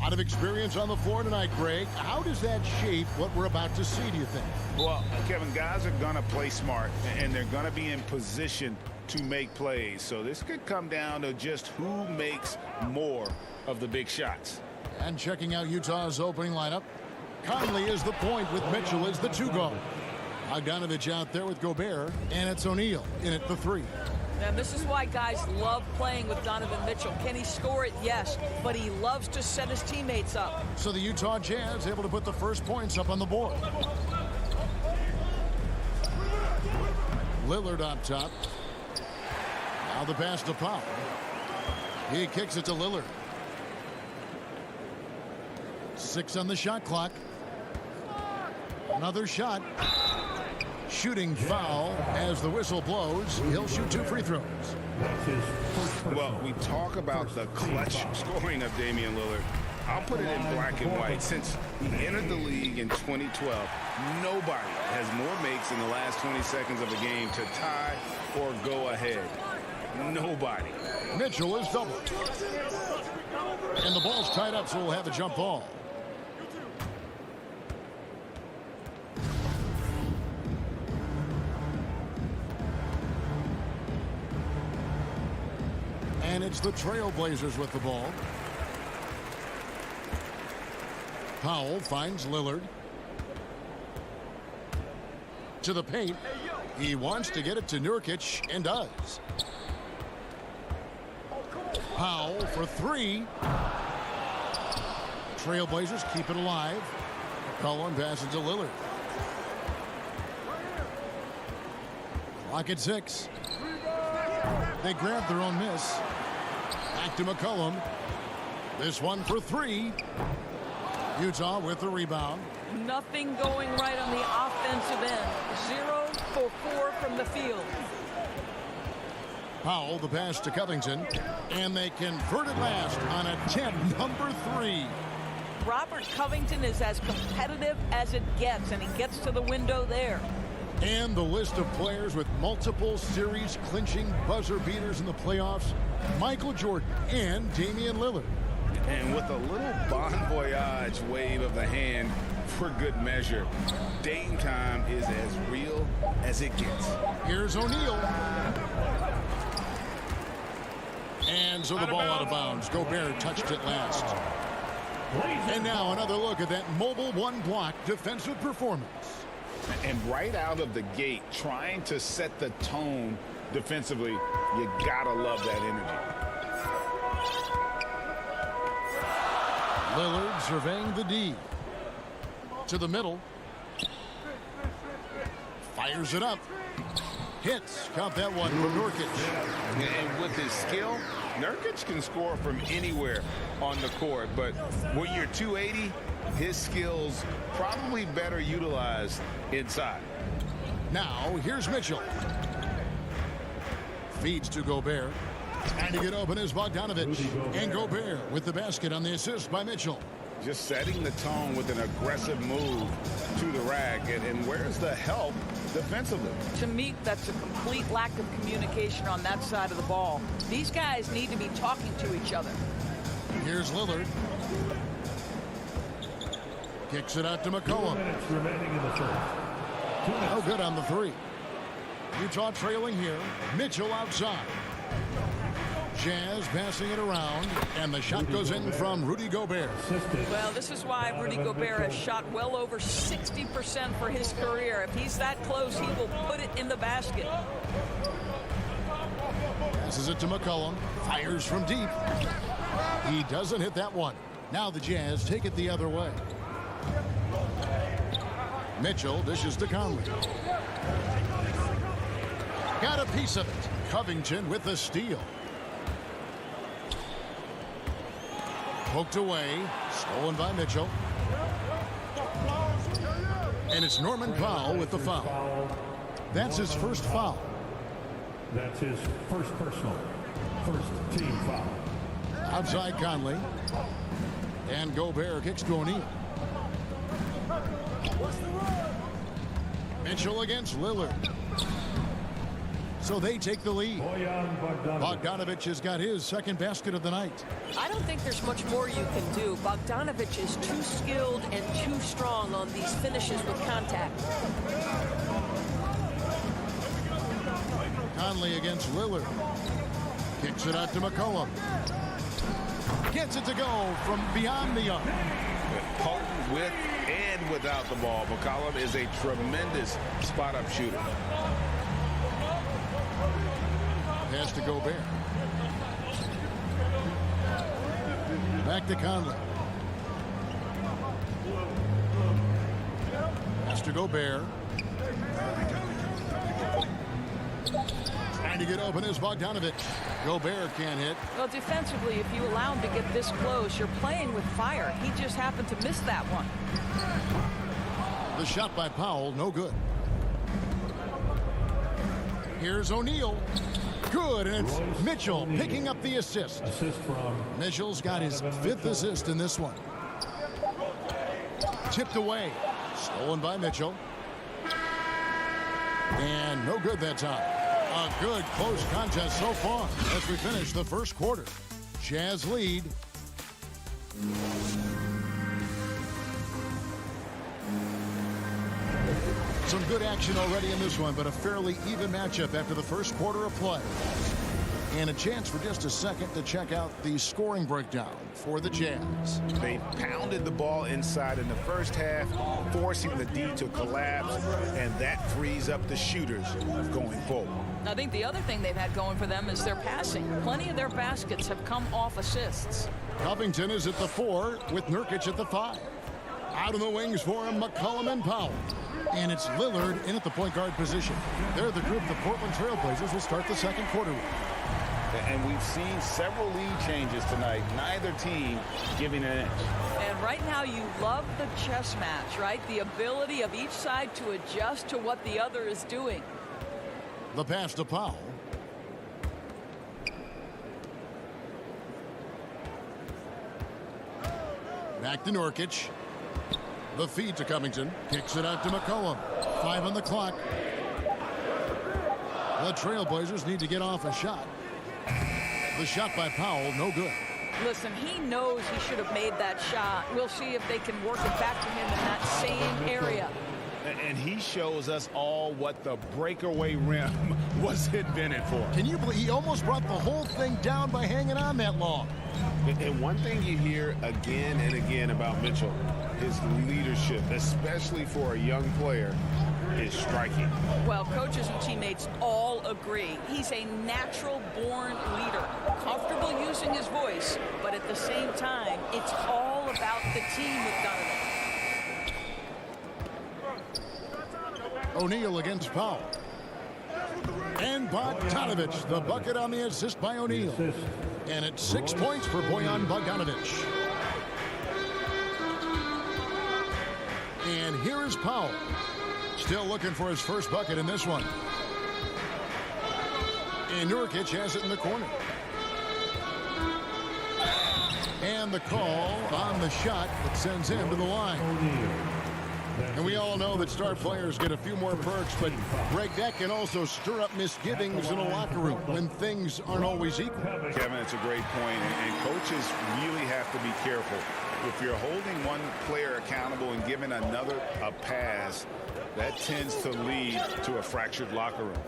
lot of experience on the floor tonight, Greg. How does that shape what we're about to see, do you think? Well, Kevin, guys are going to play smart, and they're going to be in position to make plays. So this could come down to just who makes more of the big shots. And checking out Utah's opening lineup, Conley is the point with Mitchell as the 2 guard. Bogdanovich out there with Gobert, and it's O'Neal in at the 3. And this is why guys love playing with Donovan Mitchell. Can he score it? Yes, but he loves to set his teammates up. So the Utah Jazz able to put the first points up on the board. Lillard up top. Now the pass to Powell. He kicks it to Lillard. 6 on the shot clock. Another shot. Shooting foul as the whistle blows. He'll shoot 2 free throws. Well, we talk about the clutch scoring of Damian Lillard. I'll put it in black and white. Since he entered the league in 2012, nobody has more makes in the last 20 seconds of a game to tie or go ahead. Nobody. Mitchell is doubled. And the ball's tied up, so we'll have a jump ball. And it's the Trailblazers with the ball. Powell finds Lillard. To the paint. He wants to get it to Nurkic and does. Powell for 3. Trailblazers keep it alive. Cullen passes to Lillard. Clock at 6. They grab their own miss. Back to McCollum. This one for 3. Utah with the rebound. Nothing going right on the offensive end. 0 for 4 from the field. Powell, the pass to Covington. And they convert it last on attempt number 3. Robert Covington is as competitive as it gets, and he gets to the window there. And the list of players with multiple series-clinching buzzer beaters in the playoffs, Michael Jordan and Damian Lillard. And with a little bon voyage wave of the hand for good measure, Dame time is as real as it gets. Here's O'Neal. And so the ball out of bounds. Gobert touched it last. And now another look at that mobile one-block defensive performance. And right out of the gate, trying to set the tone defensively, you gotta love that energy. Lillard surveying the D. To the middle. Fires it up. Hits. Count that one from Nurkic. And with his skill, Nurkic can score from anywhere on the court. But when you're 280, his skills probably better utilized inside. Now, here's Mitchell. Feeds to Gobert. Trying to get open is Bogdanovich. And Gobert with the basket on the assist by Mitchell. Just setting the tone with an aggressive move to the rack. And where's the help defensively? To me, that's a complete lack of communication on that side of the ball. These guys need to be talking to each other. Here's Lillard. Kicks it out to McCollum. 2 minutes remaining in the first. No good on the 3. Utah trailing here. Mitchell outside. Jazz passing it around, and the shot goes in from Rudy Gobert. Well, this is why Rudy Gobert has shot well over 60% for his career. If he's that close, he will put it in the basket. Passes it to McCollum. Fires from deep. He doesn't hit that one. Now the Jazz take it the other way. Mitchell dishes to Conley. Got a piece of it. Covington with the steal. Poked away. Stolen by Mitchell. And it's Norman Powell with the foul. That's his first foul. That's his first personal. First team foul. Outside Conley. And Gobert kicks to O'Neal. Mitchell against Lillard. So they take the lead. Bojan Bogdanovic. Bogdanovic has got his second basket of the night. I don't think there's much more you can do. Bogdanovic is too skilled and too strong on these finishes with contact. Conley against Lillard. Kicks it out to McCollum. Gets it to go from beyond the arc. Potent with and without the ball, McCollum is a tremendous spot-up shooter. Pass to Gobert. Back to Conley. Pass to Gobert. Trying to get open is Bogdanovic. Gobert can't hit. Well, defensively, if you allow him to get this close, you're playing with fire. He just happened to miss that one. The shot by Powell, no good. Here's O'Neal. Good, and it's Mitchell picking up the assist. Assist from Mitchell's got his fifth assist in this one. Tipped away. Stolen by Mitchell. And no good that time. A good close contest so far as we finish the first quarter. Jazz lead. Some good action already in this one, but a fairly even matchup after the first quarter of play. And a chance for just a second to check out the scoring breakdown for the Jazz. They pounded the ball inside in the first half, forcing the D to collapse, and that frees up the shooters going forward. I think the other thing they've had going for them is their passing. Plenty of their baskets have come off assists. Covington is at the 4 with Nurkic at the 5. Out on the wings for him, McCollum and Powell. And it's Lillard in at the point guard position. They're the group the Portland Trailblazers will start the second quarter with. And we've seen several lead changes tonight, neither team giving an inch. And right now you love the chess match, right? The ability of each side to adjust to what the other is doing. The pass to Powell. Back to Nurkic. The feed to Covington. Kicks it out to McCollum. 5 on the clock. The Trailblazers need to get off a shot. The shot by Powell, no good. Listen, he knows he should have made that shot. We'll see if they can work it back to him in that same area. And he shows us all what the breakaway rim was invented for. Can you believe he almost brought the whole thing down by hanging on that long? And one thing you hear again and again about Mitchell, his leadership, especially for a young player, is striking. Well, coaches and teammates all agree. He's a natural-born leader, comfortable using his voice, but at the same time, it's all about the team with Donovan. O'Neal against Powell. And Bogdanovic, the bucket on the assist by O'Neal. And it's 6 points for Bojan Bogdanovic. And here is Powell. Still looking for his first bucket in this one. And Nurkic has it in the corner. And the call on the shot that sends him to the line. And we all know that star players get a few more perks, but Greg, that can also stir up misgivings in a locker room when things aren't always equal. Kevin, it's a great point, and coaches really have to be careful. If you're holding one player accountable and giving another a pass, that tends to lead to a fractured locker room.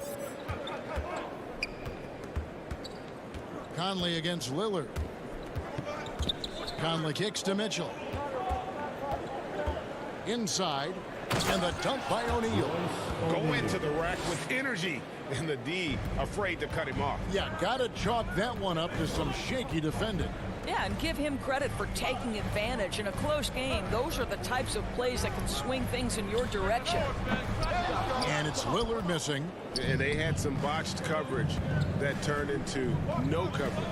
Conley against Lillard. Conley kicks to Mitchell. Inside, and the dunk by O'Neal. Go into the rack with energy, and the D afraid to cut him off. Yeah, gotta chalk that one up to some shaky defending. Yeah, and give him credit for taking advantage. In a close game, those are the types of plays that can swing things in your direction. And it's Lillard missing. And they had some botched coverage that turned into no coverage.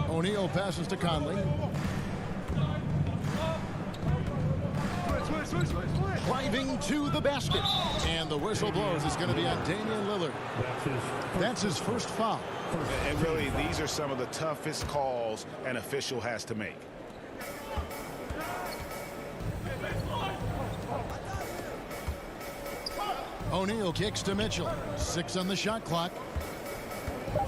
O'Neal passes to Conley. Driving to the basket. And the whistle blows. It's going to be on Damian Lillard. That's his first foul. And really, these are some of the toughest calls an official has to make. O'Neal kicks to Mitchell. 6 on the shot clock.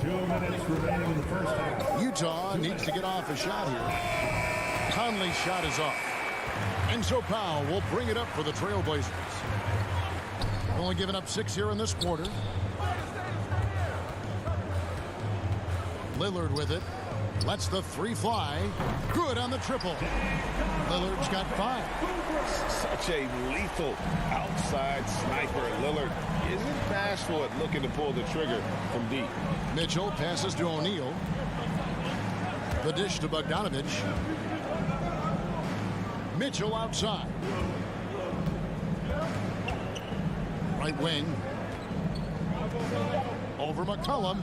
2 minutes remaining in the first half. Utah needs to get off a shot here. Conley's shot is off. And so Powell will bring it up for the Trailblazers. Only giving up 6 here in this quarter. Lillard with it. Lets the 3 fly. Good on the triple. Lillard's got 5. Such a lethal outside sniper. Lillard isn't bashful at looking to pull the trigger from deep. Mitchell passes to O'Neal. The dish to Bogdanovich. Mitchell outside. Right wing. Over McCollum.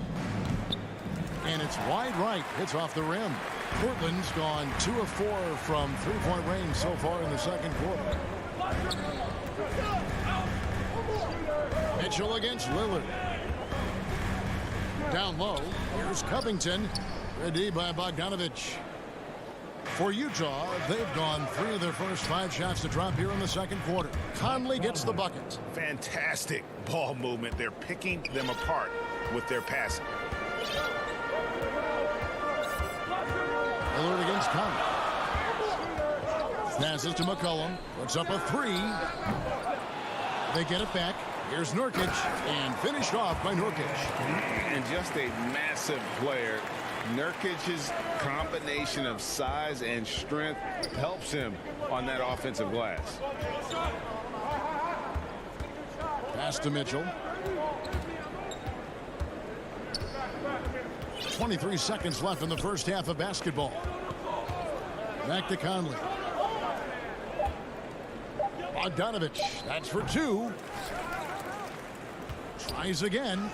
And it's wide right. It's off the rim. Portland's gone 2 of 4 from three-point range so far in the second quarter. Mitchell against Lillard. Down low. Here's Covington. Ready by Bogdanovich. For Utah, they've gone 3 of their first 5 shots to drop here in the second quarter. Conley gets the bucket. Fantastic ball movement. They're picking them apart with their passing. Lillard against Conley. Passes to McCollum. Puts up a 3. They get it back. Here's Nurkic. And finished off by Nurkic. And just a massive player. Nurkic's combination of size and strength helps him on that offensive glass. Pass to Mitchell. 23 seconds left in the first half of basketball. Back to Conley. Bogdanovich. That's for 2. Tries again.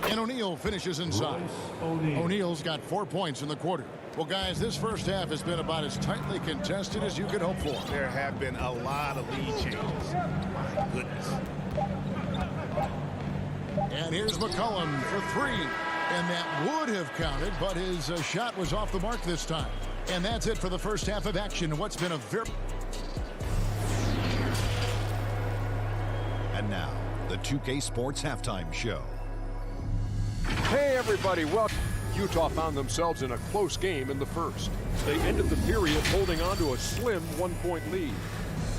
And O'Neal finishes inside. O'Neal's got 4 points in the quarter. Well, guys, this first half has been about as tightly contested as you could hope for. There have been a lot of lead changes. My goodness. And here's McCollum for 3. And that would have counted, but his shot was off the mark this time. And that's it for the first half of action. What's been a very... And now, the 2K Sports Halftime Show. Hey everybody, welcome. Utah found themselves in a close game in the first. They ended the period holding on to a slim 1-point lead.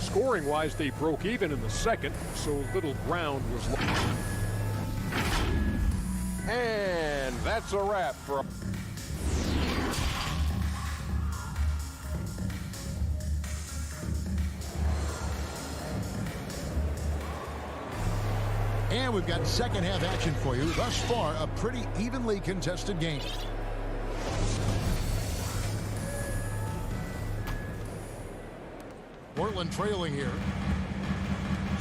Scoring-wise, they broke even in the second, so little ground was lost. And that's a wrap for... And we've got second half action for you. Thus far, a pretty evenly contested game. Portland trailing here.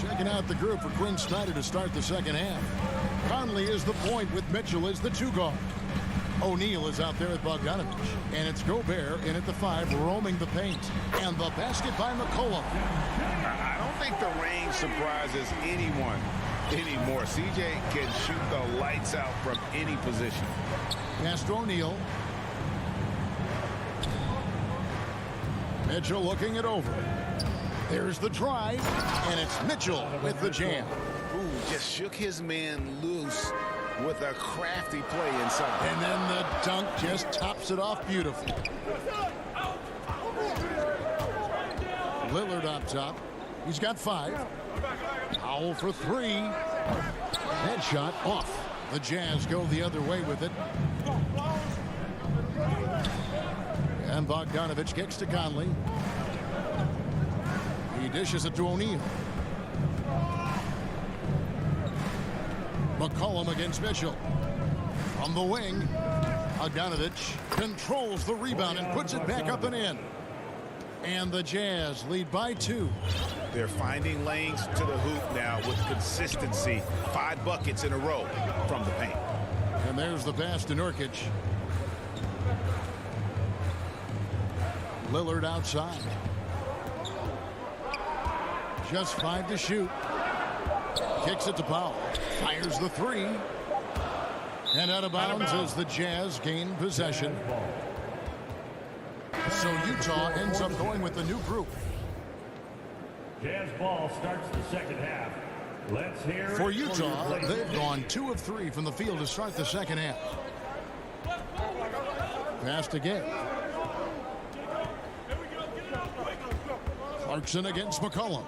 Checking out the group for Quinn Snyder to start the second half. Conley is the point with Mitchell as the 2 guard. O'Neal is out there with Bogdanovich. And it's Gobert in at the 5, roaming the paint. And the basket by McCollum. I don't think the range surprises anyone anymore. CJ can shoot the lights out from any position. Pass to O'Neal. Mitchell looking it over. There's the drive, and it's Mitchell with the jam. Ooh, just shook his man loose with a crafty play inside. And then the dunk just tops it off beautifully. Lillard up top. He's got 5. Powell for 3. Headshot off. The Jazz go the other way with it. And Bogdanovich kicks to Conley. He dishes it to O'Neal. McCollum against Mitchell. From the wing, Bogdanovich controls the rebound and puts it back up and in. And the Jazz lead by 2. They're finding lanes to the hoop now with consistency. 5 buckets in a row from the paint. And there's the pass to Nurkic. Lillard outside. Just 5 to shoot. Kicks it to Powell. Fires the 3. And out of bounds as the Jazz gain possession. So Utah ends up going with the new group. Jazz ball starts the second half. Let's hear For Utah, they've gone 2 of 3 from the field to start the second half. Pass again. Clarkson against McCollum.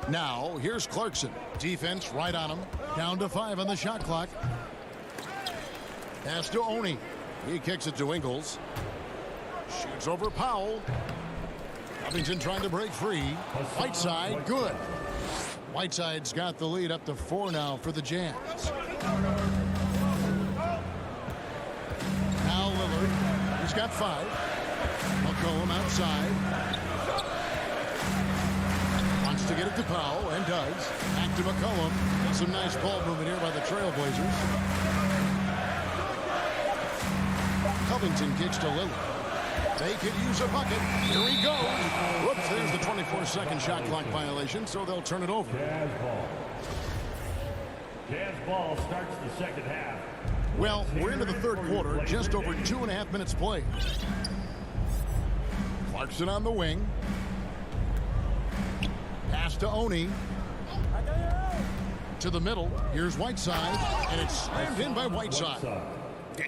Now, here's Clarkson. Defense right on him. Down to 5 on the shot clock. Pass to Oni. He kicks it to Ingles. Shoots over Powell. Covington trying to break free. Whiteside, good. Whiteside's got the lead up to 4 now for the Jazz. Now Lillard. He's got 5. McCollum outside. Wants to get it to Powell, and does. Back to McCollum. Some nice ball movement here by the Trailblazers. Covington kicks to Lillard. They could use a bucket. Here he goes. Whoops, there's the 24-second shot clock violation, so they'll turn it over. Jazz ball. Jazz ball starts the second half. Well, we're into the third quarter, just over 2.5 minutes played. Clarkson on the wing. Pass to Oni. To the middle. Here's Whiteside, and it's slammed in by Whiteside.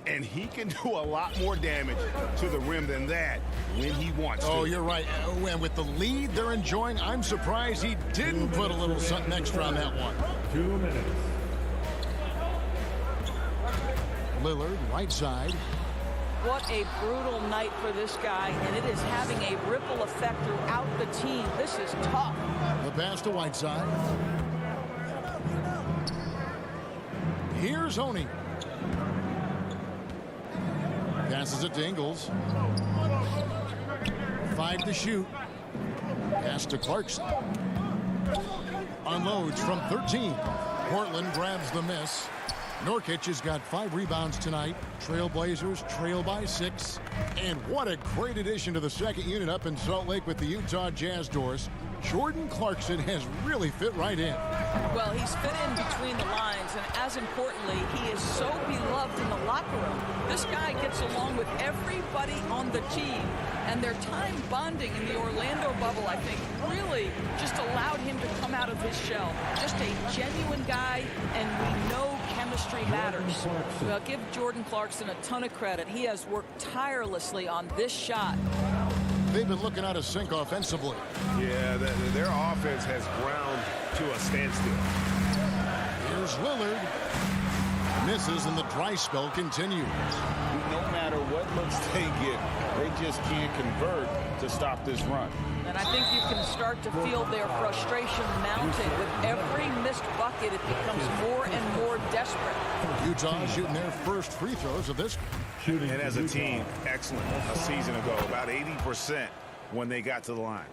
And he can do a lot more damage to the rim than that when he wants to. Oh, you're right. And with the lead they're enjoying, I'm surprised he didn't put a little something extra on that one. 2 minutes. Lillard, right side. What a brutal night for this guy, and it is having a ripple effect throughout the team. This is tough. The pass to Whiteside. Here's Oni. Passes it to Ingles. 5 to shoot. Pass to Clarkson. Unloads from 13. Portland grabs the miss. Nurkic has got 5 rebounds tonight. Trailblazers trail by 6. And what a great addition to the second unit up in Salt Lake with the Utah Jazz doors. Jordan Clarkson has really fit right in. Well, he's fit in between the lines, and as importantly, he is so beloved in the locker room. This guy gets along with everybody on the team, and their time bonding in the Orlando bubble, I think, really just allowed him to come out of his shell. Just a genuine guy, and we know chemistry matters. Well, give Jordan Clarkson a ton of credit. He has worked tirelessly on this shot. They've been looking out of sync offensively. Yeah, their offense has ground to a standstill. Here's Lillard. Misses, and the dry spell continues. No matter what looks they get, they just can't convert to stop this run. And I think you can start to feel their frustration mounting. With every missed bucket, it becomes more and more desperate. Utah shooting their first free throws of this. And as a team, excellent a season ago, about 80% when they got to the line.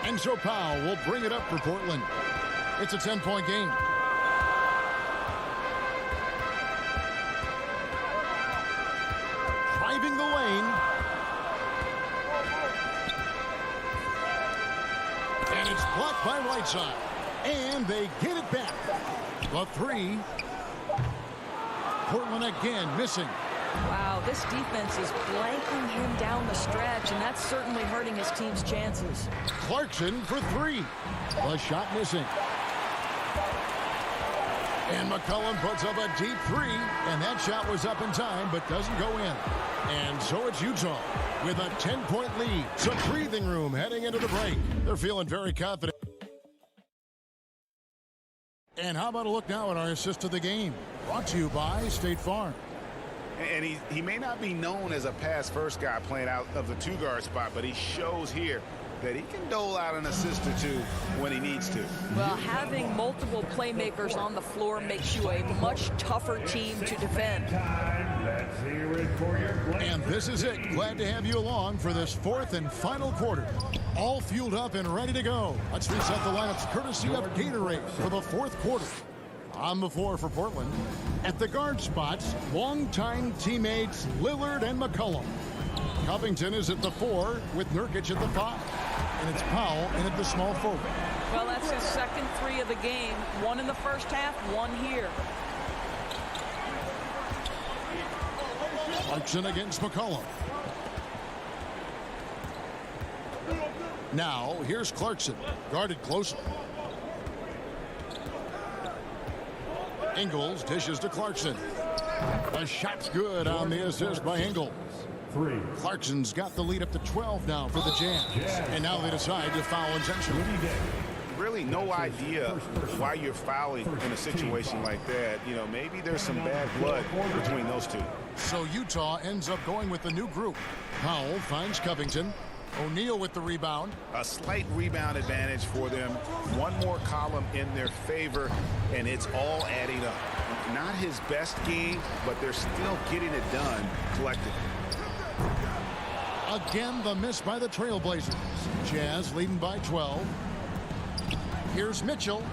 And so Powell will bring it up for Portland. It's a 10-point game. Driving the lane. And it's blocked by Whiteside. And they get it back. The 3. Portland again missing. Wow, this defense is blanking him down the stretch, and that's certainly hurting his team's chances. Clarkson for 3. The shot missing. And McCollum puts up a deep 3, and that shot was up in time, but doesn't go in. And so it's Utah with a 10-point lead. Some breathing room heading into the break. They're feeling very confident. And how about a look now at our assist of the game? Brought to you by State Farm. And he may not be known as a pass-first guy playing out of the 2-guard spot, but he shows here that he can dole out an assist or 2 when he needs to. Well, having multiple playmakers on the floor makes you a much tougher team to defend. Let's hear it for your play. And this is it. Glad to have you along for this 4th and final quarter. All fueled up and ready to go. Let's reset the lineups courtesy of Gatorade for the 4th quarter. On the floor for Portland, at the guard spots, longtime teammates Lillard and McCollum. Covington is at the 4 with Nurkic at the 5. And it's Powell in at the small forward. Well, that's his second 3 of the game. 1 in the first half, 1 here. Clarkson against McCollum. Now, here's Clarkson, guarded closely. Ingles dishes to Clarkson. A shot's good on the assist by Ingles. 3. Clarkson's got the lead up to 12 now for the Jazz. And now they decide to foul intentionally. Really no idea why you're fouling in a situation like that. You know, maybe there's some bad blood between those two. So Utah ends up going with the new group. Powell finds Covington. O'Neal with the rebound. A slight rebound advantage for them. One more column in their favor, and it's all adding up. Not his best game, but they're still getting it done collectively. Again, the miss by the Trailblazers. Jazz leading by 12. Here's Mitchell,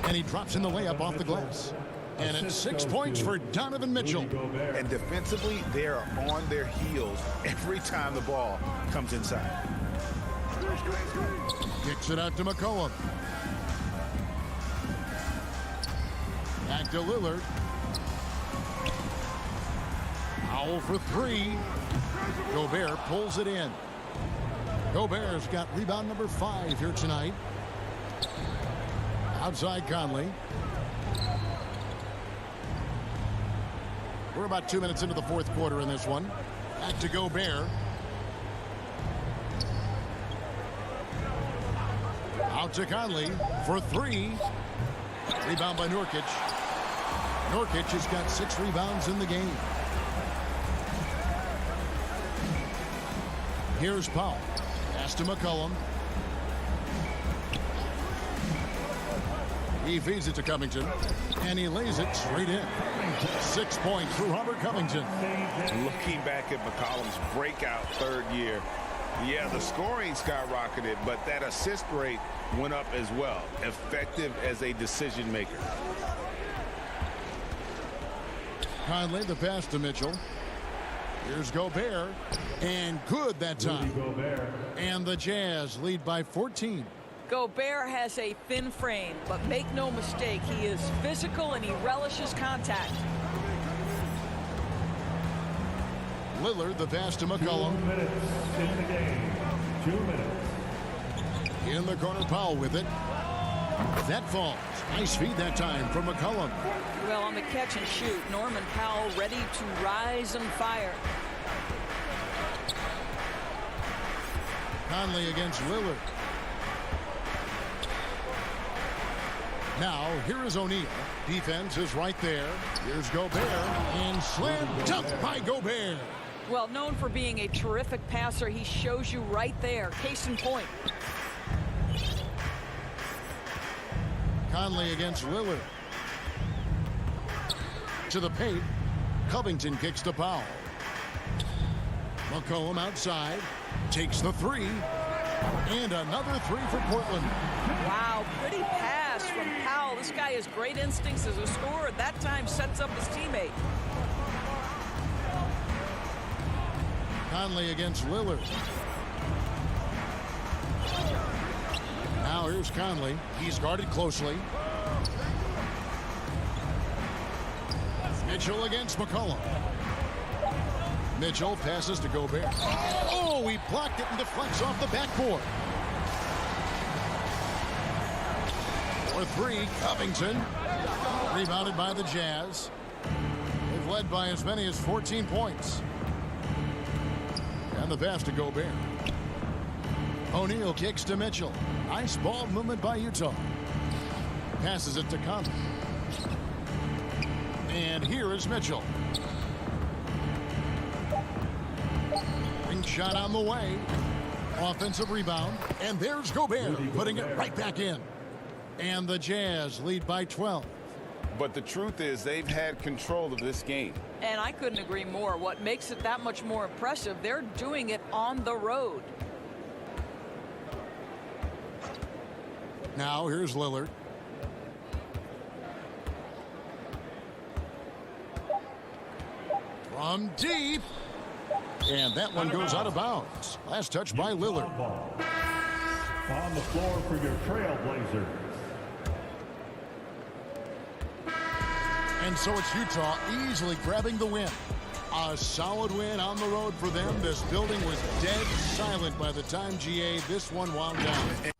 and he drops in the layup off the glass. And it's 6 points for Donovan Mitchell. And defensively, they are on their heels every time the ball comes inside. Kicks it out to McCollum. Back to Lillard. Powell for 3. Gobert pulls it in. Gobert's got rebound number 5 here tonight. Outside Conley. We're about 2 minutes into the fourth quarter in this one. Back to Gobert. Out to Conley for 3. Rebound by Nurkic. Nurkic has got 6 rebounds in the game. Here's Powell. Pass to McCollum. He feeds it to Covington, and he lays it straight in. 6 points for Robert Covington. Looking back at McCollum's breakout third year, yeah, the scoring skyrocketed, but that assist rate went up as well. Effective as a decision maker. Conley, the pass to Mitchell. Here's Gobert, and good that time. And the Jazz lead by 14. Gobert has a thin frame, but make no mistake, he is physical and he relishes contact. Lillard, the pass to McCollum. 2 minutes in the game. 2 minutes. In the corner, Powell with it. That falls. Nice feed that time from McCollum. Well, on the catch and shoot, Norman Powell ready to rise and fire. Conley against Lillard. Now, here is O'Neal. Defense is right there. Here's Gobert. And slam dunk by Gobert. Well, known for being a terrific passer, he shows you right there. Case in point. Conley against Lillard. To the paint. Covington kicks to Powell. McCollum outside. Takes the 3. And another 3 for Portland. Wow, pretty pass from Powell. This guy has great instincts as a scorer. At that time, sets up his teammate. Conley against Lillard. Now here's Conley. He's guarded closely. Mitchell against McCollum. Mitchell passes to Gobert. Oh, he blocked it and deflects off the backboard. For 3, Covington. Rebounded by the Jazz. They've led by as many as 14 points. And the pass to Gobert. O'Neal kicks to Mitchell. Nice ball movement by Utah. Passes it to Conley. And here is Mitchell. Ring shot on the way. Offensive rebound. And there's Gobert putting it right back in. And the Jazz lead by 12. But the truth is they've had control of this game. And I couldn't agree more. What makes it that much more impressive, they're doing it on the road. Now here's Lillard. From deep. And that one goes out of bounds. Last touch by Lillard. On the floor for your Trailblazers. And so it's Utah easily grabbing the win. A solid win on the road for them. This building was dead silent by the time GA this one wound down.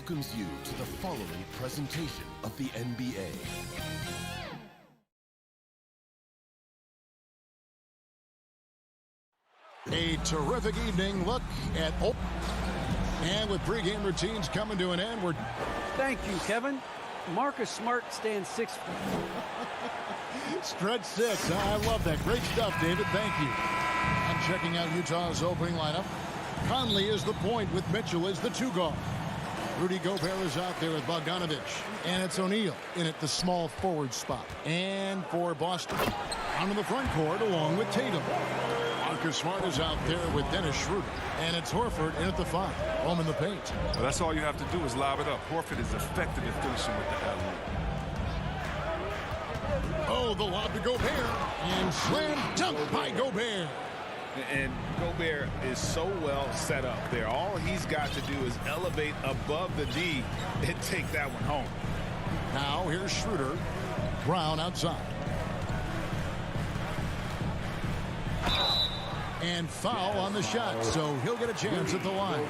welcomes you to the following presentation of the NBA. A terrific evening. Look at and with pregame routines coming to an end, we're Thank you, Kevin. Marcus Smart stands 6. stretch 6. I love that. Great stuff, David. Thank you. And checking out Utah's opening lineup. Conley is the point with Mitchell as the 2 guard. Rudy Gobert is out there with Bogdanovich. And it's O'Neal in at the small forward spot. And for Boston, onto the front court along with Tatum. Marcus Smart is out there with Dennis Schroeder. And it's Horford in at the 5. Home in the paint. Well, that's all you have to do is lob it up. Horford is effective at finishing with the alley-oop. Oh, the lob to Gobert. And slam dunk by Gobert. And Gobert is so well set up there. All he's got to do is elevate above the D and take that one home. Now here's Schroeder. Brown outside. And foul on the shot, so he'll get a chance at the line.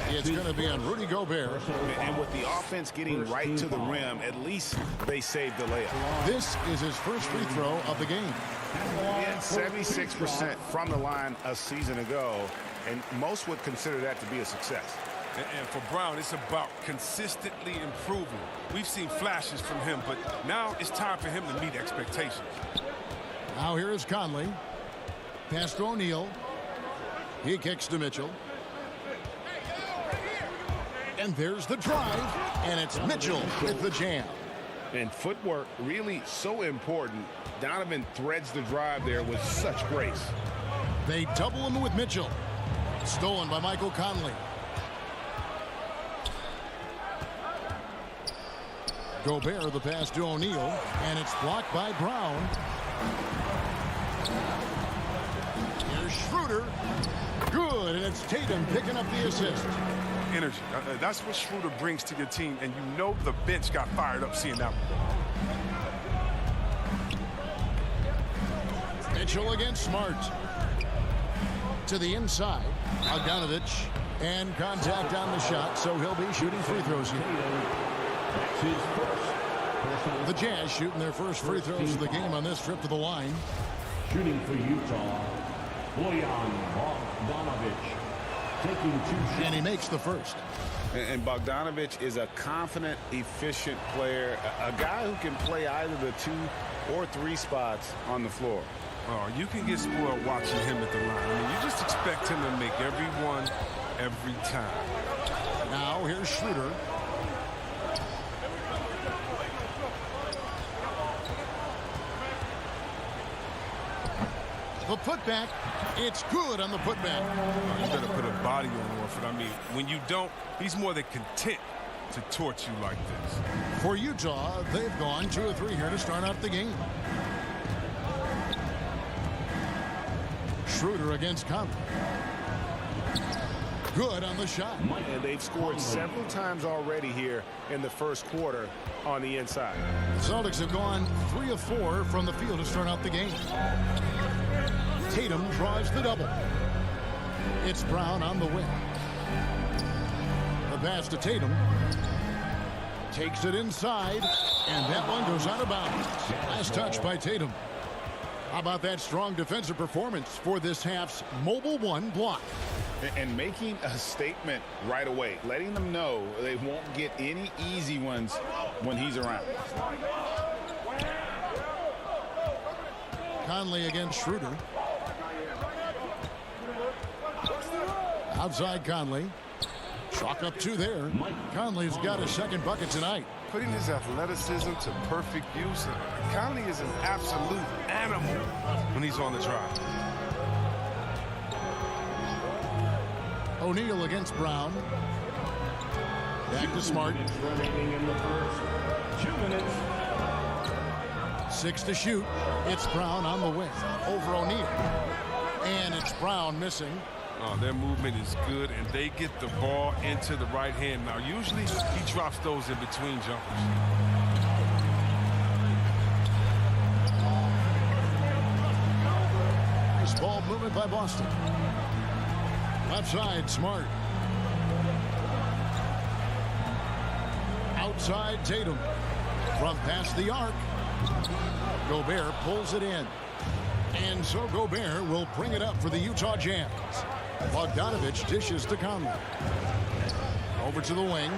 It's going to be on Rudy Gobert. And with the offense getting right to the rim, at least they saved the layup. This is his first free throw of the game. Yeah, 76% from the line a season ago, and most would consider that to be a success. And for Brown, it's about consistently improving. We've seen flashes from him, but now it's time for him to meet expectations. Now here is Conley. Pass to O'Neal. He kicks to Mitchell. And there's the drive, and it's Mitchell with the jam. And footwork really so important. Donovan threads the drive there with such grace. They double him with Mitchell. Stolen by Michael Conley. Gobert, the pass to O'Neal, and it's blocked by Brown. Here's Schroeder. Good, and it's Tatum picking up the assist. Energy. That's what Schroeder brings to your team, and you know the bench got fired up seeing that one. Mitchell against Smart. To the inside. Bogdanovich. And contact on the shot, so he'll be shooting free throws here. The Jazz shooting their first free throws of the game on this trip to the line. Shooting for Utah, Bojan Bogdanovich. Taking 2 shots. And he makes the first. And Bogdanovich is a confident, efficient player, a guy who can play either the 2 or 3 spots on the floor. Oh, you can get spoiled watching him at the line. I mean, you just expect him to make every one, every time. Now here's Schroeder. The putback, it's good on the putback. You better put a body on Warford. I mean, when you don't, he's more than content to torch you like this. For Utah, they've gone 2 of 3 here to start out the game. Schroeder against Conley. Good on the shot. And they've scored several times already here in the first quarter on the inside. The Celtics have gone 3 of 4 from the field to start out the game. Tatum draws the double. It's Brown on the wing. The pass to Tatum. Takes it inside, and that one goes out of bounds. Last touch by Tatum. How about that strong defensive performance for this half's Mobile One block? And making a statement right away, letting them know they won't get any easy ones when he's around. Conley against Schroeder. Outside Conley. Chalk up 2 there. Conley's got his second bucket tonight. Putting his athleticism to perfect use, Conley is an absolute animal when he's on the drive. O'Neal against Brown. Back to Smart. 6 to shoot. It's Brown on the wing. Over O'Neal. And it's Brown missing. Oh, their movement is good, and they get the ball into the right hand. Now, usually he drops those in between jumpers. Nice ball movement by Boston. Left side, Smart. Outside, Tatum. From past the arc. Gobert pulls it in. And so Gobert will bring it up for the Utah Jazz. Bogdanovich dishes to Conley. Over to the wing.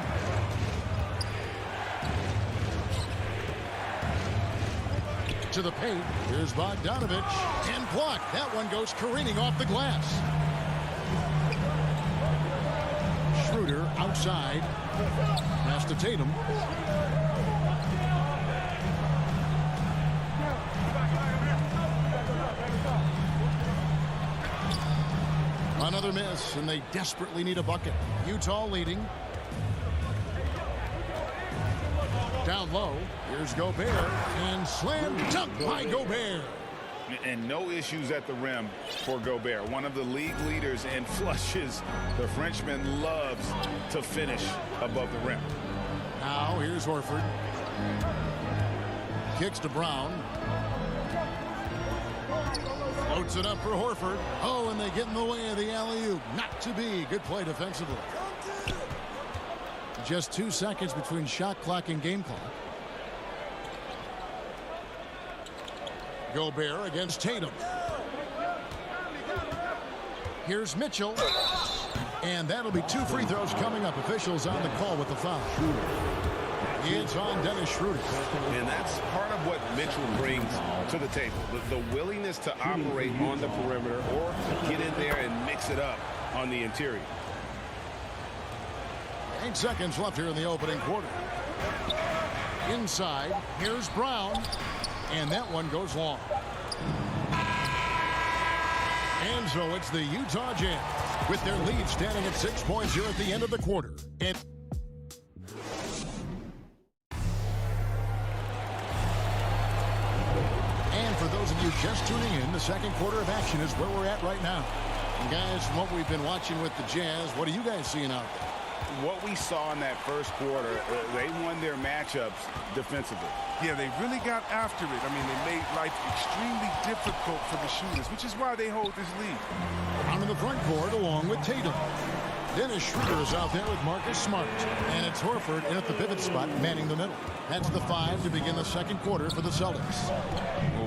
To the paint. Here's Bogdanovich. And blocked. That one goes careening off the glass. Schroeder outside. Pass to Tatum. Another miss, and they desperately need a bucket. Utah leading. Down low. Here's Gobert. And slam dunk by Gobert. And no issues at the rim for Gobert. One of the league leaders in flushes. The Frenchman loves to finish above the rim. Now here's Horford. Kicks to Brown. Floats it up for Horford. Oh, and they get in the way of the alley-oop. Not to be. Good play defensively. Just 2 seconds between shot clock and game clock. Gobert against Tatum. Here's Mitchell. And that'll be 2 free throws coming up. Officials on the call with the foul. It's on Dennis Schroeder. And that's part of what Mitchell brings to the table. The willingness to operate on the perimeter or get in there and mix it up on the interior. 8 seconds left here in the opening quarter. Inside, here's Brown. And that one goes long. And so it's the Utah Jazz with their lead standing at 6 points here at the end of the quarter. And for those of you just tuning in, the second quarter of action is where we're at right now. And guys, what we've been watching with the Jazz, what are you guys seeing out there? What we saw in that first quarter, they won their matchups defensively. Yeah, they really got after it. I mean, they made life extremely difficult for the shooters, which is why they hold this lead. Out in the front court along with Tatum. Dennis Schroeder is out there with Marcus Smart. And it's Horford in at the pivot spot, manning the middle. That's the 5 to begin the second quarter for the Celtics.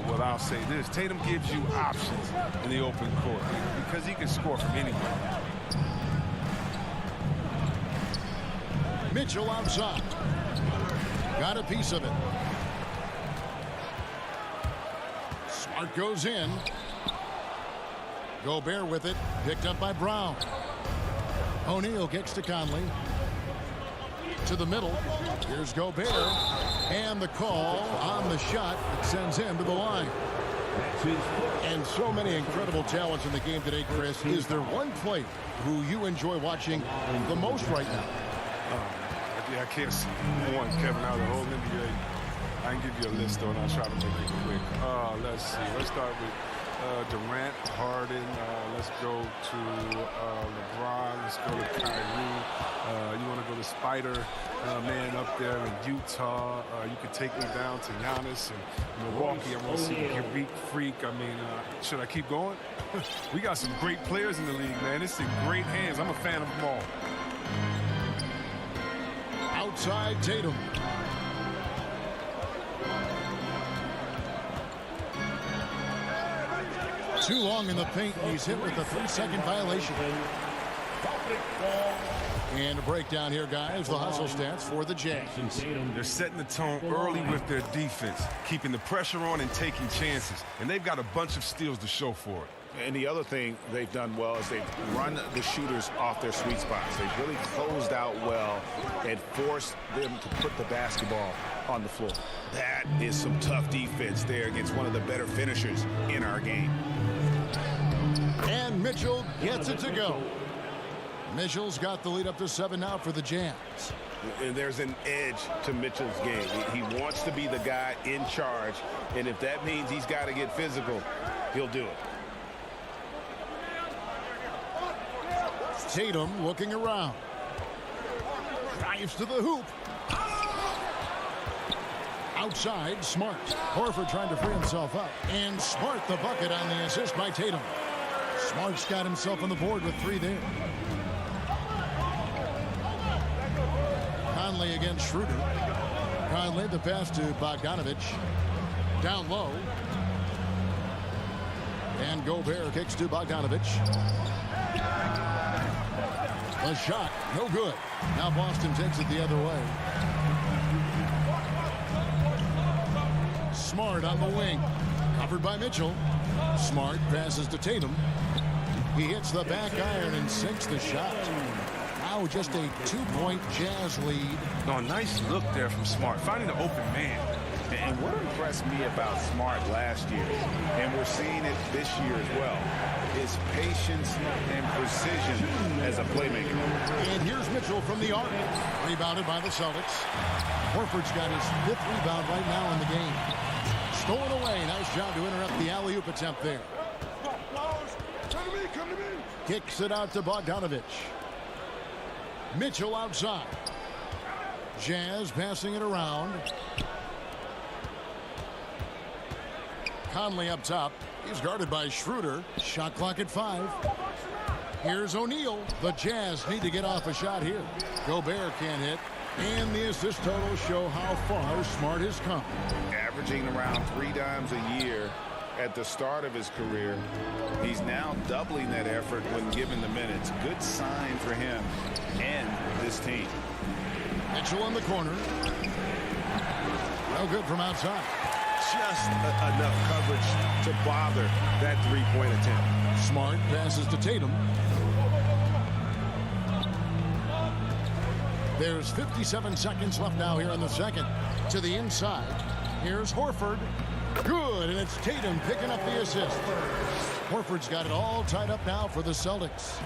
Well, I'll say this. Tatum gives you options in the open court because he can score from anywhere. Mitchell outside. Got a piece of it. Smart goes in. Gobert with it. Picked up by Brown. O'Neal kicks to Conley. To the middle. Here's Gobert. And the call on the shot that sends him to the line. And so many incredible talents in the game today, Chris. Is there one player who you enjoy watching the most right now? Yeah, I can't see one, Kevin, out of the whole NBA. I can give you a list, though, and I'll try to make it quick. Let's see. Let's start with Durant, Harden. Let's go to LeBron. Let's go to Kyrie. You want to go to Spider-Man up there in Utah. You could take me down to Giannis and Milwaukee. I want to see the Greek Freak. I mean, should I keep going? We got some great players in the league, man. It's in great hands. I'm a fan of them all. Outside Tatum. Too long in the paint. He's hit with a 3-second violation. And a breakdown here, guys. The hustle stats for the Jazz. They're setting the tone early with their defense, keeping the pressure on and taking chances. And they've got a bunch of steals to show for it. And the other thing they've done well is they've run the shooters off their sweet spots. They've really closed out well and forced them to put the basketball on the floor. That is some tough defense there against one of the better finishers in our game. And Mitchell gets it to go. Mitchell's got the lead up to 7 now for the Jazz. And there's an edge to Mitchell's game. He wants to be the guy in charge, and if that means he's got to get physical, he'll do it. Tatum looking around. Drives to the hoop. Outside, Smart. Horford trying to free himself up. And Smart the bucket on the assist by Tatum. Smart's got himself on the board with 3 there. Conley against Schroeder. Conley the pass to Bogdanovich. Down low. And Gobert kicks to Bogdanovich. A shot, no good. Now Boston takes it the other way. Smart on the wing. Covered by Mitchell. Smart passes to Tatum. He hits the back iron and sinks the shot. Now just a 2-point Jazz lead. No, nice look there from Smart, finding the open man. And what impressed me about Smart last year, and we're seeing it this year as well, is patience and precision as a playmaker. And here's Mitchell from the arc. Rebounded by the Celtics. Horford's got his 5th rebound right now in the game. Stolen away. Nice job to interrupt the alley-oop attempt there. Kicks it out to Bogdanovich. Mitchell outside. Jazz passing it around. Conley up top. He's guarded by Schroeder. Shot clock at 5. Here's O'Neal. The Jazz need to get off a shot here. Gobert can't hit. And the assist totals show how far Smart has come. Averaging around 3 dimes a year at the start of his career. He's now doubling that effort when given the minutes. Good sign for him and this team. Mitchell in the corner. No good from outside. Just enough coverage to bother that three-point attempt. Smart passes to Tatum. There's 57 seconds left now here in the second. To the inside. Here's Horford. Good, and it's Tatum picking up the assist. Horford's got it all tied up now for the Celtics.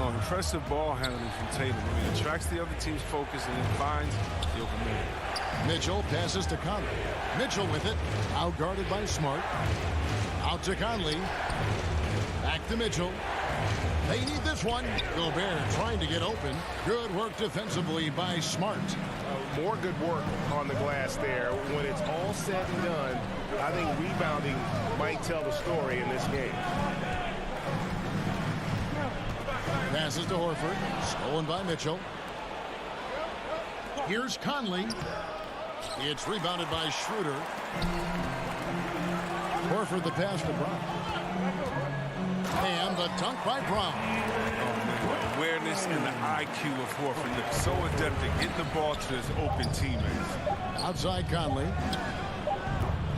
Oh, impressive ball handling from Tatum. I mean, attracts the other team's focus and then finds the open man. Mitchell passes to Conley. Mitchell with it. Out guarded by Smart. Out to Conley. Back to Mitchell. They need this one. Gobert trying to get open. Good work defensively by Smart. More good work on the glass there. When it's all said and done, I think rebounding might tell the story in this game. Passes to Horford. Stolen by Mitchell. Here's Conley. It's rebounded by Schroeder. Horford the pass to Brown. And the dunk by Brown. Awareness and the IQ of Horford. Look so adept at getting the ball to his open teammates. Outside Conley.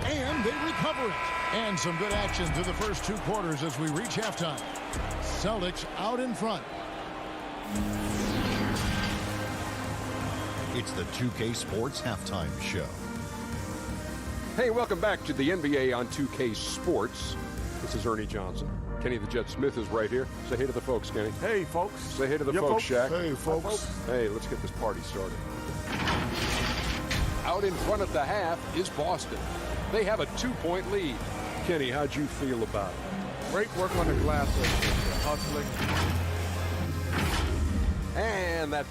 And they recover it. And some good action through the first 2 quarters as we reach halftime. Celtics out in front. It's the 2K Sports Halftime Show. Hey, welcome back to the NBA on 2K Sports. This is Ernie Johnson. Kenny the Jet Smith is right here. Say hey to the folks, Kenny. Hey, folks. Say hey to the folks, Shaq. Hey, folks. Hey, let's get this party started. Out in front of the half is Boston. They have a 2-point lead. Kenny, how'd you feel about it? Great work on the glass, hustling. And that...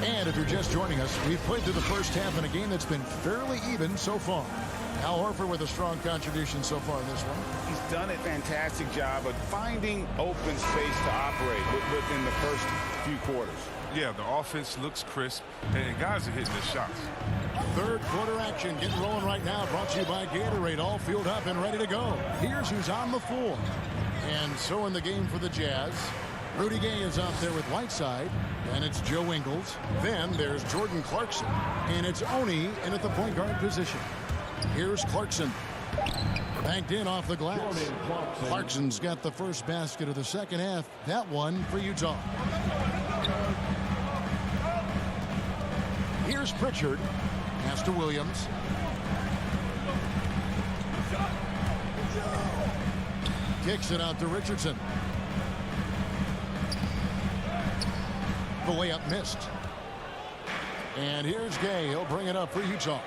And if you're just joining us, we've played through the first half in a game that's been fairly even so far. Al Horford with a strong contribution so far in this one. He's done a fantastic job of finding open space to operate within the first few quarters. Yeah, the offense looks crisp, and guys are hitting their shots. Third quarter action getting rolling right now, brought to you by Gatorade, all fueled up and ready to go. Here's who's on the floor. And so in the game for the Jazz, Rudy Gay is out there with Whiteside, and it's Joe Ingles. Then there's Jordan Clarkson, and it's Oni in at the point guard position. Here's Clarkson. Banked in off the glass. Clarkson's got the first basket of the second half. That one for Utah. Here's Pritchard. Pass to Williams. Kicks it out to Richardson. The layup missed. And here's Gay. He'll bring it up for Utah.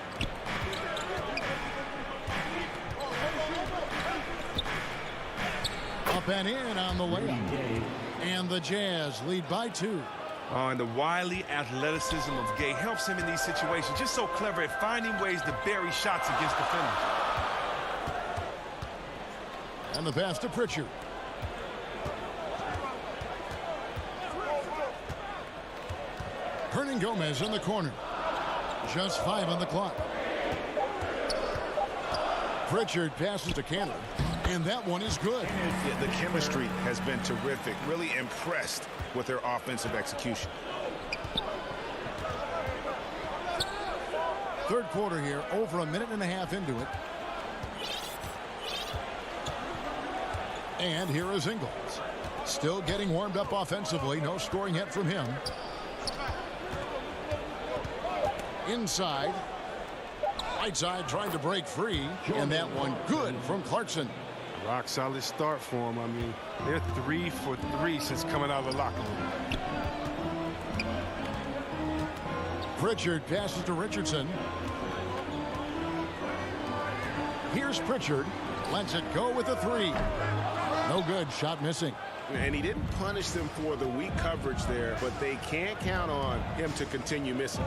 Up and in on the layup. And the Jazz lead by 2. And the wily athleticism of Gay helps him in these situations. Just so clever at finding ways to bury shots against defenders. And the pass to Pritchard. Hernan Gomez in the corner. Just 5 on the clock. Pritchard passes to Cannon. And that one is good. Yeah, the chemistry has been terrific. Really impressed with their offensive execution. Third quarter here, over a minute and a half into it. And here is Ingles. Still getting warmed up offensively. No scoring yet from him. Inside. Whiteside trying to break free. And that one good from Clarkson. Rock solid start for him. I mean, they're 3 for 3 since coming out of the locker room. Pritchard passes to Richardson. Here's Pritchard. Lets it go with a 3. No good. Shot missing. And he didn't punish them for the weak coverage there, but they can't count on him to continue missing.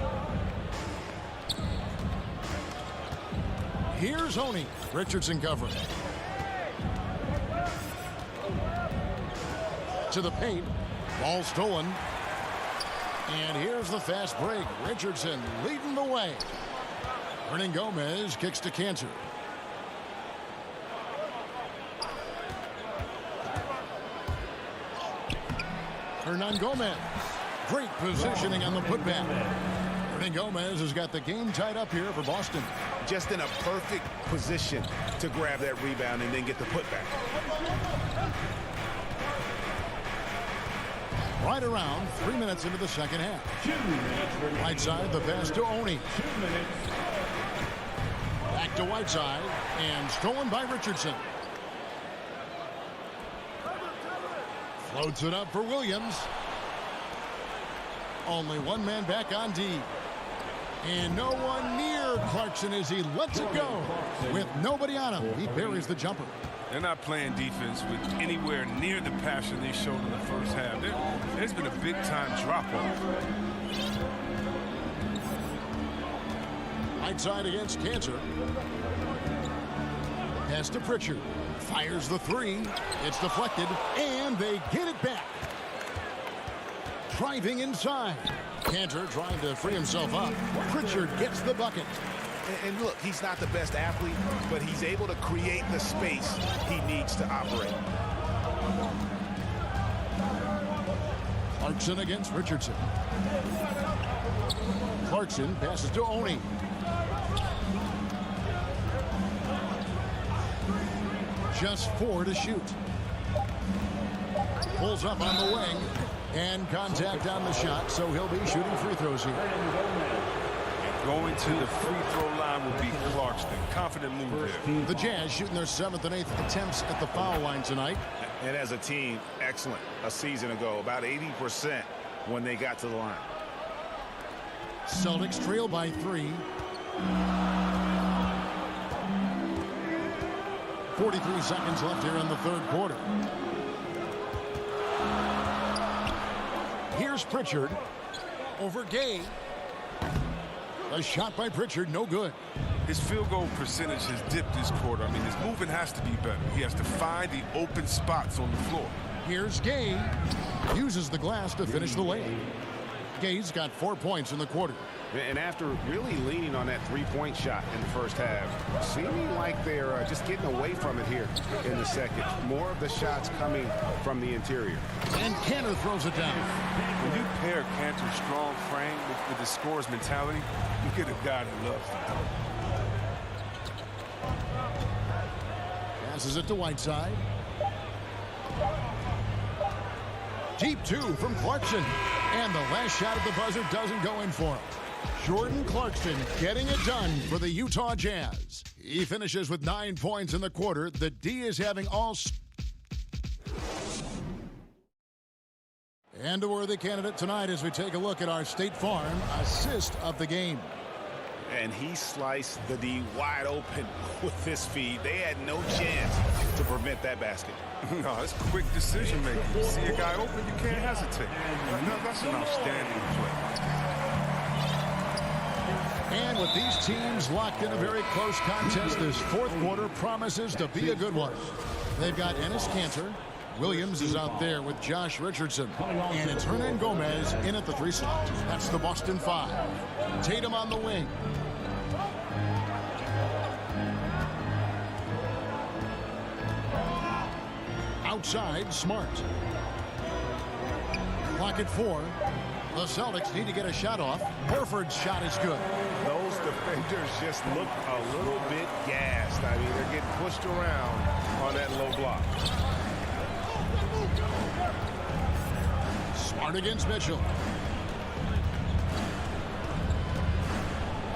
Here's Oney. Richardson covering. To the paint. Ball stolen. And here's the fast break. Richardson leading the way. Hernan Gomez kicks to Cantor. Hernan Gomez. Great positioning on the putback. Hernan Gomez has got the game tied up here for Boston. Just in a perfect position to grab that rebound and then get the putback. Right around 3 minutes into the second half. Right side, the pass to Oney. Back to Whiteside, and stolen by Richardson. Floats it up for Williams. Only one man back on D. And no one near Clarkson as he lets it go. With nobody on him, he buries the jumper. They're not playing defense with anywhere near the passion they showed in the first half. There's been a big-time drop-off. Right side against Cantor. Pass to Pritchard. Fires the three. It's deflected, and they get it back. Driving inside. Cantor trying to free himself up. Pritchard gets the bucket. And look, he's not the best athlete, but he's able to create the space he needs to operate. Clarkson against Richardson. Clarkson passes to Oney. Just 4 to shoot. Pulls up on the wing. And contact on the shot, so he'll be shooting free throws here. Going to the free throw line will be Clarkson. Confident move there. The Jazz shooting their 7th and 8th attempts at the foul line tonight. And as a team, excellent. A season ago, about 80% when they got to the line. Celtics trail by 3. 43 seconds left here in the third quarter. Here's Pritchard over Gay. A shot by Pritchard, no good. His field goal percentage has dipped this quarter. I mean, his movement has to be better. He has to find the open spots on the floor. Here's Gay. Uses the glass to finish the layup. Gay's got 4 points in the quarter. And after really leaning on that three-point shot in the first half, seeming like they're just getting away from it here in the second. More of the shots coming from the interior. And Cantor throws it down. When you pair Cantor's strong frame with the scorer's mentality, you get a guy that loves to dunk. Passes it to Whiteside. Deep 2 from Clarkson. And the last shot at the buzzer doesn't go in for him. Jordan Clarkson getting it done for the Utah Jazz. He finishes with 9 points in the quarter. The D is having all... And a worthy candidate tonight as we take a look at our State Farm assist of the game. And he sliced the D wide open with this feed. They had no chance to prevent that basket. No, it's quick decision making. You see a guy open, you can't hesitate. No, that's an outstanding play. And with these teams locked in a very close contest, this fourth quarter promises to be a good one. They've got Enes Kanter. Williams is out there with Josh Richardson. And it's Hernan Gomez in at the 3 slot. That's the Boston 5. Tatum on the wing. Outside, Smart. Clock at 4. The Celtics need to get a shot off. Horford's shot is good. Those defenders just look a little bit gassed. I mean, they're getting pushed around on that low block. Smart against Mitchell.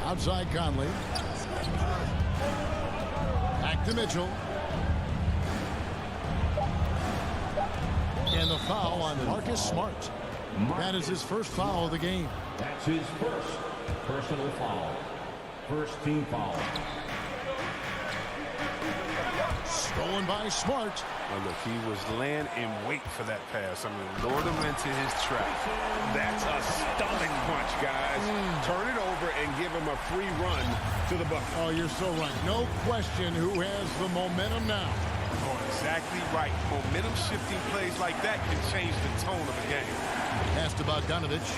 Outside Conley. Back to Mitchell. And the foul on Marcus Smart. That is his first foul of the game. That's his first personal foul. First team foul. Stolen by Smart. Well, look, he was laying in wait for that pass. I mean, lured him into his trap. That's a stomach punch, guys. Turn it over and give him a free run to the bucket. Oh, you're so right. No question who has the momentum now. Oh, exactly right. Momentum-shifting plays like that can change the tone of a game. Pass to Bogdanovich.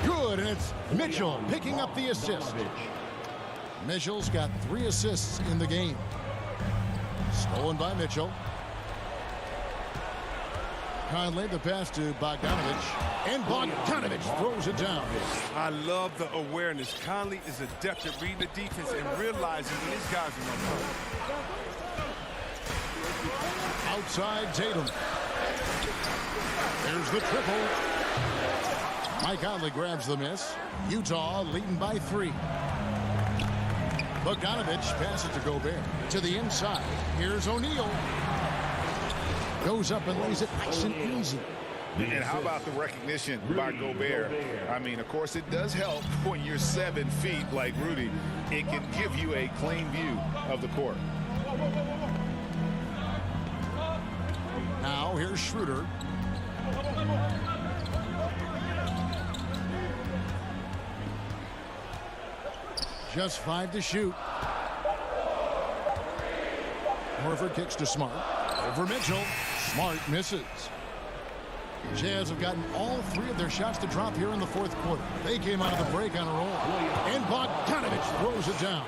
Good, and it's Mitchell picking up the assist. Mitchell's got 3 assists in the game. Stolen by Mitchell. Conley, the pass to Bogdanovich. And Bogdanovich throws it down. I love the awareness. Conley is adept at reading the defense and realizing when these guys are on cover. Outside Tatum. There's the triple. Mike Conley grabs the miss. Utah leading by 3. Bogdanovich passes to Gobert. To the inside. Here's O'Neal. Goes up and lays it nice and easy. And how about the recognition by Gobert? I mean, of course, it does help when you're 7 feet like Rudy. It can give you a clean view of the court. Now here's Schroeder. Just 5 to shoot. Horford kicks to Smart. Over Mitchell. Smart misses. The Jazz have gotten all 3 of their shots to drop here in the 4th quarter. They came out of the break on a roll. And Bogdanovich throws it down.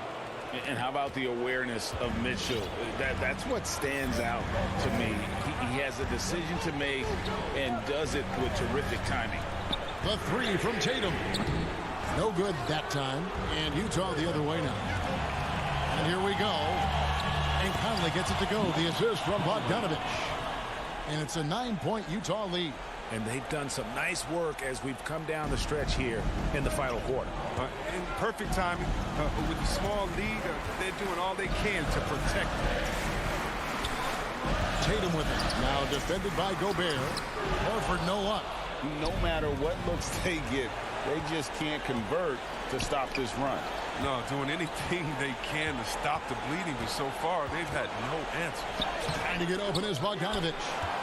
And how about the awareness of Mitchell? That's what stands out to me. He has a decision to make and does it with terrific timing. The 3 from Tatum. No good that time. And Utah the other way now. And here we go. And Conley gets it to go. The assist from Bogdanovich. And it's a 9-point Utah lead. And they've done some nice work as we've come down the stretch here in the final quarter. In perfect timing. With the small lead, they're doing all they can to protect it. Tatum with it. Now defended by Gobert. Horford no luck. No matter what looks they get, they just can't convert to stop this run. No, doing anything they can to stop the bleeding, but so far they've had no answers. Trying to get open is Bogdanovich.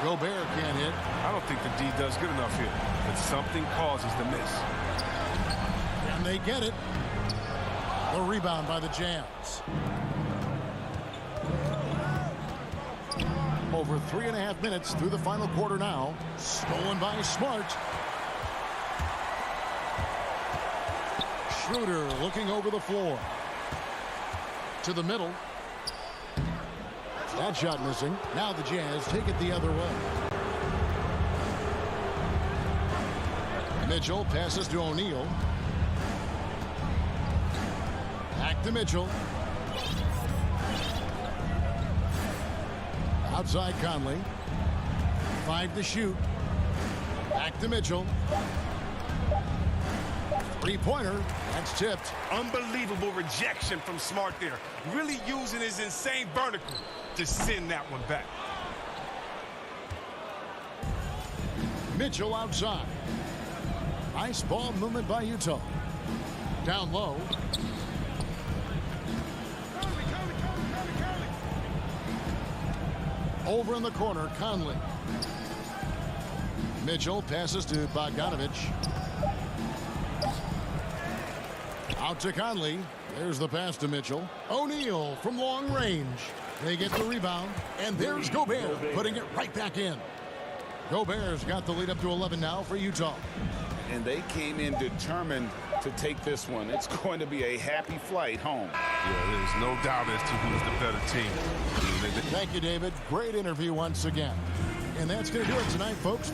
Gobert can't hit. I don't think the D does good enough here, but something causes the miss. And they get it. The rebound by the Jazz. Over 3.5 minutes through the final quarter now. Stolen by Smart. Schroeder looking over the floor. To the middle. That shot missing. Now the Jazz take it the other way. Mitchell passes to O'Neal. Back to Mitchell. Outside Conley. 5 to shoot. Back to Mitchell. 3-pointer. That's tipped. Unbelievable rejection from Smart there. Really using his insane vertical to send that one back. Mitchell outside. Nice ball movement by Utah. Down low. Over in the corner, Conley. Mitchell passes to Bogdanovich. Out to Conley. There's the pass to Mitchell. O'Neal from long range. They get the rebound. And there's Gobert putting it right back in. Gobert's got the lead up to 11 now for Utah. And they came in determined to take this one. It's going to be a happy flight home. Yeah, there's no doubt as to who's the better team. Thank you, David. Great interview once again. And that's going to do it tonight, folks.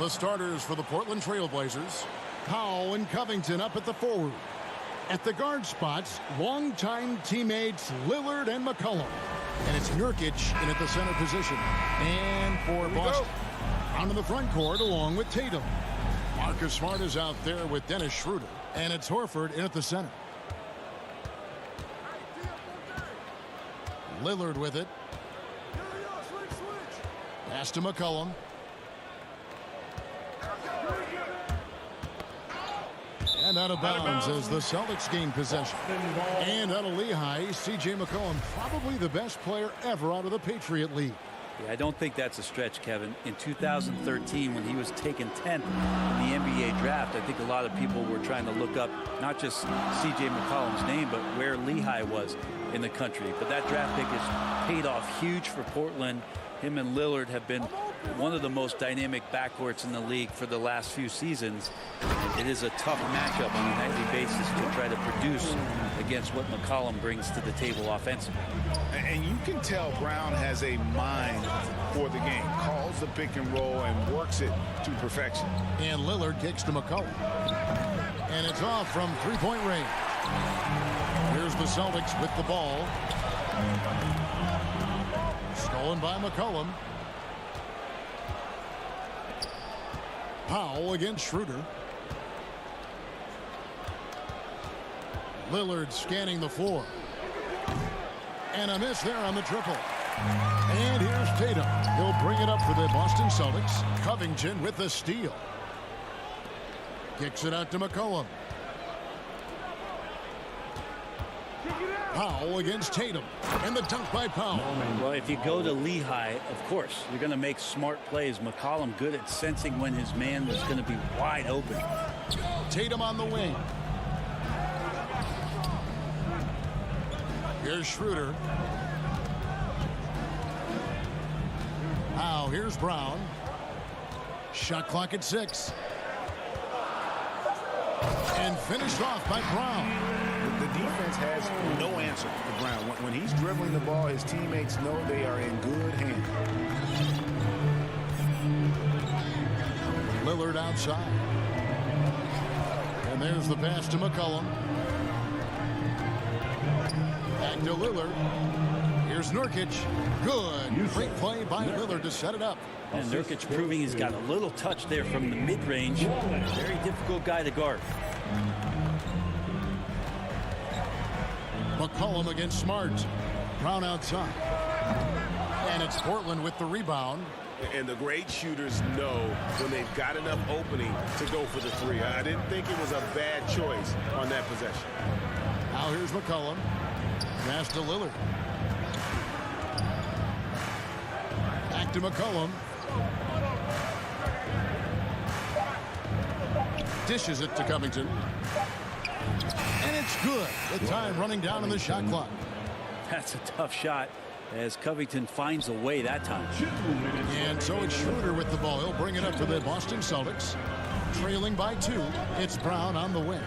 Starters for the Portland Trailblazers. Powell and Covington up at the forward. At the guard spots, longtime teammates Lillard and McCollum. And it's Nurkic in at the center position. And for Boston, out in the front court along with Tatum. Marcus Smart is out there with Dennis Schroeder. And it's Horford in at the center. Lillard with it. Pass to McCollum. And out of bounds as the Celtics gain possession. And out of Lehigh, C.J. McCollum, probably the best player ever out of the Patriot League. Yeah, I don't think that's a stretch, Kevin. In 2013, when he was taken 10th in the NBA draft, I think a lot of people were trying to look up not just C.J. McCollum's name, but where Lehigh was in the country. But that draft pick has paid off huge for Portland. Him and Lillard have been one of the most dynamic backcourts in the league for the last few seasons. It is a tough matchup on a nightly basis to try to produce against what McCollum brings to the table offensively. And you can tell Brown has a mind for the game. Calls the pick and roll and works it to perfection. And Lillard kicks to McCollum. And it's off from three-point range. Here's the Celtics with the ball. Stolen by McCollum. Powell against Schroeder. Lillard scanning the floor. And a miss there on the triple. And here's Tatum. He'll bring it up for the Boston Celtics. Covington with the steal. Kicks it out to McCollum. Powell against Tatum. And the dunk by Powell. Well, if you go to Lehigh, of course, you're going to make smart plays. McCollum good at sensing when his man was going to be wide open. Tatum on the wing. Here's Schroeder. Now here's Brown. Shot clock at 6. And finished off by Brown. The defense has no answer for Brown. When he's dribbling the ball, his teammates know they are in good hands. Lillard outside. And there's the pass to McCollum. Back to Lillard. Here's Nurkic. Good. Great play by Lillard to set it up. And Nurkic proving he's got a little touch there from the mid-range. Very difficult guy to guard. McCollum against Smart. Brown outside. And it's Portland with the rebound. And the great shooters know when they've got enough opening to go for the three. I didn't think it was a bad choice on that possession. Now here's McCollum. Pass to Lillard. Back to McCollum. Dishes it to Covington. And it's good. The time running down on the shot clock. That's a tough shot as Covington finds a way that time. And so it's Schroeder with the ball. He'll bring it up for the Boston Celtics. Trailing by 2. It's Brown on the wing.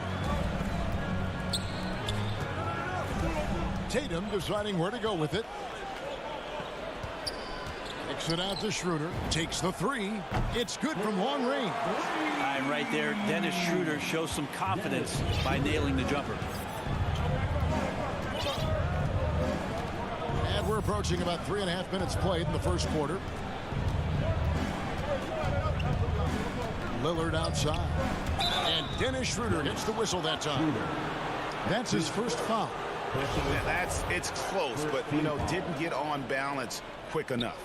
Tatum deciding where to go with it. Kicks it out to Schroeder. Takes the three. It's good from long range. And right there, Dennis Schroeder shows some confidence by nailing the jumper. And we're approaching about 3.5 minutes played in the first quarter. Lillard outside. And Dennis Schroeder gets the whistle that time. That's his first foul. It's close, but, didn't get on balance quick enough.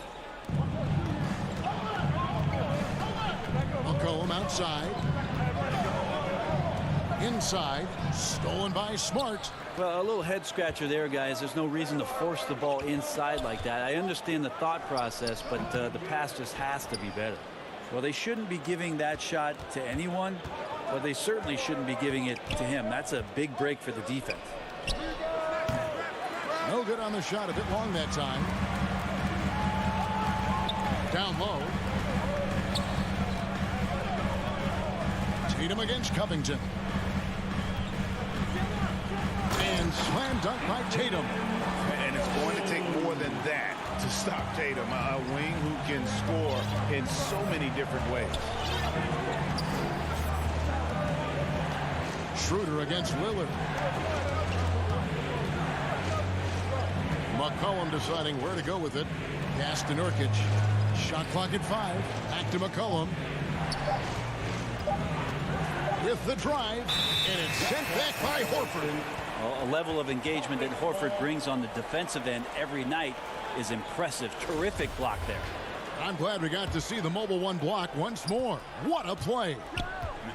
McCollum outside. Inside. Stolen by Smart. Well, a little head scratcher there, guys. There's no reason to force the ball inside like that. I understand the thought process, but the pass just has to be better. Well, they shouldn't be giving that shot to anyone, but they certainly shouldn't be giving it to him. That's a big break for the defense. No good on the shot, a bit long that time. Down low. Tatum against Covington. And slam dunk by Tatum. And it's going to take more than that to stop Tatum. A wing who can score in so many different ways. Schroeder against Lillard. McCollum deciding where to go with it. Pass to Nurkic. Shot clock at 5. Back to McCollum. With the drive. And it's sent back by Horford. A level of engagement that Horford brings on the defensive end every night is impressive. Terrific block there. I'm glad we got to see the mobile one block once more. What a play.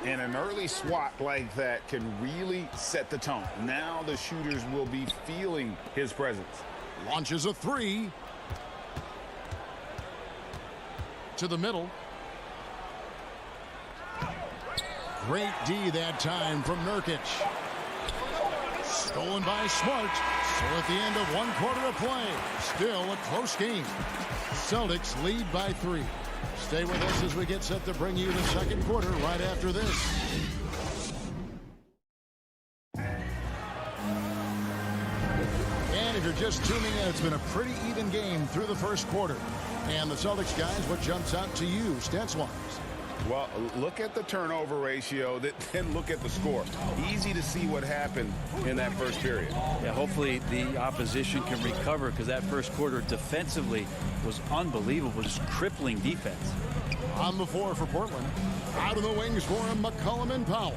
And an early swat like that can really set the tone. Now the shooters will be feeling his presence. Launches a three. To the middle. Great D that time from Nurkic. Stolen by Smart. So at the end of 1 quarter of play, still a close game. Celtics lead by 3. Stay with us as we get set to bring you the second quarter right after this. And if you're just tuning in, it's been a pretty even game through the first quarter. And the Celtics guys, what jumps out to you stats-wise? Well, look at the turnover ratio, then look at the score. Easy to see what happened in that first period. Yeah, hopefully the opposition can recover, because that first quarter defensively was unbelievable, just crippling defense. On the floor for Portland. Out of the wings for him, McCollum and Powell.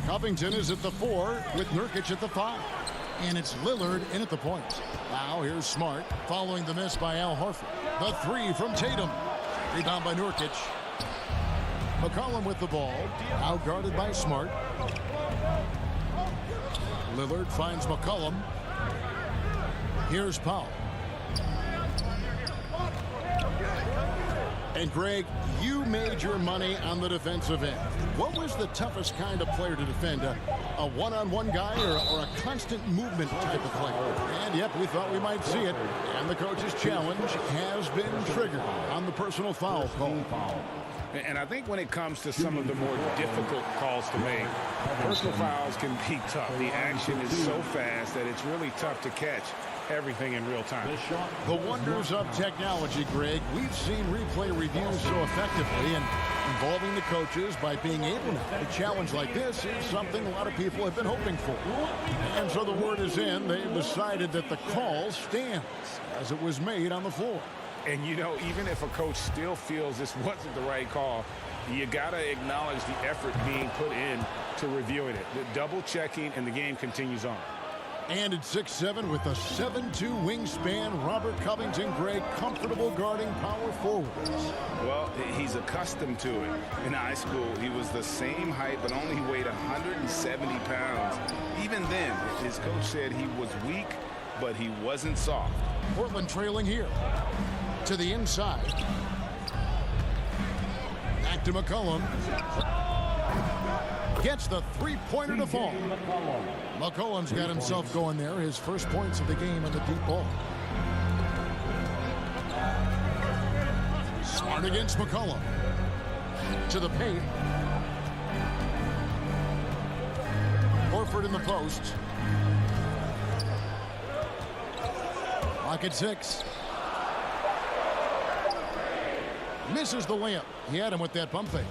Covington is at the 4 with Nurkic at the 5. And it's Lillard in at the point. Now here's Smart following the miss by Al Horford. The 3 from Tatum. Rebound by Nurkic. McCollum with the ball, out guarded by Smart. Lillard finds McCollum. Here's Powell. And Greg, you made your money on the defensive end. What was the toughest kind of player to defend? A one-on-one guy or a constant movement type of player? And yep, we thought we might see it. And the coach's challenge has been triggered on the personal foul call. And I think when it comes to some of the more difficult calls to make, personal fouls can be tough. The action is so fast that it's really tough to catch everything in real time. The wonders of technology, Greg. We've seen replay reviews so effectively, and involving the coaches by being able to. A challenge like this is something a lot of people have been hoping for. And so the word is in. They've decided that the call stands as it was made on the floor. And, even if a coach still feels this wasn't the right call, you got to acknowledge the effort being put in to reviewing it. The double checking, and the game continues on. And at 6'7" with a 7'2" wingspan, Robert Covington, Greg, comfortable guarding power forwards. Well, he's accustomed to it. In high school, he was the same height, but only weighed 170 pounds. Even then, his coach said he was weak, but he wasn't soft. Portland trailing here. To the inside. Back to McCollum. Gets the three-pointer to fall. McCollum's got himself going there. His first points of the game on the deep ball. Smart against McCollum. To the paint. Horford in the post. Clock at 6. Misses the layup. He had him with that pump fake.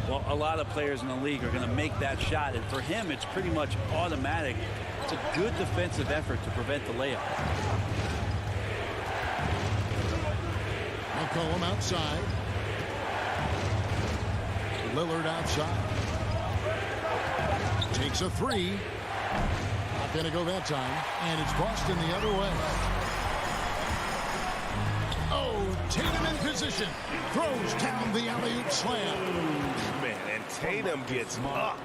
Well, a lot of players in the league are going to make that shot, and for him, it's pretty much automatic. It's a good defensive effort to prevent the layup. McCollum outside. Lillard outside. Takes a three. Not going to go that time. And it's Boston the other way. Oh, Tatum in position. Throws down the alley-oop slam. Man, and Tatum gets up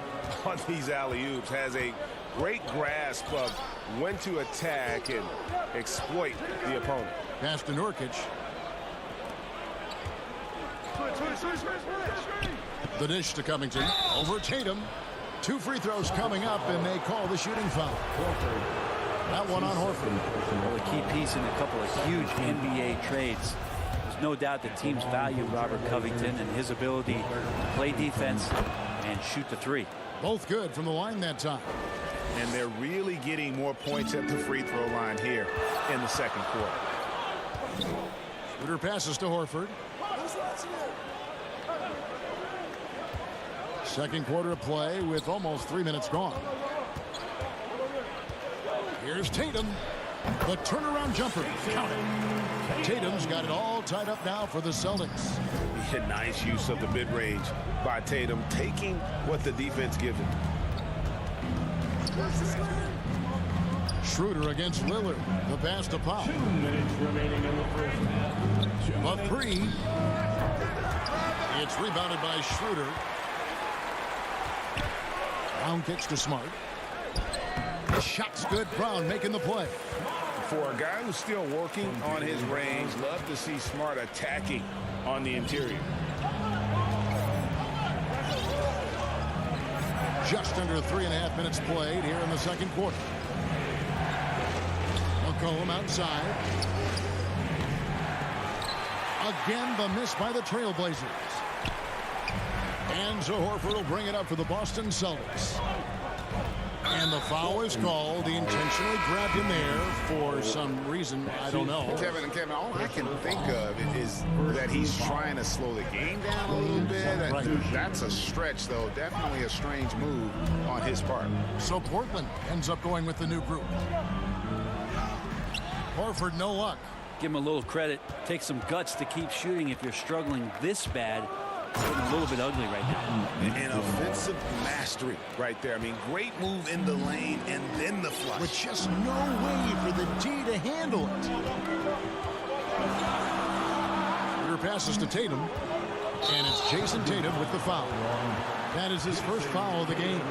on these alley-oops. Has a great grasp of when to attack and exploit the opponent. Pass to Nurkic. The dish to Covington. Over Tatum. 2 free throws coming up, and they call the shooting foul. That one on Horford. Well, a key piece in a couple of huge NBA trades. There's no doubt the teams value Robert Covington and his ability to play defense and shoot the three. Both good from the line that time. And they're really getting more points at the free throw line here in the second quarter. Schroeder passes to Horford. Second quarter of play with almost 3 minutes gone. Here's Tatum. The turnaround jumper. Count it. Tatum's got it all tied up now for the Celtics. Nice use of the mid-range by Tatum, taking what the defense gives him. Schroeder against Lillard. The pass to Powell. 2 minutes remaining in the first half. A three. It's rebounded by Schroeder. Brown kicks to Smart. The shot's good. Brown making the play. For a guy who's still working on his range, love to see Smart attacking on the interior. Just under 3.5 minutes played here in the second quarter. McCollum outside. Again, the miss by the Trailblazers. And so Horford will bring it up for the Boston Celtics. And the foul is called. He intentionally grabbed him there for some reason. I don't know. Kevin, all I can think of is that he's trying to slow the game down a little bit. Right. That's a stretch, though. Definitely a strange move on his part. So Portland ends up going with the new group. Horford, no luck. Give him a little credit. Take some guts to keep shooting if you're struggling this bad. It's getting a little bit ugly right now. And offensive mastery right there. I mean, great move in the lane and then the flush. With just no way for the D to handle it. Schroeder passes to Tatum. And it's Jason Tatum with the foul. That is his first foul of the game.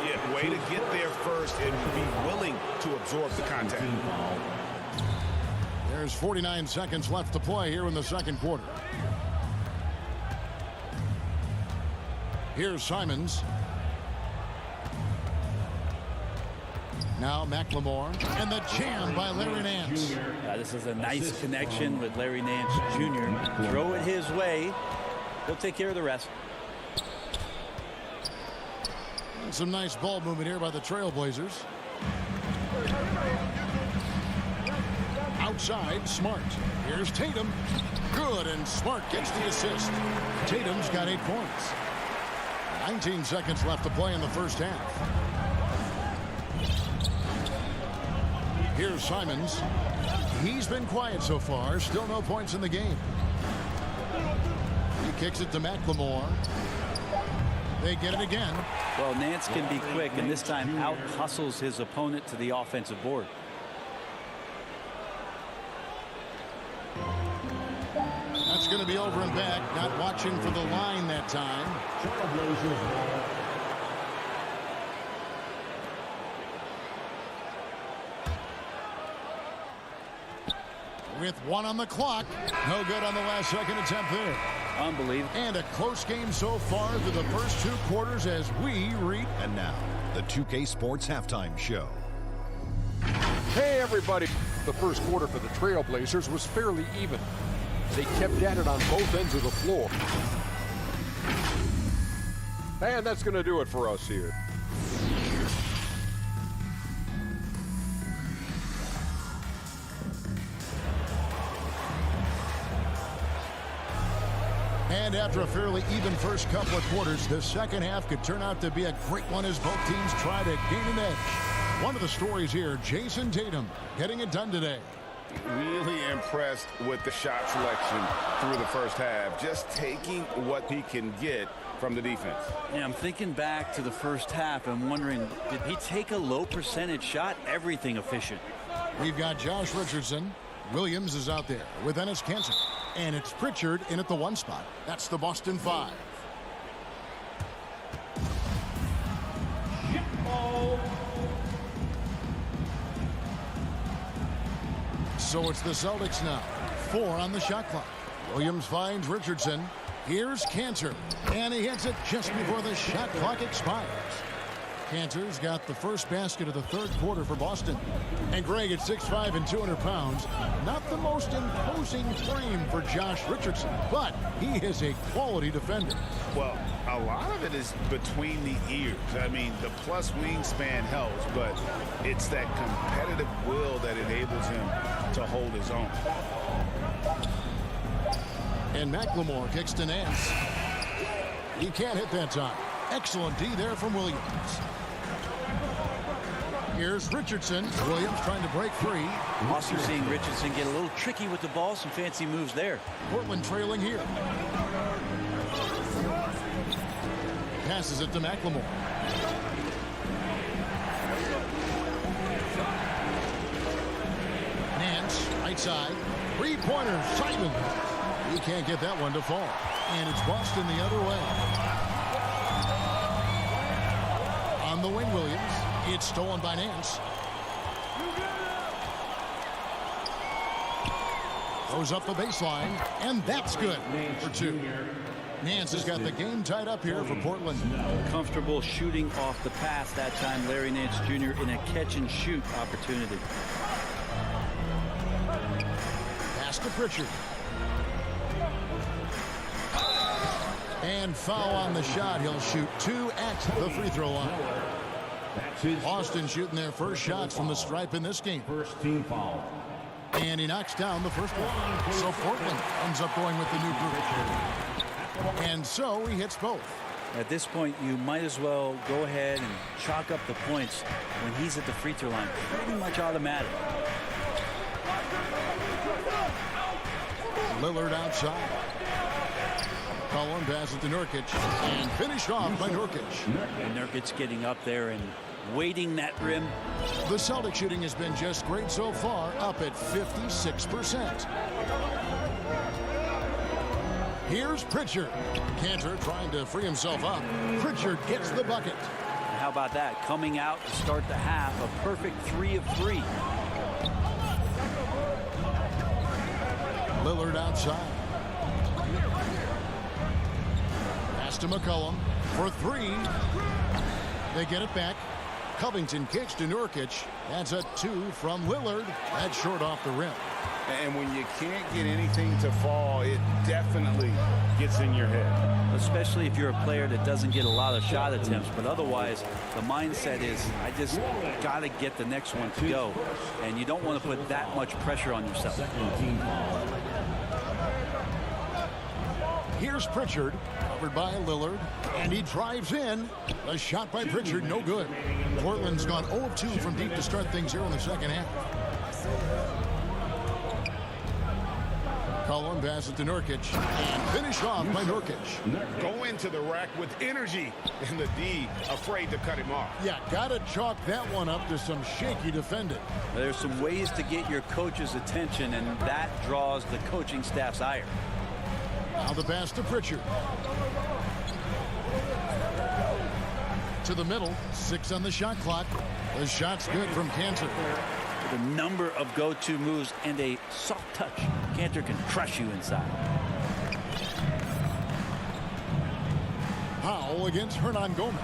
Yeah, way to get there first and be willing to absorb the contact. There's 49 seconds left to play here in the second quarter. Here's Simons. Now McLemore. And the jam by Larry Nance. This is a nice connection with Larry Nance Jr. Throw it his way. He'll take care of the rest. And some nice ball movement here by the Trailblazers. Outside, Smart. Here's Tatum. Good, and Smart gets the assist. Tatum's got 8 points. 19 seconds left to play in the first half. Here's Simons. He's been quiet so far. Still no points in the game. He kicks it to McLemore. They get it again. Well, Nance can be quick, and this time out-hustles his opponent to the offensive board. That's going to be over and back. Not watching for the line that time. With 1 on the clock. No good on the last second attempt there. Unbelievable. And a close game so far through the first 2 quarters as we read. And now, the 2K Sports Halftime Show. Hey, everybody. The first quarter for the Trailblazers was fairly even. They kept at it on both ends of the floor. And that's going to do it for us here. And after a fairly even first couple of quarters, the second half could turn out to be a great one as both teams try to gain an edge. One of the stories here, Jason Tatum getting it done today. Really impressed with the shot selection through the first half. Just taking what he can get from the defense. Yeah, I'm thinking back to the first half. I'm wondering, did he take a low percentage shot? Everything efficient. We've got Josh Richardson. Williams is out there with Enes Kanter. And it's Pritchard in at the 1 spot. That's the Boston 5. So it's the Celtics now. 4 on the shot clock. Williams finds Richardson. Here's Kanter. And he hits it just before the shot clock expires. Kanter's got the first basket of the third quarter for Boston. And Greg at 6'5" and 200 pounds. Not the most imposing frame for Josh Richardson, but he is a quality defender. Well, a lot of it is between the ears. I mean, the plus wingspan helps, but it's that competitive will that enables him to hold his own. And McLemore kicks to Nance. He can't hit that time. Excellent D there from Williams. Here's Richardson. Williams trying to break free. Also seeing Richardson get a little tricky with the ball. Some fancy moves there. Portland trailing here. Passes it to McLemore. Nance, right side. Three-pointer, Simon. He can't get that one to fall. And it's Boston the other way. On the wing, Williams. It's stolen by Nance. Goes up the baseline, and that's good for 2. Nance has got the game tied up here for Portland. Comfortable shooting off the pass that time. Larry Nance Jr. in a catch-and-shoot opportunity. Pass to Pritchard. And foul on the shot. He'll shoot 2 at the free throw line. Boston shooting their first shots from the stripe in this game. First team foul. And he knocks down the first one. So Portland ends up going with the new group. And so he hits both. At this point, you might as well go ahead and chalk up the points when he's at the free throw line. Pretty much automatic. Lillard outside. Cullen passes to Nurkic and finished off by Nurkic. And Nurkic getting up there and weighting that rim. The Celtic shooting has been just great so far, up at 56%. Here's Pritchard. Kanter trying to free himself up. Pritchard gets the bucket. And how about that? Coming out to start the half, a perfect 3 of 3. Lillard outside. Pass to McCollum for 3. They get it back. Covington kicks to Nurkic. That's a 2 from Lillard. That's short off the rim. And when you can't get anything to fall, it definitely gets in your head. Especially if you're a player that doesn't get a lot of shot attempts. But otherwise, the mindset is, I just got to get the next one to go. And you don't want to put that much pressure on yourself. Here's Pritchard, covered by Lillard, and he drives in. A shot by Pritchard, no good. Portland's gone 0 of 2 from deep to start things here in the second half. Cullen passes to Nurkic, and finished off by Nurkic. Go into the rack with energy, and the D afraid to cut him off. Yeah, gotta chalk that one up to some shaky defending. There's some ways to get your coach's attention, and that draws the coaching staff's ire. Now the pass to Pritchard. To the middle, 6 on the shot clock. The shot's good from Kanter. The number of go-to moves and a soft touch. Kanter can crush you inside. Powell against Hernan Gomez.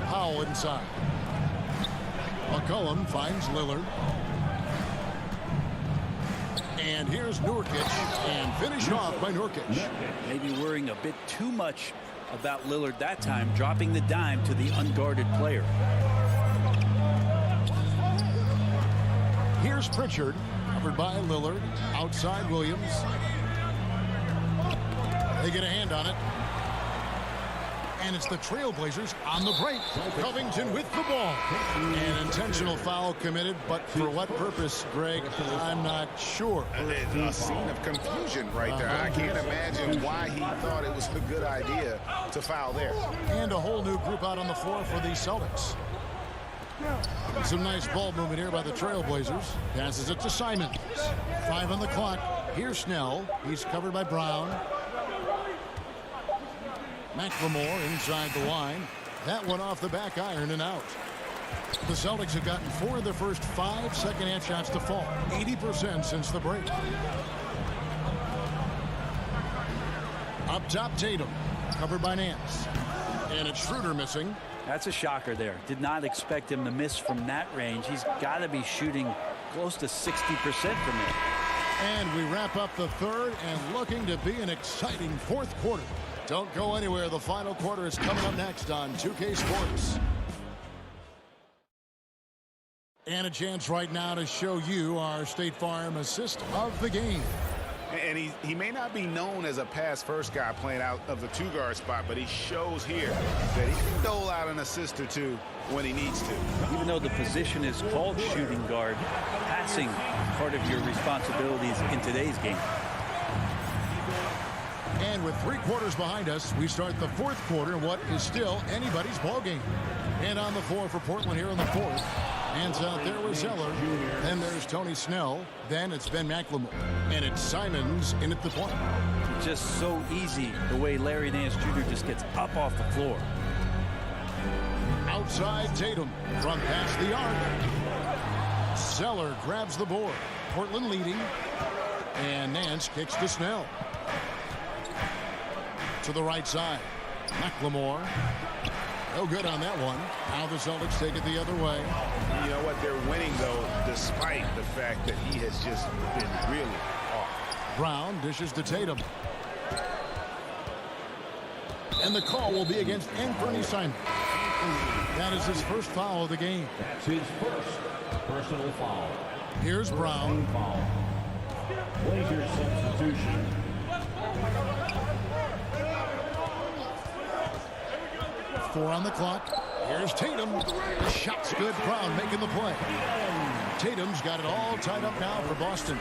Powell inside. McCollum finds Lillard. And here's Nurkic, and finished off by Nurkic. Maybe worrying a bit too much about Lillard that time, dropping the dime to the unguarded player. Here's Pritchard, Covered by Lillard. Outside Williams. They get a hand on it. And it's the Trailblazers on the break. Covington with the ball. An intentional foul committed, but for what purpose, Greg, I'm not sure. A scene of confusion right there. I can't imagine why he thought it was a good idea to foul there. And a whole new group out on the floor for the Celtics. Some nice ball movement here by the Trailblazers. Passes it to Simons. 5 on the clock. Here's Snell. He's covered by Brown. McLemore inside the line. That one off the back iron and out. The Celtics have gotten 4 of their first 5 second-half shots to fall. 80% since the break. Up top, Tatum. Covered by Nance. And it's Schroeder missing. That's a shocker there. Did not expect him to miss from that range. He's got to be shooting close to 60% from there. And we wrap up the third and looking to be an exciting fourth quarter. Don't go anywhere. The final quarter is coming up next on 2K Sports. And a chance right now to show you our State Farm assist of the game. And he may not be known as a pass-first guy playing out of the two-guard spot, but he shows here that he can dole out an assist or two when he needs to. Even though the position is called shooting guard, passing part of your responsibilities in today's game. And with 3 quarters behind us, we start the fourth quarter in what is still anybody's ball game. And on the floor for Portland here in the fourth. Hands out there with Zeller. Then there's Tony Snell. Then it's Ben McLemore. And it's Simons in at the point. Just so easy the way Larry Nance Jr. just gets up off the floor. Outside Tatum from past the arc. Zeller grabs the board. Portland leading. And Nance kicks to Snell. To the right side. McLemore. No good on that one. Now the Celtics take it the other way. You know what? They're winning, though, despite the fact that he has just been really off. Brown dishes to Tatum. And the call will be against Anthony Simons. That is his first foul of the game. That's his first personal foul. Here's Brown. Blazers substitution. Four on the clock. Here's Tatum. The shot's good. Brown making the play. Tatum's got it all tied up now for Boston.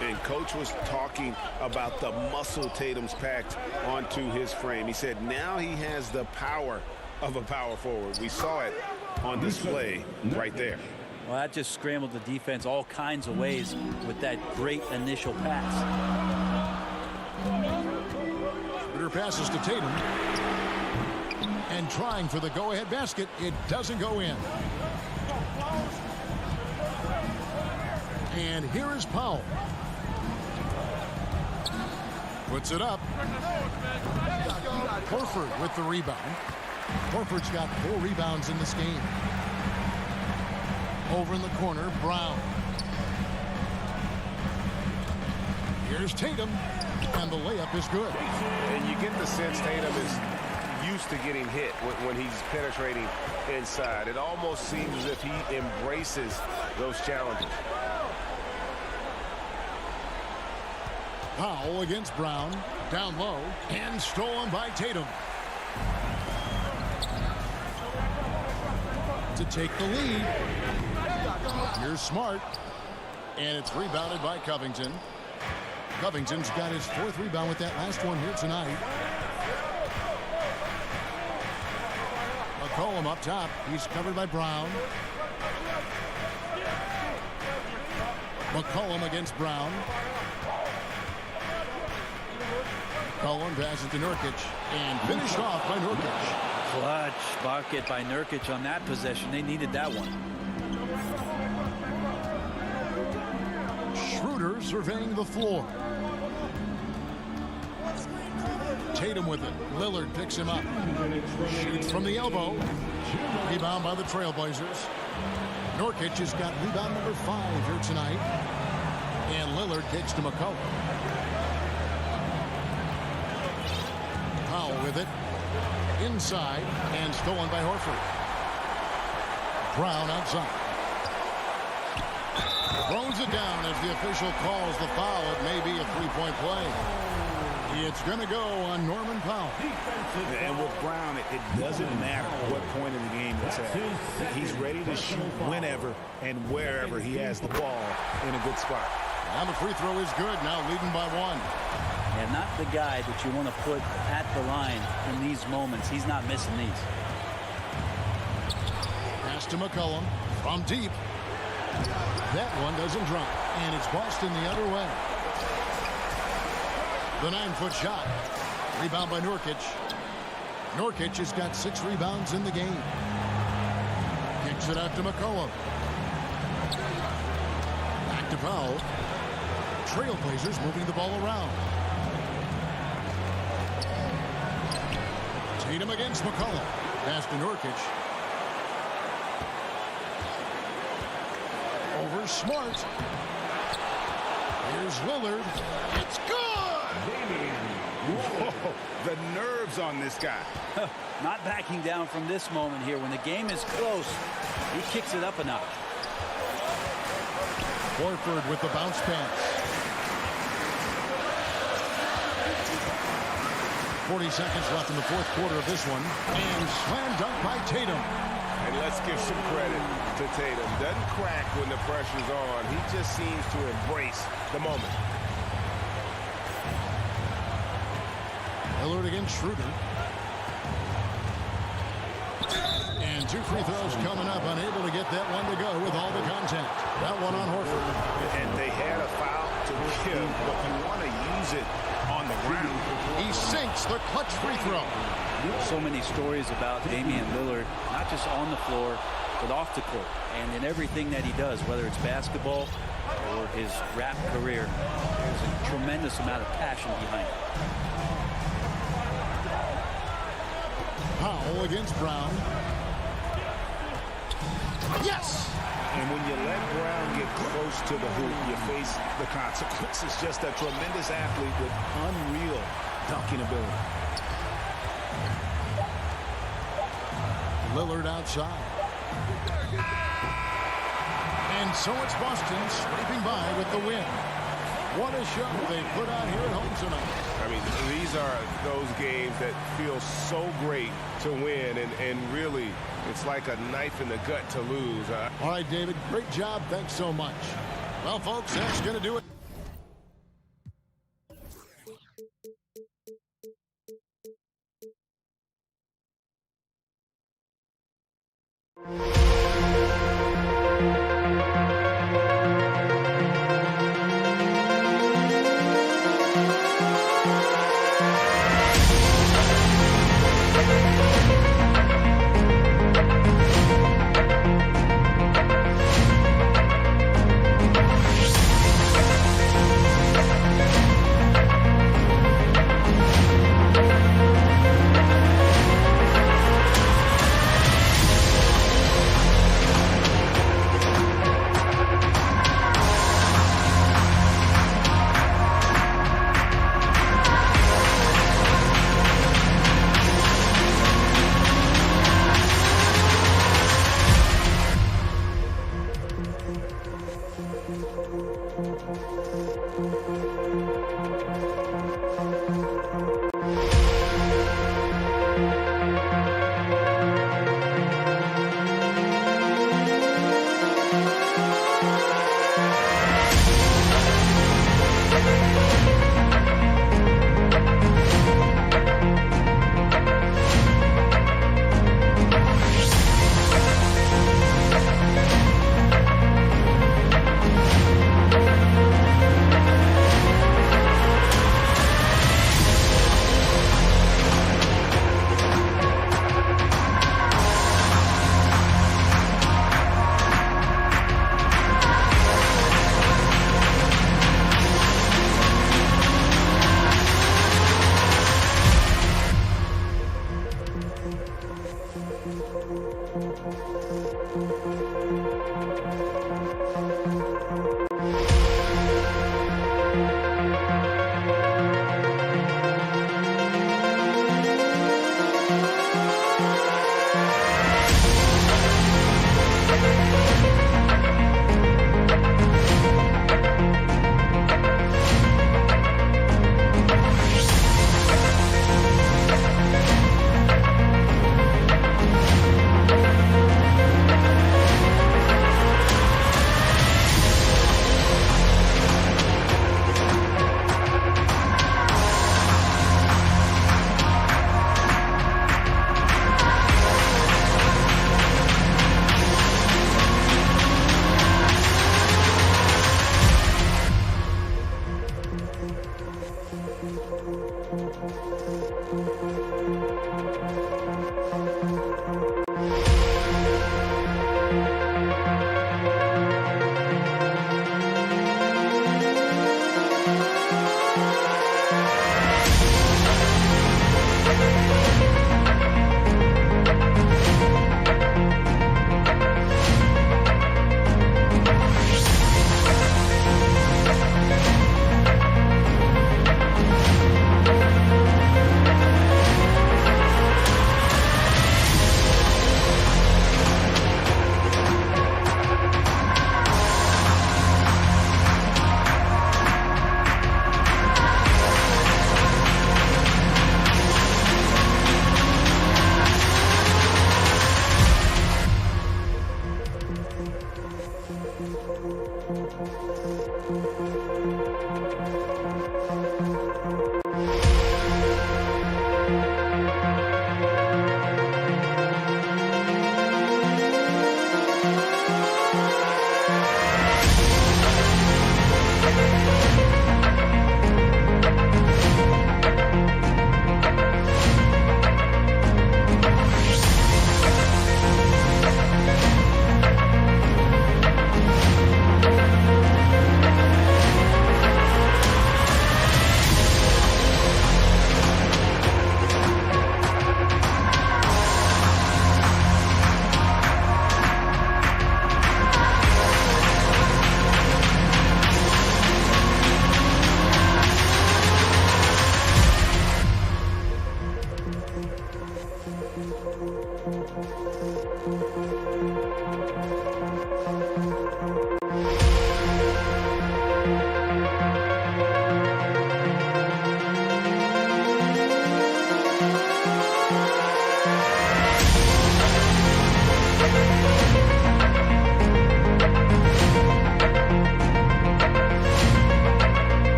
And Coach was talking about the muscle Tatum's packed onto his frame. He said now he has the power of a power forward. We saw it on display right there. Well, that just scrambled the defense all kinds of ways with that great initial pass. Schroeder passes to Tatum. And trying for the go-ahead basket. It doesn't go in. And here is Powell. Puts it up. Horford with the rebound. Horford's got 4 rebounds in this game. Over in the corner, Brown. Here's Tatum. And the layup is good. And you get the sense Tatum is used to getting hit when he's penetrating inside. It almost seems as if he embraces those challenges. Powell against Brown. Down low. And stolen by Tatum. To take the lead. Here's Smart. And it's rebounded by Covington. Covington's got his 4th rebound with that last one here tonight. McCollum up top. He's covered by Brown. McCollum against Brown. McCollum passes to Nurkic. And finished off by Nurkic. Clutch bucket by Nurkic on that possession. They needed that one. Schroeder surveying the floor. Tatum with it. Lillard picks him up. Shoots from the elbow. Rebound by the Trailblazers. Nurkic has got rebound number 5 here tonight. And Lillard kicks to McCollum. Powell with it. Inside and stolen by Horford. Brown outside. Throws it down as the official calls the foul. It may be a three-point play. It's going to go on Norman Powell. And with Brown, it doesn't matter what point in the game it's at. He's ready to shoot whenever and wherever he has the ball in a good spot. And the free throw is good, now leading by one. And not the guy that you want to put at the line in these moments. He's not missing these. Pass to McCollum from deep. That one doesn't drop, and it's Boston the other way. The 9-foot shot. Rebound by Nurkic. Nurkic has got 6 rebounds in the game. Kicks it out to McCollum. Back to Powell. Trailblazers moving the ball around. Tatum against McCollum. Pass to Nurkic. Over Smart. Here's Lillard. It's good! Whoa, the nerves on this guy. Not backing down from this moment here. When the game is close, he kicks it up a notch. Horford with the bounce pass. 40 seconds left in the fourth quarter of this one. And slam dunk by Tatum. And let's give some credit to Tatum. Doesn't crack when the pressure's on. He just seems to embrace the moment. Lillard against Schroeder. And 2 free throws coming up. Unable to get that one to go with all the contact. That one on Horford. And they had a foul to give, but you want to use it on the ground. He sinks the clutch free throw. So many stories about Damian Lillard, not just on the floor, but off the court. And in everything that he does, whether it's basketball or his rap career, there's a tremendous amount of passion behind it. Powell against Brown. Yes! And when you let Brown get close to the hoop, you face the consequences. Just a tremendous athlete with unreal dunking ability. Lillard outside. And so it's Boston scraping by with the win. What a show they put on here at home tonight. I mean, these are those games that feel so great to win, and really, it's like a knife in the gut to lose. All right, David, great job. Thanks so much. Well, folks, that's going to do it.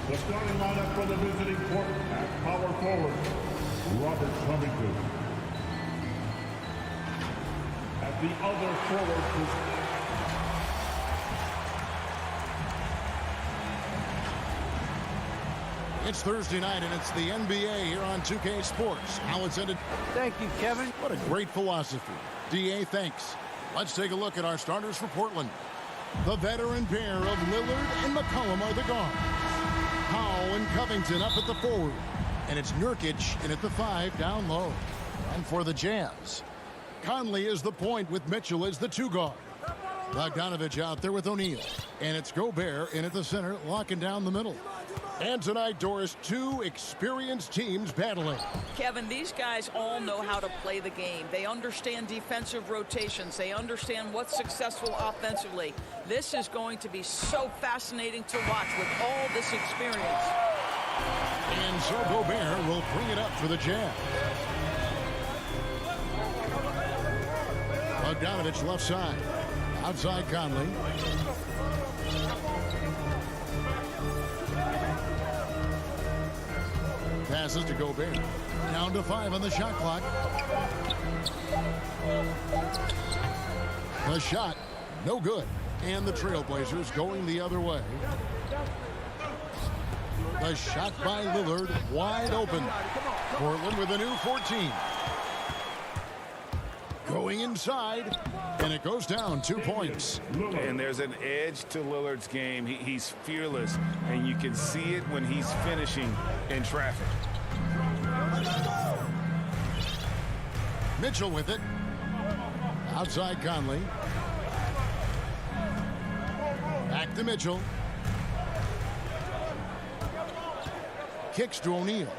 The starting lineup for the visiting court at power forward, Robert Covington. At the other forward position, it's Thursday night, and it's the NBA here on 2K Sports. How it's ended. Thank you, Kevin. What a great philosophy. DA, thanks. Let's take a look at our starters for Portland. The veteran pair of Lillard and McCollum are the guards. Powell and Covington up at the forward. And it's Nurkic in at the 5 down low. And for the Jazz, Conley is the point with Mitchell as the 2 guard. Bogdanovich out there with O'Neal. And it's Gobert in at the center, locking down the middle. And tonight, Doris, 2 experienced teams battling. Kevin, these guys all know how to play the game. They understand defensive rotations. They understand what's successful offensively. This is going to be so fascinating to watch with all this experience. And so Gobert will bring it up for the Jazz. Bogdanovich left side. Outside Conley. Passes to Gobert. Down to 5 on the shot clock. The shot, no good. And the Trailblazers going the other way. The shot by Lillard, wide open. Portland with a new 14. Going inside, and it goes down 2 points. And there's an edge to Lillard's game. He's fearless, and you can see it when he's finishing in traffic. Mitchell with it. Outside Conley. Back to Mitchell. Kicks to O'Neal.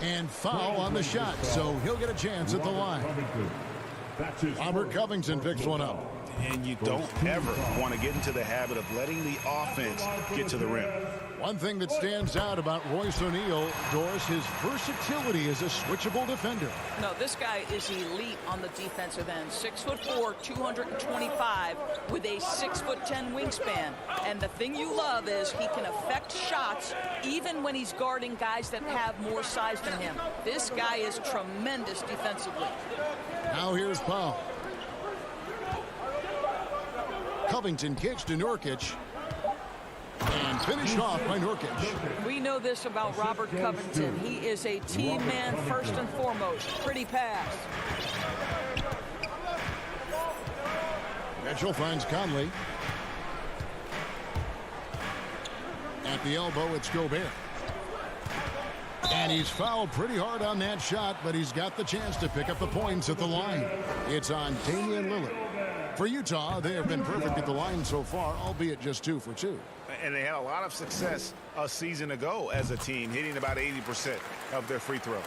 And foul on the shot, so he'll get a chance at the line. Robert Covington picks one up. And you don't ever want to get into the habit of letting the offense get to the rim. One thing that stands out about Royce O'Neal, Doris, his versatility as a switchable defender. No, this guy is elite on the defensive end. 6'4", 225, with a 6'10" wingspan. And the thing you love is he can affect shots even when he's guarding guys that have more size than him. This guy is tremendous defensively. Now here's Powell. Covington kicks to Nurkic. And finished off by Nurkic. We know this about Robert Covington. He is a team man first and foremost. Pretty pass. Mitchell finds Conley. At the elbow, it's Gobert. And he's fouled pretty hard on that shot, but he's got the chance to pick up the points at the line. It's on Damian Lillard. For Utah, they have been perfect at the line so far, albeit just 2 for 2. And they had a lot of success a season ago as a team, hitting about 80% of their free throws.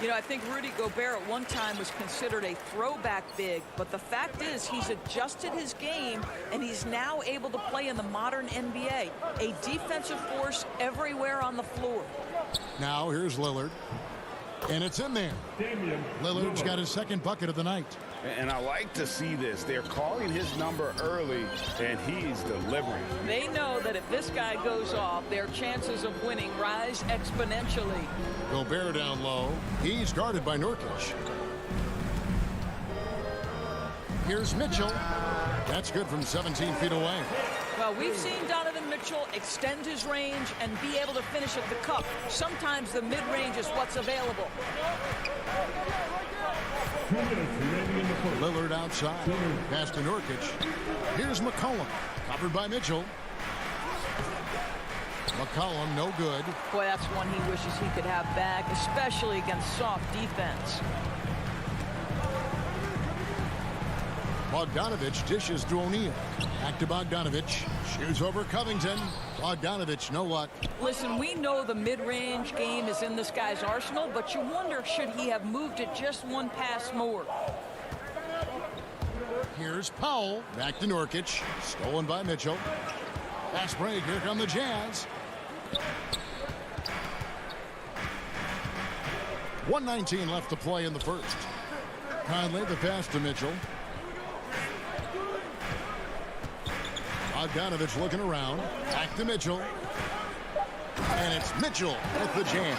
You know, I think Rudy Gobert at one time was considered a throwback big, but the fact is he's adjusted his game, and he's now able to play in the modern NBA. A defensive force everywhere on the floor. Now here's Lillard. And it's in there. Lillard's got his second bucket of the night. And I like to see this. They're calling his number early, and he's delivering. They know that if this guy goes off, their chances of winning rise exponentially. Gobert down low. He's guarded by Nurkic. Here's Mitchell. That's good from 17 feet away. Well, we've seen Donovan Mitchell extend his range and be able to finish at the cup. Sometimes the mid-range is what's available. Lillard outside. Pass to Nurkic. Here's McCollum. Covered by Mitchell. McCollum, no good. Boy, that's one he wishes he could have back, especially against soft defense. Bogdanovich dishes to O'Neal. Back to Bogdanovich. Shoots over Covington. Bogdanovich, no luck. Listen, we know the mid-range game is in this guy's arsenal, but you wonder, should he have moved it just one pass more? Here's Powell. Back to Nurkic. Stolen by Mitchell. Fast break. Here come the Jazz. 1:19 left to play in the first. Conley, the pass to Mitchell. Bogdanovich looking around. Back to Mitchell. And it's Mitchell with the jam.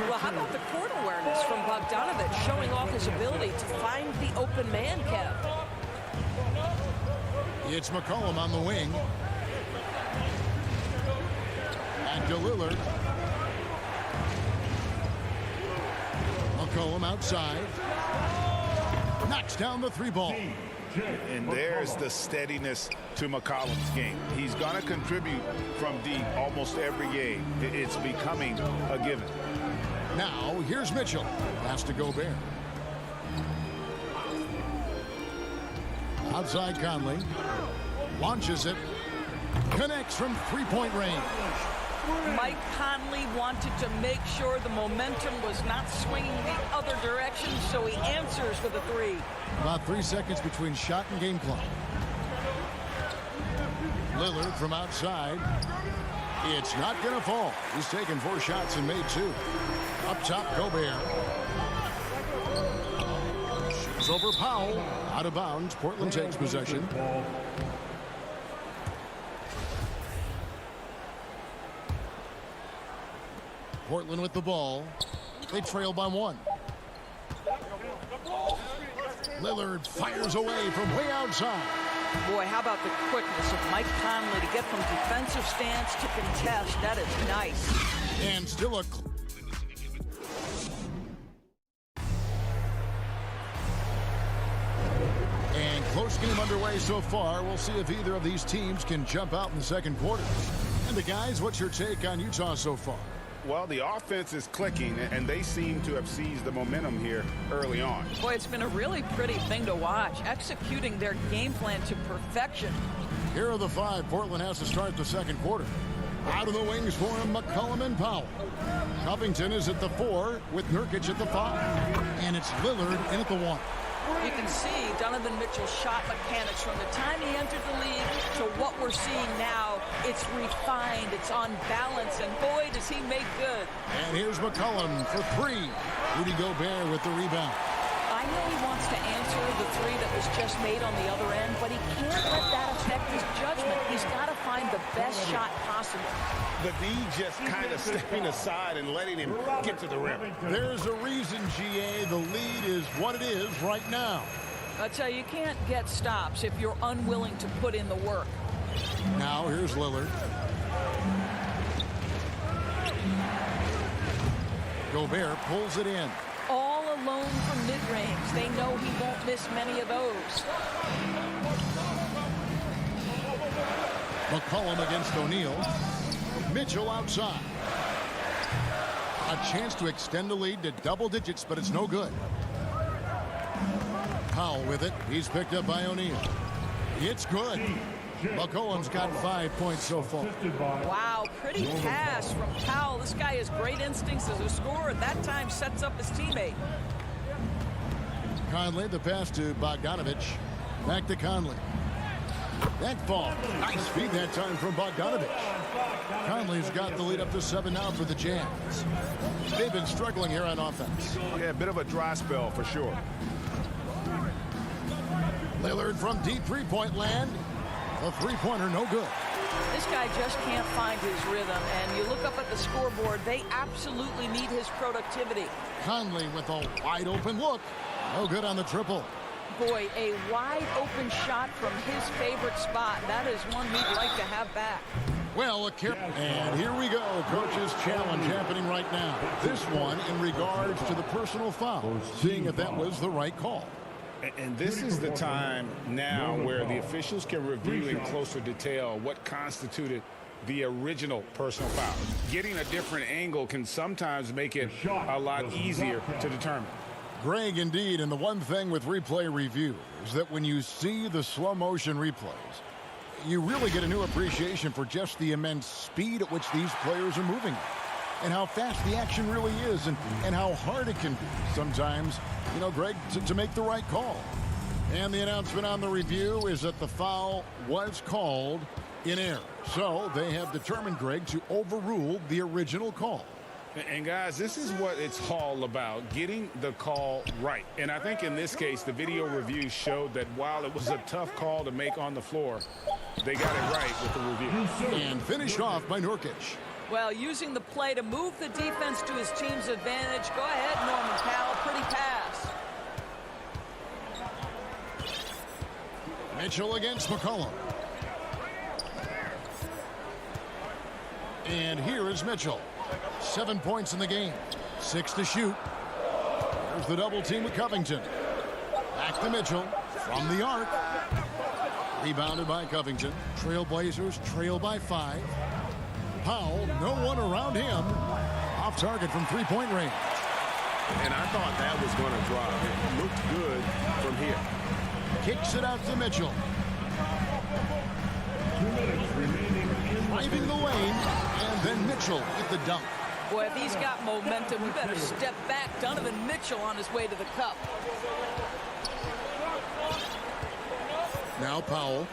Well, how about the court awareness from Bogdanovich, showing off his ability to find the open man, Kev? It's McCollum on the wing. Back to Lillard. McCollum outside. Knocks down the three ball. And there's the steadiness to McCollum's game. He's going to contribute from deep almost every game. It's becoming a given. Now, here's Mitchell. Pass to Gobert. Outside Conley. Launches it. Connects from three-point range. Mike Conley wanted to make sure the momentum was not swinging the other direction, so he answers with a three. About 3 seconds between shot and game clock. Lillard from outside. It's not going to fall. He's taken 4 shots and made 2. Up top, Gobert. Shoots over Powell. Out of bounds. Portland takes possession. Portland with the ball. They trail by 1. Lillard fires away from way outside. Boy, how about the quickness of Mike Conley to get from defensive stance to contest. That is nice. And still a... And close game underway so far. We'll see if either of these teams can jump out in the second quarter. And the guys, what's your take on Utah so far? Well, the offense is clicking, and they seem to have seized the momentum here early on. Boy, it's been a really pretty thing to watch, executing their game plan to perfection. Here are the 5 Portland has to start the second quarter. Out of the wings for him, McCollum and Powell. Covington is at the 4 with Nurkic at the 5. And it's Lillard in at the 1. You can see Donovan Mitchell's shot mechanics from the time he entered the league to what we're seeing now. It's refined, it's on balance, and boy, does he make good. And here's McCollum for 3. Rudy Gobert with the rebound. I know he wants to answer the 3 that was just made on the other end, but he can't let that affect his judgment. He's got to find the best shot possible. The D just kind of stepping aside and letting him get to the rim. There's a reason, GA, the lead is what it is right now. I tell you can't get stops if you're unwilling to put in the work. Now here's Lillard. Gobert pulls it in. All alone from mid-range. They know he won't miss many of those. McCollum against O'Neal. Mitchell outside. A chance to extend the lead to double digits, but it's no good. Powell with it. He's picked up by O'Neal. It's good. McCollum's got 5 points so far. Wow, pretty pass from Powell. This guy has great instincts as a scorer. That time sets up his teammate. Conley, the pass to Bogdanovich. Back to Conley. That ball. Nice feed that time from Bogdanovich. Conley's got the lead up to 7 now for the Jazz. They've been struggling here on offense. Yeah, a bit of a dry spell for sure. Lillard from deep three-point land. The three-pointer no good. This guy just can't find his rhythm, and you look up at the scoreboard, they absolutely need his productivity. Conley with a wide-open look. No good on the triple. Boy, a wide-open shot from his favorite spot. That is one we'd like to have back. Well, and here we go. Coach's challenge happening right now. This one in regards to the personal foul, seeing if that was the right call. And this is the time now where the officials can review in closer detail what constituted the original personal foul. Getting a different angle can sometimes make it a lot easier to determine. Greg, indeed, and the one thing with replay review is that when you see the slow motion replays, you really get a new appreciation for just the immense speed at which these players are moving and how fast the action really is and how hard it can be sometimes, you know, Greg, to make the right call. And the announcement on the review is that the foul was called in error. So they have determined, Greg, to overrule the original call. And guys, this is what it's all about, getting the call right. And I think in this case, the video review showed that while it was a tough call to make on the floor, they got it right with the review. And finished off by Nurkic. Well, using the play to move the defense to his team's advantage. Go ahead, Norman Powell. Pretty pass. Mitchell against McCollum. And here is Mitchell. 7 points in the game. 6 to shoot. There's the double team with Covington. Back to Mitchell from the arc. Rebounded by Covington. Trailblazers trail by 5. Powell, no one around him. Off target from three-point range. And I thought that was going to drop. It looked good from here. Kicks it out to Mitchell. 2 minutes remaining. Driving the lane, and then Mitchell with the dunk. Boy, if he's got momentum, we better step back. Donovan Mitchell on his way to the cup. Now Powell.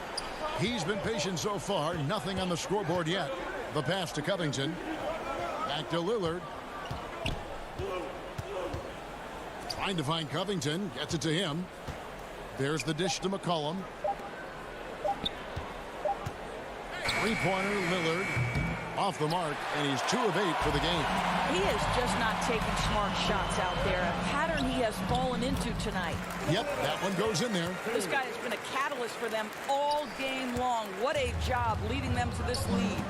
He's been patient so far. Nothing on the scoreboard yet. The pass to Covington. Back to Lillard. Trying to find Covington. Gets it to him. There's the dish to McCollum. Three-pointer, Lillard. Off the mark, and he's 2 of 8 for the game. He is just not taking smart shots out there. A pattern he has fallen into tonight. Yep, that one goes in there. This guy has been a catalyst for them all game long. What a job leading them to this lead.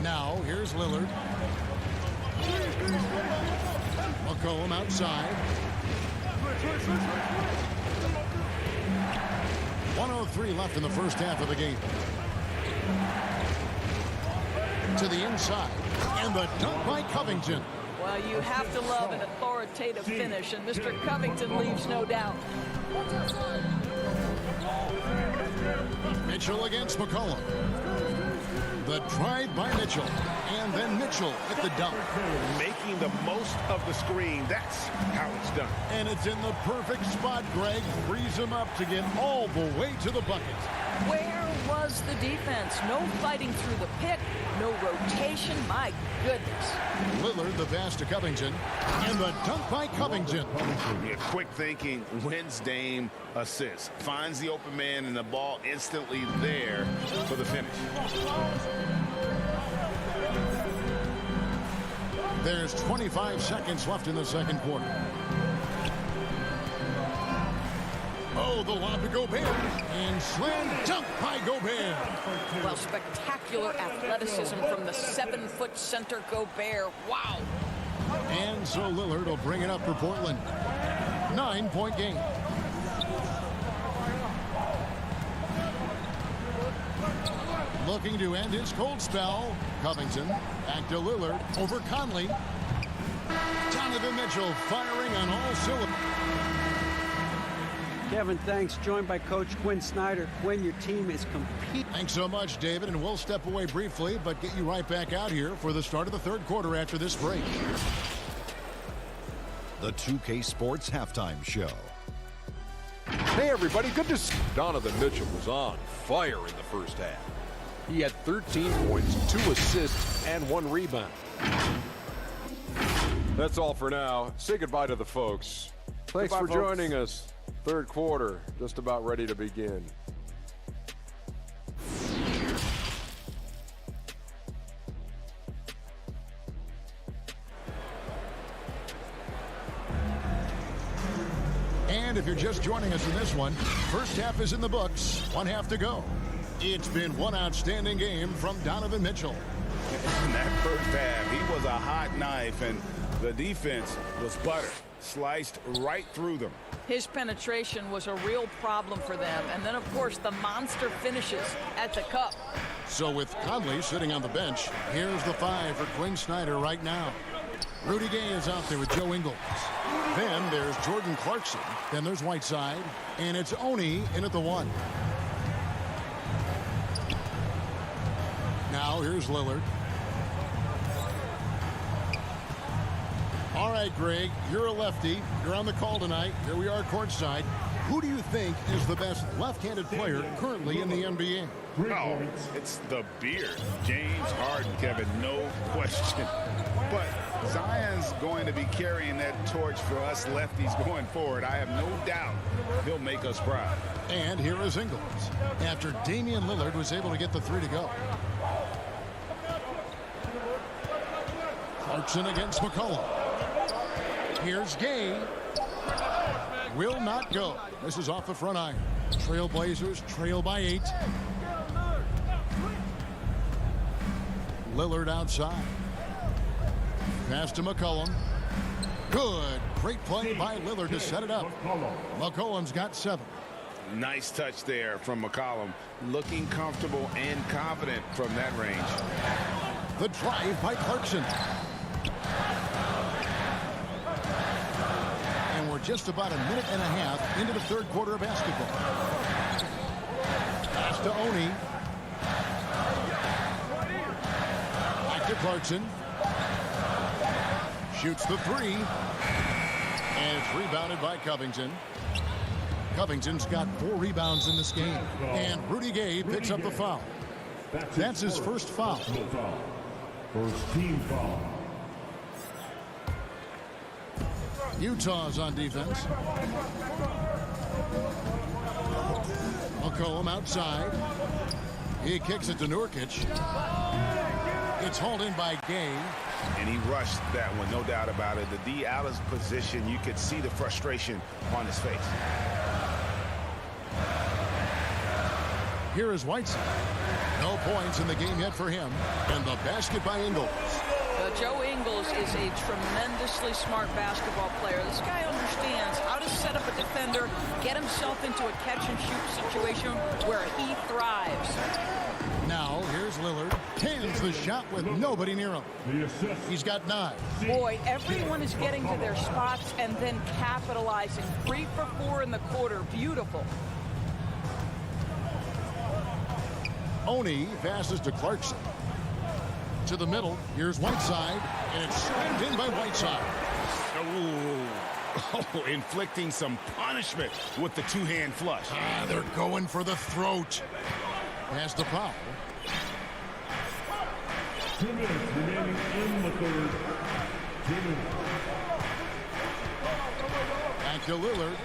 Now, here's Lillard. McCollum outside. 1:03 left in the first half of the game. To the inside, and the dunk by Covington. Well, you have to love an authoritative finish, and Mr. Covington leaves no doubt. Mitchell against McCollum. The drive by Mitchell, and then Mitchell at the dunk. Making the most of the screen, that's how it's done. And it's in the perfect spot, Greg. Frees him up to get all the way to the bucket. Where was the defense? No fighting through the pick, no rotation. My goodness. Lillard, the pass to Covington, and the dunk by Covington. Yeah, quick thinking, wins Dame assist. Finds the open man and the ball instantly there for the finish. There's 25 seconds left in the second quarter. Oh, the lob to Gobert, and slam dunk by Gobert. Well, spectacular athleticism from the 7-foot center Gobert. Wow. And so Lillard will bring it up for Portland. 9-point game. Looking to end his cold spell. Covington back to Lillard over Conley. Donovan Mitchell firing on all cylinders. Kevin, thanks. Joined by Coach Quinn Snyder. Quinn, your team is competing. Thanks so much, David, and we'll step away briefly, but get you right back out here for the start of the third quarter after this break. The 2K Sports Halftime Show. Hey, everybody, good to see. Donovan Mitchell was on fire in the first half. He had 13 points, 2 assists, and 1 rebound. That's all for now. Say goodbye to the folks. Thanks for joining us. Third quarter, just about ready to begin. And if you're just joining us in this one, first half is in the books, 1 half to go. It's been one outstanding game from Donovan Mitchell. In that first half, he was a hot knife, and the defense was butter, sliced right through them. His penetration was a real problem for them. And then, of course, the monster finishes at the cup. So with Conley sitting on the bench, here's the 5 for Quinn Snyder right now. Rudy Gay is out there with Joe Ingles. Then there's Jordan Clarkson. Then there's Whiteside. And it's Oni in at the 1. Now here's Lillard. All right, Greg, you're a lefty. You're on the call tonight. Here we are courtside. Who do you think is the best left-handed player currently in the NBA? Oh, it's the beard. James Harden, Kevin, no question. But Zion's going to be carrying that torch for us lefties going forward. I have no doubt he'll make us proud. And here is Ingles after Damian Lillard was able to get the 3 to go. Clarkson against McCollum. Here's Gay. Will not go. This is off the front iron. Trailblazers trail by 8. Lillard outside. Pass to McCollum. Good. Great play by Lillard to set it up. McCollum's got 7. Nice touch there from McCollum. Looking comfortable and confident from that range. The drive by Clarkson. And we're just about a minute and a half into the third quarter of basketball. Pass to Oni. Back to Clarkson. Shoots the 3. And it's rebounded by Covington. Covington's got 4 rebounds in this game. And Rudy Gay picks up the foul. That's his first foul. First team foul. Utah's on defense. McCollum outside. He kicks it to Nurkic. It's hauled in by Gay. And he rushed that one, no doubt about it. The D out of position, you could see the frustration on his face. Here is Whiteside. No points in the game yet for him. And the basket by Ingles. Joe Ingles is a tremendously smart basketball player. This guy understands how to set up a defender, get himself into a catch-and-shoot situation where he thrives. Now, here's Lillard. Tans the shot with nobody near him. He's got 9. Boy, everyone is getting to their spots and then capitalizing. 3 for 4 in the quarter. Beautiful. Oni passes to Clarkson. To the middle. Here's Whiteside. And it's slammed in by Whiteside. Oh, inflicting some punishment with the 2-hand flush. They're going for the throat. Pass to Powell. 2 minutes remaining in the third. 2 minutes. Back to Lillard.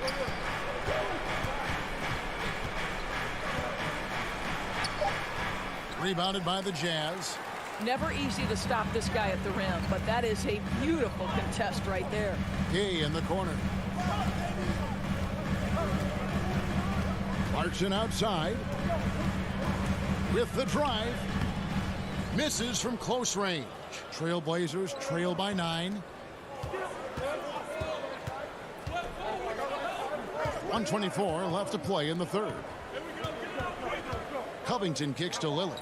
Rebounded by the Jazz. Never easy to stop this guy at the rim, but that is a beautiful contest right there. Gay in the corner. Clarkson outside. With the drive. Misses from close range. Trailblazers trail by 9. 124 left to play in the third. Covington kicks to Lillard.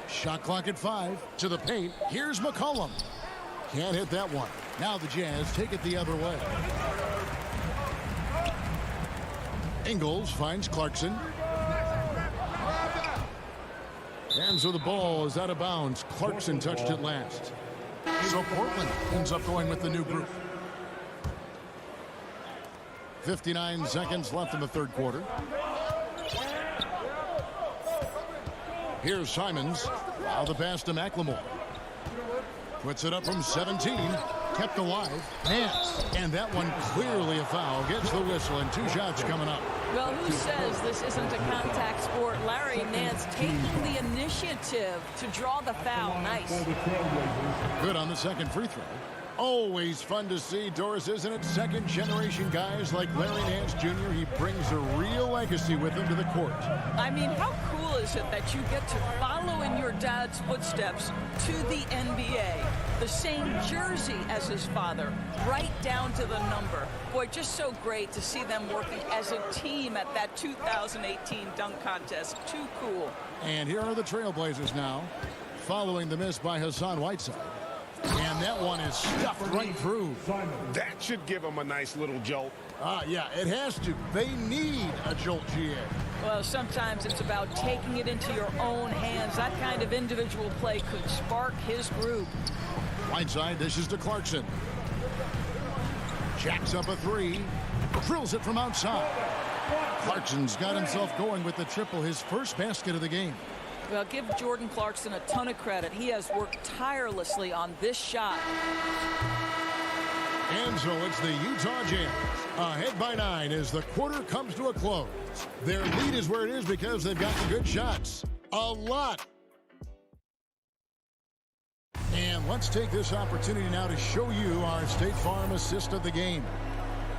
Shot clock at 5. To the paint. Here's McCollum. Can't hit that one. Now the Jazz take it the other way. Ingles finds Clarkson. And so the ball is out of bounds. Clarkson touched it last. So Portland ends up going with the new group. 59 seconds left in the third quarter. Here's Simons. Now the pass to McLemore. Puts it up from 17. Kept alive. Nance. And that one clearly a foul. Gets the whistle and 2 shots coming up. Well, who says this isn't a contact sport? Larry Nance taking the initiative to draw the foul. Nice. Good on the second free throw. Always fun to see, Doris, isn't it? Second generation guys like Larry Nance Jr. He brings a real legacy with him to the court. I mean, how cool is it that you get to follow in your dad's footsteps to the NBA? The same jersey as his father, right down to the number. Boy, just so great to see them working as a team at that 2018 dunk contest. Too cool. And here are the Trailblazers now, following the miss by Hassan Whiteside. And that one is stuffed right through. That should give them a nice little jolt. Yeah, it has to. They need a jolt, GA. Well, sometimes it's about taking it into your own hands. That kind of individual play could spark his group. Whiteside dishes to Clarkson. Jacks up a 3. Drills it from outside. Clarkson's got himself going with the triple, his first basket of the game. Well, give Jordan Clarkson a ton of credit. He has worked tirelessly on this shot. And so it's the Utah Jazz ahead by 9 as the quarter comes to a close. Their lead is where it is because they've gotten good shots. A lot. And let's take this opportunity now to show you our State Farm assist of the game.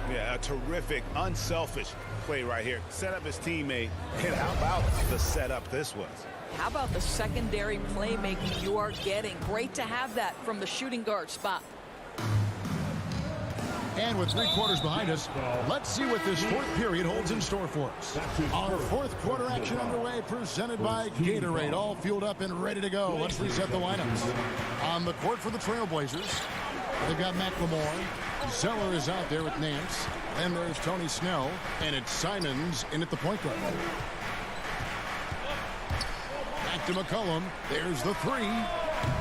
Yeah, a terrific, unselfish play right here. Set up his teammate. And how about the setup this was? How about the secondary playmaking you are getting? Great to have that from the shooting guard spot. And with 3 quarters behind us, let's see what this fourth period holds in store for us. Our fourth quarter action underway, presented by Gatorade, all fueled up and ready to go. Let's reset the lineups. On the court for the Trailblazers, they've got McLemore. Zeller is out there with Nance. Then there's Tony Snell, and it's Simons in at the point guard. Back to McCollum. There's the 3.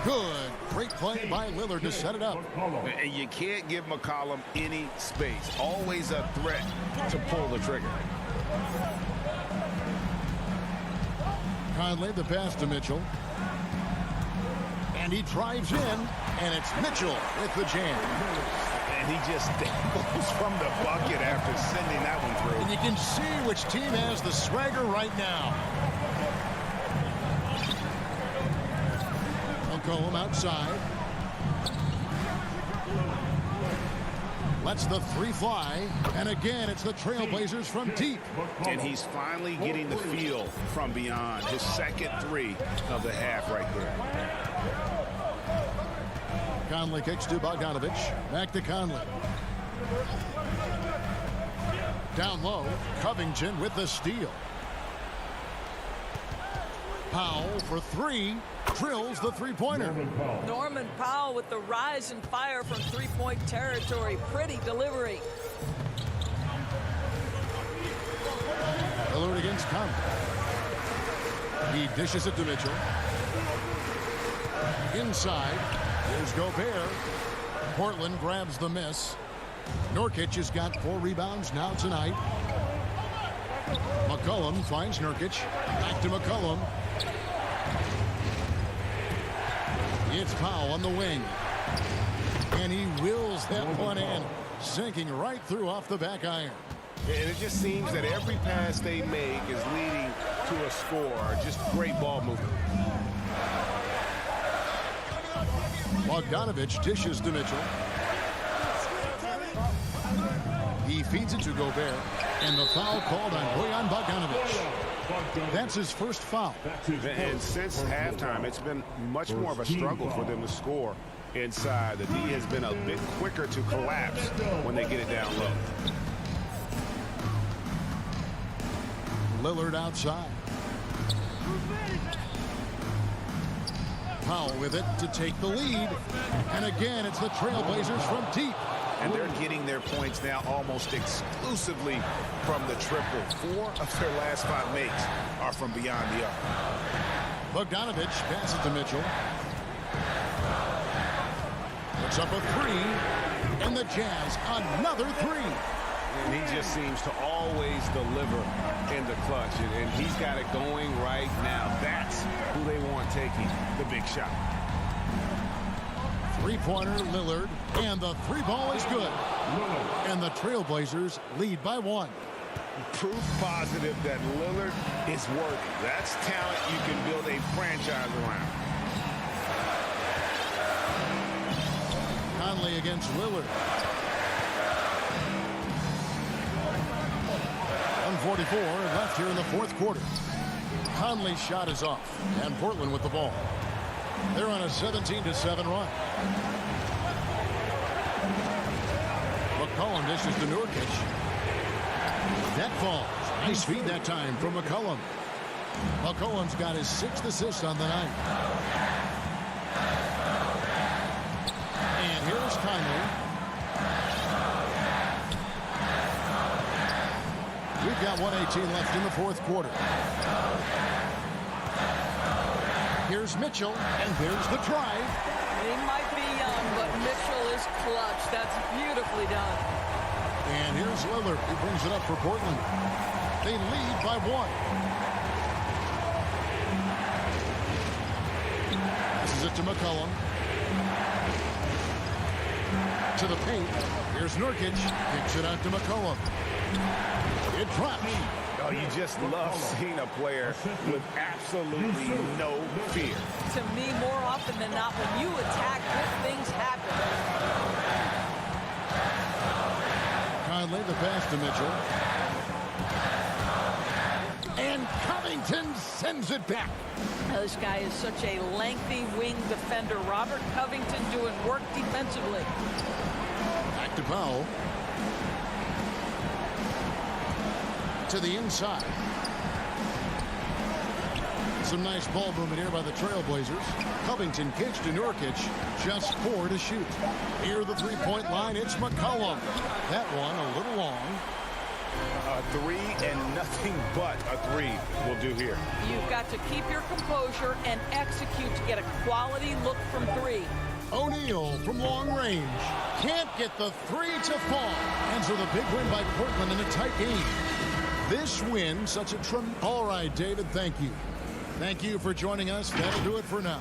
Good. Great play by Lillard to set it up. And you can't give McCollum any space. Always a threat to pull the trigger. Conley the pass to Mitchell. And he drives in, and it's Mitchell with the jam. And he just dangles from the bucket after sending that one through. And you can see which team has the swagger right now. McCollum outside. Lets the 3 fly. And again, it's the Trailblazers from deep. And he's finally getting the feel from beyond. His second 3 of the half right there. Conley kicks to Bogdanovich. Back to Conley. Down low, Covington with the steal. Powell for 3. Drills the 3-pointer. Norman Powell with the rise and fire from 3-point territory. Pretty delivery. Lillard against Conley. He dishes it to Mitchell. Inside. Here's Gobert. Portland grabs the miss. Nurkic has got 4 rebounds now tonight. McCollum finds Nurkic. Back to McCollum. It's Powell on the wing. And he wills that one in. Sinking right through off the back iron. And it just seems that every pass they make is leading to a score. Just great ball movement. Bogdanovich dishes to Mitchell. He feeds it to Gobert. And the foul called on Bojan Bogdanovich. That's his first foul. And since halftime, it's been much more of a struggle for them to score inside. The D has been a bit quicker to collapse when they get it down low. Lillard outside. Powell with it to take the lead. And again, it's the Trailblazers from deep. And they're getting their points now almost exclusively from the triple. 4 of their last 5 makes are from beyond the arc. Bogdanovich passes to Mitchell. Puts up a 3. And the Jazz, another 3. And he just seems to always deliver in the clutch. And he's got it going right now. That's who they want taking the big shot. Three-pointer, Lillard, and the 3-ball is good. And the Trailblazers lead by 1. Proof positive that Lillard is worthy. That's talent you can build a franchise around. Conley against Lillard. 1:44 left here in the fourth quarter. Conley's shot is off, and Portland with the ball. They're on a 17-7 run. McCollum dishes to Nurkic. That falls. Nice feed that time from McCollum. McCollum's got his 6th assist on the night. And here's Conley. We've got 1:18 left in the fourth quarter. Here's Mitchell, and there's the drive. He might be young, but Mitchell is clutch. That's beautifully done. And here's Lillard. He brings it up for Portland. They lead by 1. Passes it to McCollum. To the paint. Here's Nurkic. Kicks it out to McCollum. It drops. Oh, you just love seeing a player with absolutely no fear. To me, more often than not, when you attack, good things happen. Conley, the pass to Mitchell. And Covington sends it back. This guy is such a lengthy wing defender. Robert Covington doing work defensively. Back to Powell. To the inside. Some nice ball movement here by the Trailblazers. Covington kicks to Nurkic. Just 4 to shoot. Near the three-point line, it's McCollum. That one a little long. A 3 and nothing but a 3 will do here. You've got to keep your composure and execute to get a quality look from 3. O'Neal from long range. Can't get the 3 to fall. And so the big win by Portland in a tight game. This win, such a all right, David, thank you. Thank you for joining us. That'll do it for now.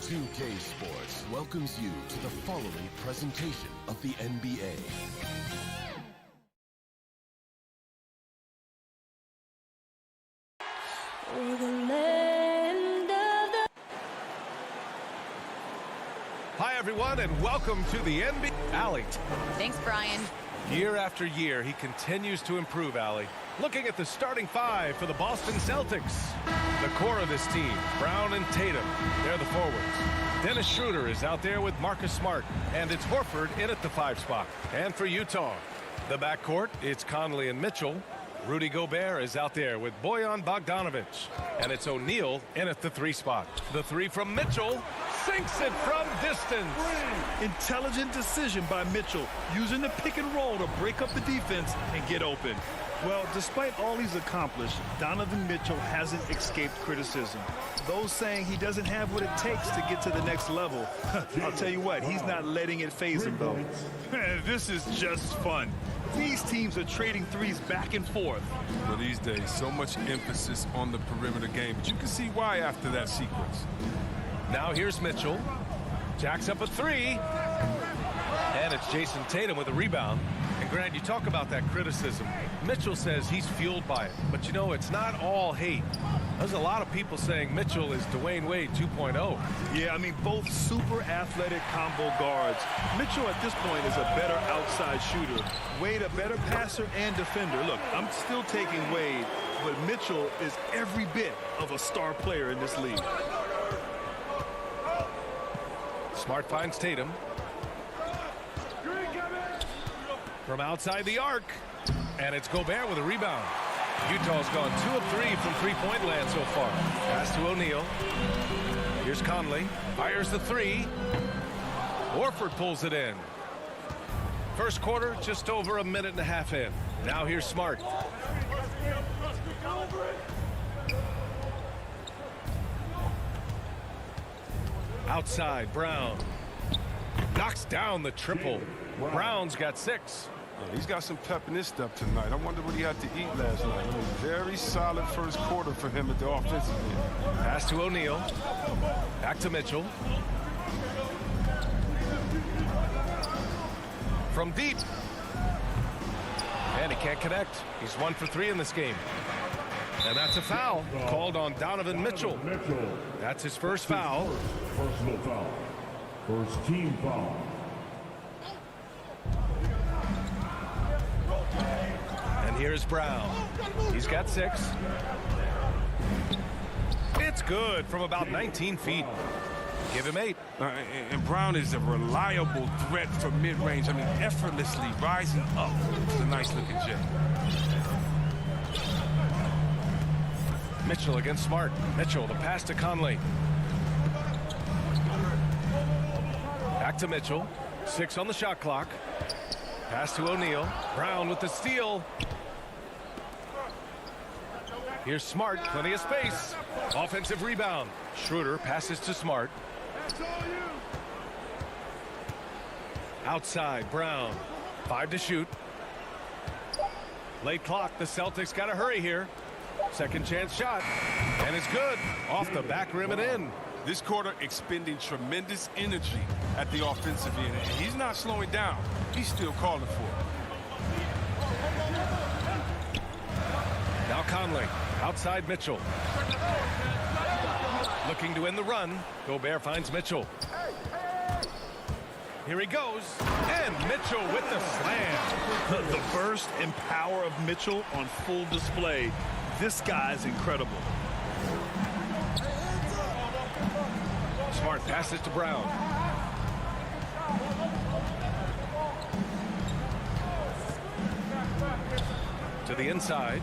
2K Sports welcomes you to the following presentation of the NBA. Hi, everyone, and welcome to the NBA. Allie. Thanks, Brian. Year after year, he continues to improve, Allie. Looking at the starting five for the Boston Celtics. The core of this team, Brown and Tatum, they're the forwards. Dennis Schroeder is out there with Marcus Smart, and it's Horford in at the 5 spot. And for Utah, the backcourt, it's Conley and Mitchell. Rudy Gobert is out there with Bojan Bogdanovic, and it's O'Neal in at the 3 spot. The 3 from Mitchell sinks it from distance. Intelligent decision by Mitchell, using the pick and roll to break up the defense and get open. Well, despite all he's accomplished, Donovan Mitchell hasn't escaped criticism. Those saying he doesn't have what it takes to get to the next level. I'll tell you what, he's not letting it faze him, though. This is just fun. These teams are trading threes back and forth. Well, these days, so much emphasis on the perimeter game, but you can see why after that sequence. Now here's Mitchell. Jacks up a 3. And it's Jason Tatum with a rebound. And Grant, you talk about that criticism. Mitchell says he's fueled by it. But, you know, it's not all hate. There's a lot of people saying Mitchell is Dwayne Wade 2.0. Yeah, I mean, both super athletic combo guards. Mitchell at this point is a better outside shooter. Wade a better passer and defender. Look, I'm still taking Wade, but Mitchell is every bit of a star player in this league. Smart finds Tatum. From outside the arc. And it's Gobert with a rebound. Utah's gone 2 of 3 from three-point land so far. Pass to O'Neal. Here's Conley. Fires the 3. Horford pulls it in. First quarter, just over a minute and a half in. Now here's Smart. Outside, Brown. Knocks down the triple. Brown's got 6. Yeah, he's got some pep in his step tonight. I wonder what he had to eat last night. I mean, very solid first quarter for him at the offensive end. Pass to O'Neal. Back to Mitchell. From deep. And he can't connect. He's 1 for 3 in this game. And that's a foul called on Donovan Mitchell. That's his first foul. Personal foul. First team foul. And here's Brown. He's got 6. It's good from about 19 feet. Give him 8. And Brown is a reliable threat from mid-range. I mean, effortlessly rising up. It's a nice-looking jet. Mitchell against Smart. Mitchell, the pass to Conley. Back to Mitchell. 6 on the shot clock. Pass to O'Neal. Brown with the steal. Here's Smart. Plenty of space. Offensive rebound. Schroeder passes to Smart. Outside, Brown. 5 to shoot. Late clock. The Celtics got to hurry here. Second chance shot. And it's good. Off the back rim and in. This quarter expending tremendous energy at the offensive end. And he's not slowing down. He's still calling for it. Now Conley. Outside Mitchell. Looking to end the run. Gobert finds Mitchell. Here he goes. And Mitchell with the slam. The burst and power of Mitchell on full display. This guy's incredible. Smart passes to Brown. To the inside.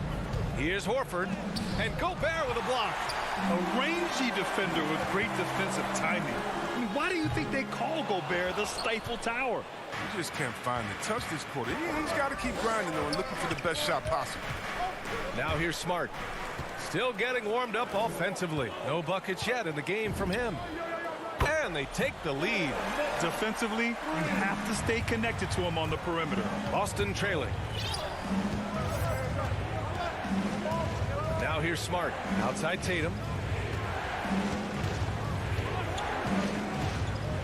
Here's Horford. And Gobert with a block. A rangy defender with great defensive timing. I mean, why do you think they call Gobert the Stifle Tower? He just can't find the touch this quarter. He's got to keep grinding, though, and looking for the best shot possible. Now here's Smart. Still getting warmed up offensively. No buckets yet in the game from him. And they take the lead. Defensively, you have to stay connected to him on the perimeter. Boston trailing. Now here's Smart. Outside Tatum.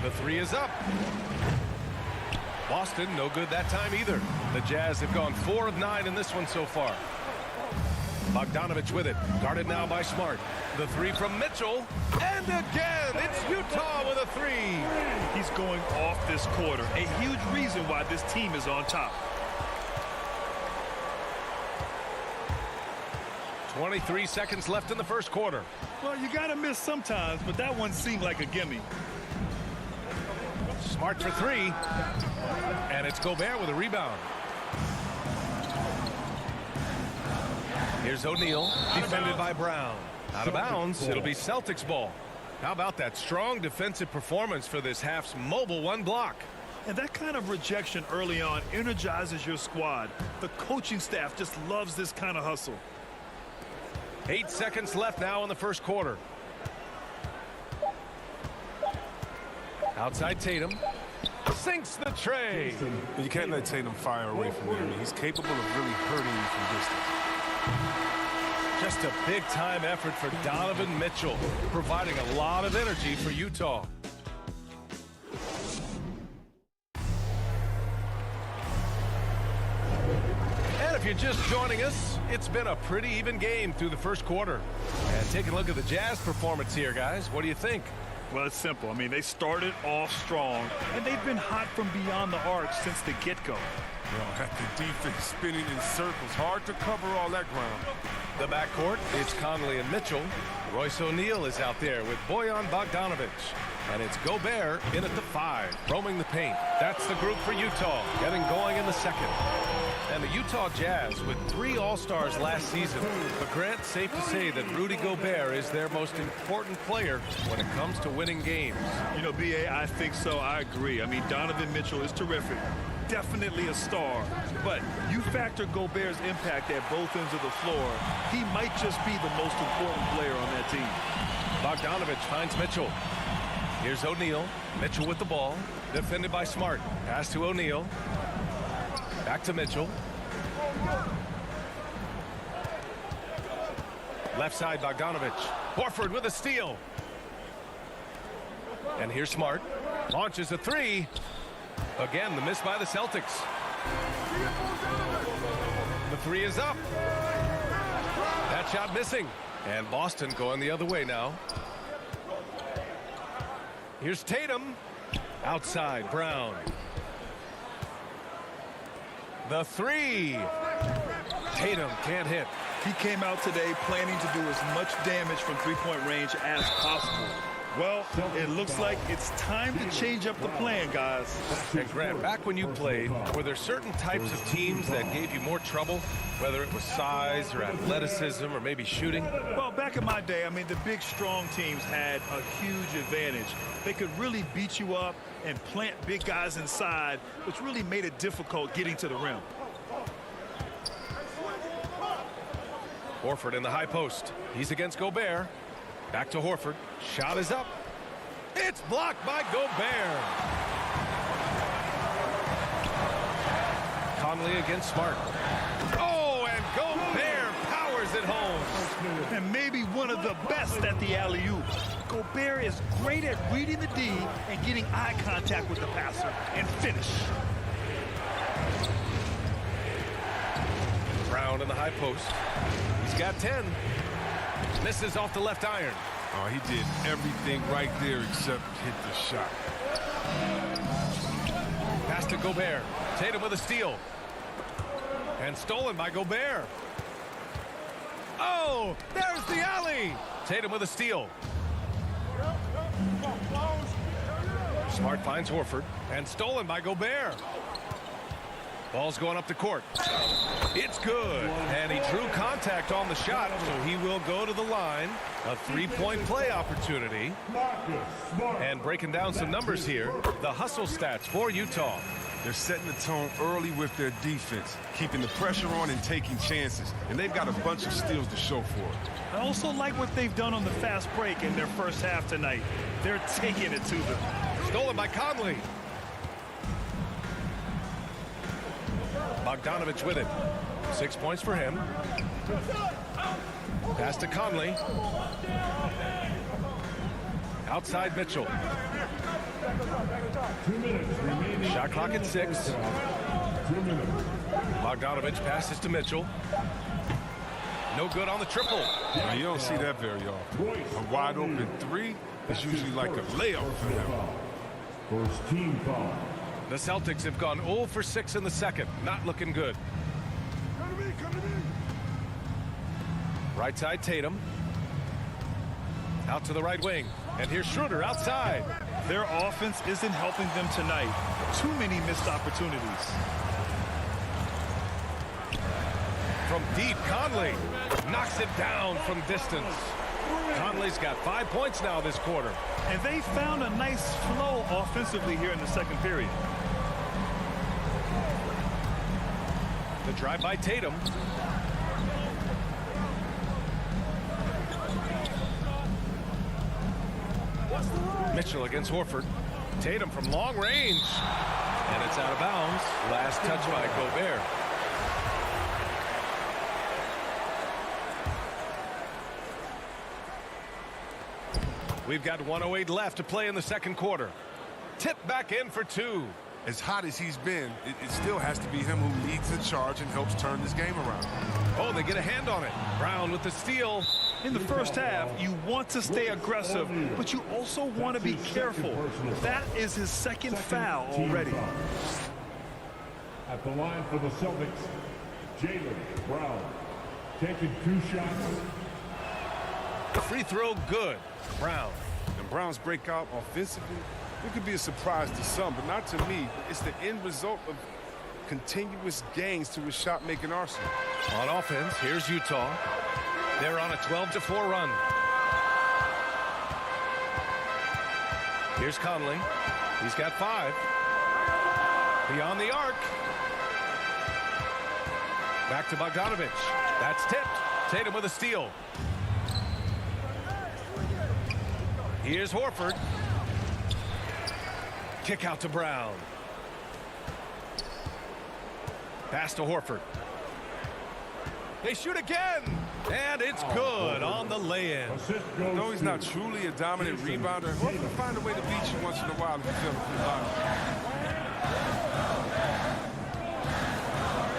The three is up. Boston, no good that time either. The Jazz have gone 4 of 9 in this one so far. Bogdanovich with it. Guarded now by Smart. The three from Mitchell. And again, it's Utah with a three. He's going off this quarter. A huge reason why this team is on top. 23 seconds left in the first quarter. Well, you got to miss sometimes, but that one seemed like a gimme. Smart for three. And it's Gobert with a rebound. Here's O'Neal, defended by Brown. Out of bounds, it'll be Celtics ball. How about that strong defensive performance for this half's mobile one block? And that kind of rejection early on energizes your squad. The coaching staff just loves this kind of hustle. 8 seconds left now in the first quarter. Outside Tatum. Sinks the tray. You can't let Tatum fire away from there. I mean, he's capable of really hurting you from distance. Just a big-time effort for Donovan Mitchell, providing a lot of energy for Utah. And if you're just joining us, it's been a pretty even game through the first quarter. And taking a look at the Jazz performance here, guys. What do you think? Well, it's simple. I mean, they started off strong, and they've been hot from beyond the arc since the get-go. Got the defense spinning in circles. Hard to cover all that ground. The backcourt is Conley and Mitchell. Royce O'Neal is out there with Bojan Bogdanovich. And it's Gobert in at the 5, roaming the paint. That's the group for Utah, getting going in the second. And the Utah Jazz with 3 All-Stars last season. But Grant, safe to say that Rudy Gobert is their most important player when it comes to winning games. You know, B.A., I think so. I agree. I mean, Donovan Mitchell is terrific. Definitely a star. But you factor Gobert's impact at both ends of the floor, he might just be the most important player on that team. Bogdanovich finds Mitchell. Here's O'Neal. Mitchell with the ball. Defended by Smart. Pass to O'Neal. Back to Mitchell. Left side, Bogdanovich. Horford with a steal. And here's Smart. Launches a three. Again, the miss by the Celtics. The three is up. That shot missing. And Boston going the other way now. Here's Tatum. Outside, Brown. The three. Tatum can't hit. He came out today planning to do as much damage from three-point range as possible. Well, it looks like it's time to change up the plan, guys. And Grant, back when you played, were there certain types of teams that gave you more trouble, whether it was size or athleticism or maybe shooting? Well, back in my day, I mean, the big, strong teams had a huge advantage. They could really beat you up and plant big guys inside, which really made it difficult getting to the rim. Horford in the high post. He's against Gobert. Back to Horford. Shot is up. It's blocked by Gobert. Conley against Smart. Oh, and Gobert powers it home. And maybe one of the best at the alley-oop. Gobert is great at reading the D and getting eye contact with the passer and finish. Brown in the high post. He's got 10. Misses off the left iron. Oh, he did everything right there except hit the shot. Pass to Gobert. Tatum with a steal. And stolen by Gobert. Oh, there's the alley. Tatum with a steal. Smart finds Horford. And stolen by Gobert. Ball's going up the court. It's good. And he drew contact on the shot, so he will go to the line. A three-point play opportunity. And breaking down some numbers here, the hustle stats for Utah. They're setting the tone early with their defense, keeping the pressure on and taking chances. And they've got a bunch of steals to show for it. I also like what they've done on the fast break in their first half tonight. They're taking it to them. Stolen by Conley. Bogdanovich with it. 6 points for him. Pass to Conley. Outside Mitchell. 2 minutes remaining. Shot clock at 6. 2 minutes. Bogdanovich passes to Mitchell. No good on the triple. Now, you don't see that very often. A wide open three is usually like a layup for him. First team foul. The Celtics have gone 0 for 6 in the second. Not looking good. Right side Tatum. Out to the right wing. And here's Schroeder outside. Their offense isn't helping them tonight. Too many missed opportunities. From deep, Conley knocks it down from distance. Conley's got 5 points now this quarter. And they found a nice flow offensively here in the second period. The drive by Tatum. Mitchell against Horford. Tatum from long range. And it's out of bounds. Last touch by Gobert. We've got 1:08 left to play in the second quarter. Tip back in for 2. As hot as he's been, it still has to be him who leads the charge and helps turn this game around. Oh, they get a hand on it. Brown with the steal. In the first half, you want to stay aggressive, but you also want to be careful. That is his second foul already. At the line for the Celtics, Jaylen Brown. Taking 2 shots. Free throw good. Brown. And Brown's breakout offensively, it could be a surprise to some, but not to me. It's the end result of continuous gains to his shot-making arsenal. On offense, here's Utah. They're on a 12-4 run. Here's Conley. He's got 5. Beyond the arc. Back to Bogdanovich. That's tipped. Tatum with a steal. Here's Horford. Kick out to Brown. Pass to Horford. They shoot again. And it's good on the lay-in. Though he's not truly a dominant rebounder, Horford will find a way to beat you once in a while if you feel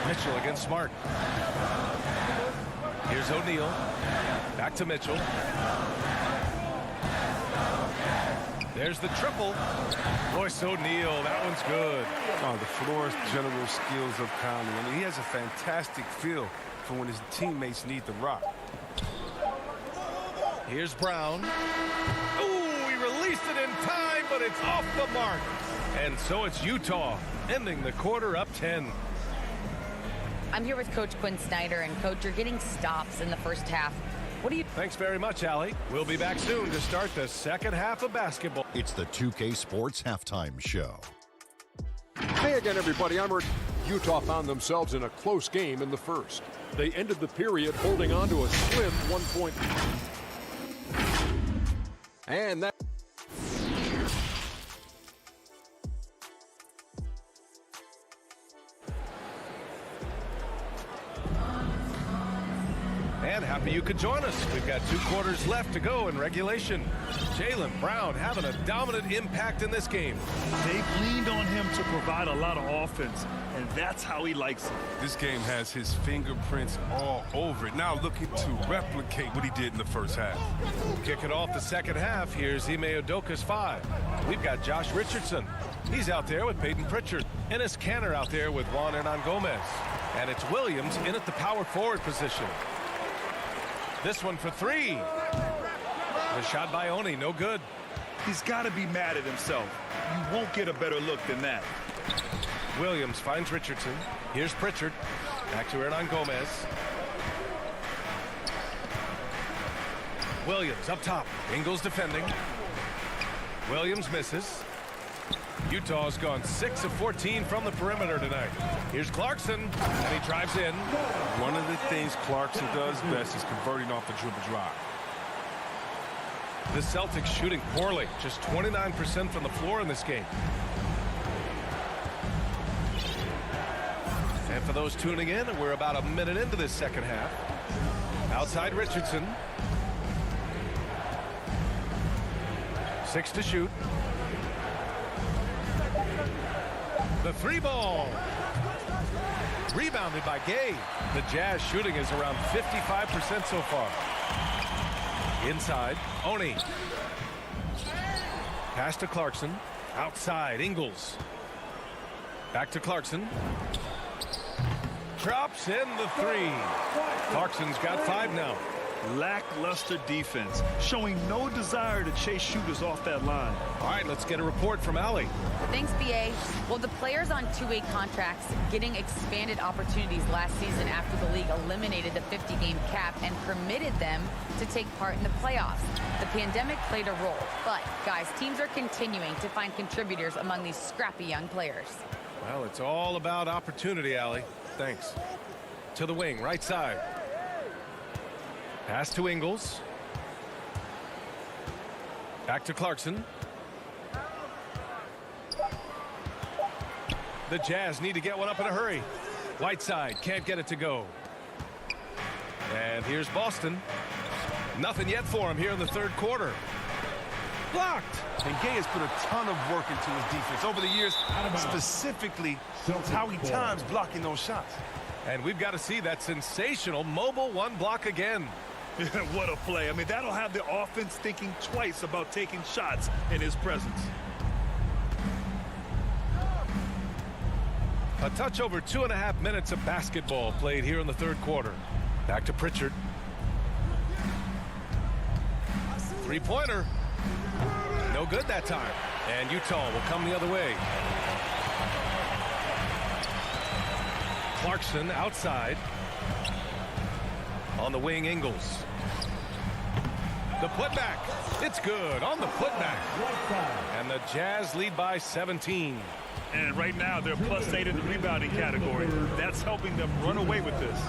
it. Mitchell against Smart. Here's O'Neal. Back to Mitchell. There's the triple. Royce O'Neal, that one's good. Oh, the floor's general skills of Conley. I mean, he has a fantastic feel for when his teammates need the rock. Here's Brown. Ooh, he released it in time, but it's off the mark. And so it's Utah, ending the quarter up 10. I'm here with Coach Quinn Snyder, and Coach, you're getting stops in the first half. What do you... Thanks very much, Allie. We'll be back soon to start the second half of basketball. It's the 2K Sports Halftime Show. Hey again, everybody. I'm Rick. Utah found themselves in a close game in the first. They ended the period holding on to a slim 1 point. And that... And happy you could join us. We've got 2 quarters left to go in regulation. Jaylen Brown having a dominant impact in this game. They've leaned on him to provide a lot of offense, and that's how he likes it. This game has his fingerprints all over it. Now looking to replicate what he did in the first half. Kicking off the second half, here's Ime Udoka's 5. We've got Josh Richardson. He's out there with Peyton Pritchard. Enes Kanter out there with Juan Hernan Gomez. And it's Williams in at the power forward position. This one for 3. The shot by Oni, no good. He's got to be mad at himself. You won't get a better look than that. Williams finds Richardson. Here's Pritchard. Back to Hernan Gomez. Williams up top. Ingles defending. Williams misses. Utah's gone 6 of 14 from the perimeter tonight. Here's Clarkson, and he drives in. One of the things Clarkson does best is converting off the dribble drive. The Celtics shooting poorly, just 29% from the floor in this game. And for those tuning in, we're about a minute into this second half. Outside Richardson. 6 to shoot. The 3 ball. Rebounded by Gay. The Jazz shooting is around 55% so far. Inside, Oni. Pass to Clarkson. Outside, Ingles. Back to Clarkson. Drops in the 3. Clarkson's got 5 now. Lackluster defense, showing no desire to chase shooters off that line. All right, let's get a report from Allie. Thanks, BA. Well, the players on two-way contracts getting expanded opportunities last season after the league eliminated the 50-game cap and permitted them to take part in the playoffs. The pandemic played a role, but, guys, teams are continuing to find contributors among these scrappy young players. Well, it's all about opportunity, Allie. Thanks. To the wing, right side. Pass to Ingles. Back to Clarkson. The Jazz need to get one up in a hurry. Whiteside can't get it to go. And here's Boston. Nothing yet for him here in the third quarter. Blocked. And Gay has put a ton of work into his defense over the years, specifically how he times blocking those shots. And we've got to see that sensational mobile 1 block again. What a play. I mean, that'll have the offense thinking twice about taking shots in his presence. A touch over 2.5 minutes of basketball played here in the third quarter. Back to Pritchard. 3-pointer. No good that time. And Utah will come the other way. Clarkson outside. On the wing, Ingles. The putback. It's good on the putback. And the Jazz lead by 17. And right now, they're +8 in the rebounding category. That's helping them run away with this.